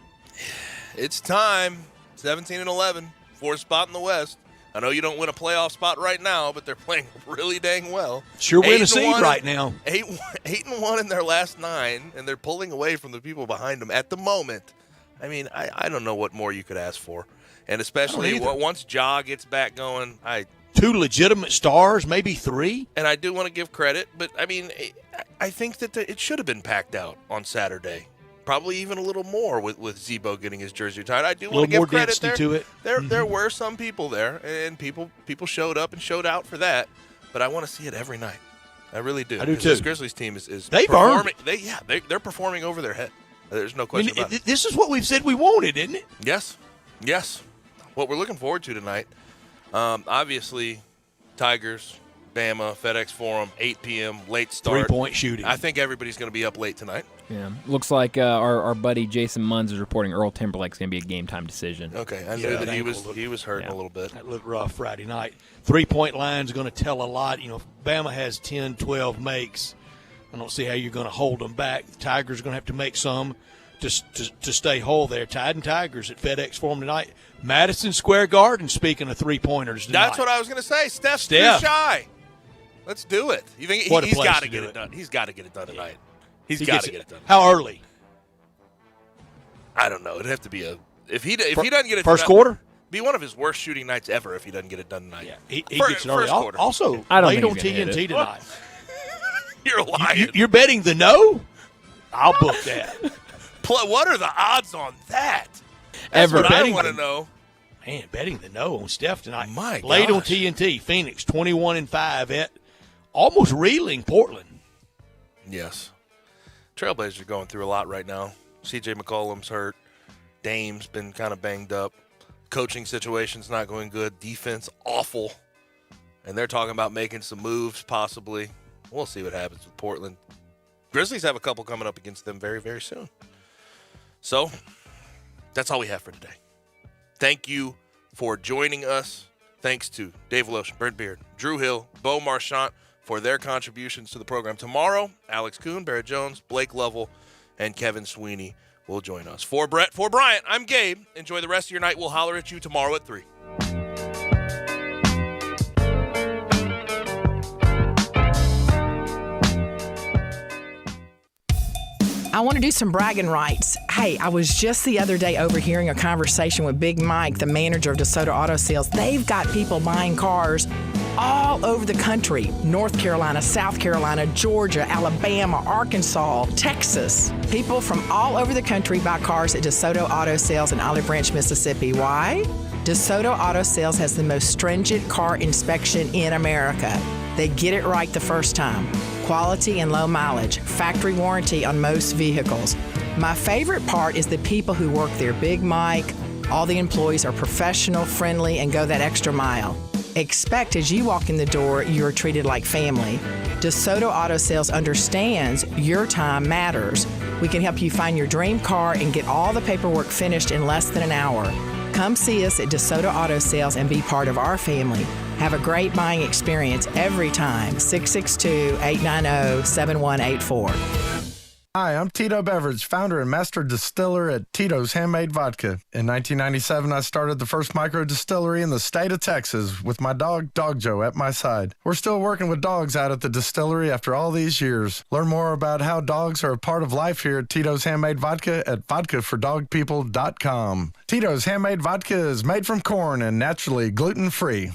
It's time. 17-11, fourth spot in the West. I know you don't win a playoff spot right now, but they're playing really dang well. Sure win a seed right now. 8-1 in their last 9, and they're pulling away from the people behind them at the moment. I mean, I don't know what more you could ask for. And especially once Ja gets back going, 2 legitimate stars, maybe 3. And I do want to give credit, but I mean, I think that it should have been packed out on Saturday. Probably even a little more with Zebo getting his jersey retired. I do want to give credit there. To it. There were some people there, and people showed up and showed out for that. But I want to see it every night. I really do. I do too. This Grizzlies team is they've performing. Earned. They're performing over their head. There's no question about it. This is what we've said we wanted, isn't it? Yes. What we're looking forward to tonight, obviously, Tigers, Bama, FedEx Forum, 8 p.m., late start. 3-point shooting. I think everybody's going to be up late tonight. Yeah. Looks like our buddy Jason Munz is reporting Earl Timberlake's going to be a game-time decision. Okay. I knew that he was hurting a little bit. That looked rough Friday night. 3-point line is going to tell a lot. You know, if Bama has 10, 12 makes, I don't see how you're going to hold them back. The Tigers are going to have to make some to stay whole there. Tide and Tigers at FedEx Forum tonight. Madison Square Garden, speaking of three-pointers tonight. That's what I was going to say. Steph's too shy. Let's do it. You think he's got to get it done? He's got to get it done tonight. He's got to get it done. How early? I don't know. It'd have to be if he doesn't get it first quarter. Be one of his worst shooting nights ever if he doesn't get it done tonight. Yeah, he gets it early. Quarter. Also, I don't late think on he's gonna hit TNT it. tonight. You're lying. You're betting the no? I'll book that. What are the odds on that? That's Ever. what I want to know. Man, betting the no on Steph tonight. My late on gosh. TNT, Phoenix 21-5 at almost reeling Portland. Yes. Trailblazers are going through a lot right now. C.J. McCollum's hurt. Dame's been kind of banged up. Coaching situation's not going good. Defense, awful. And they're talking about making some moves, possibly. We'll see what happens with Portland. Grizzlies have a couple coming up against them very, very soon. So, that's all we have for today. Thank you for joining us. Thanks to Dave Lotion, Brent Beard, Drew Hill, Bo Marchant for their contributions to the program. Tomorrow, Alex Kuhn, Barrett Jones, Blake Lovell, and Kevin Sweeney will join us. For Brett, for Bryant, I'm Gabe. Enjoy the rest of your night. We'll holler at you tomorrow at 3. I want to do some bragging rights. Hey, I was just the other day overhearing a conversation with Big Mike, the manager of DeSoto Auto Sales. They've got people buying cars all over the country. North Carolina, South Carolina, Georgia, Alabama, Arkansas, Texas. People from all over the country buy cars at DeSoto Auto Sales in Olive Branch, Mississippi. Why? DeSoto Auto Sales has the most stringent car inspection in America. They get it right the first time. Quality and low mileage, factory warranty on most vehicles. My favorite part is the people who work there. Big Mike, all the employees are professional, friendly, and go that extra mile. Expect as you walk in the door, you're treated like family. DeSoto Auto Sales understands your time matters. We can help you find your dream car and get all the paperwork finished in less than an hour. Come see us at DeSoto Auto Sales and be part of our family. Have a great buying experience every time. 662-890-7184. Hi, I'm Tito Beveridge, founder and master distiller at Tito's Handmade Vodka. In 1997, I started the first micro distillery in the state of Texas with my dog, Dog Joe, at my side. We're still working with dogs out at the distillery after all these years. Learn more about how dogs are a part of life here at Tito's Handmade Vodka at vodkafordogpeople.com. Tito's Handmade Vodka is made from corn and naturally gluten-free.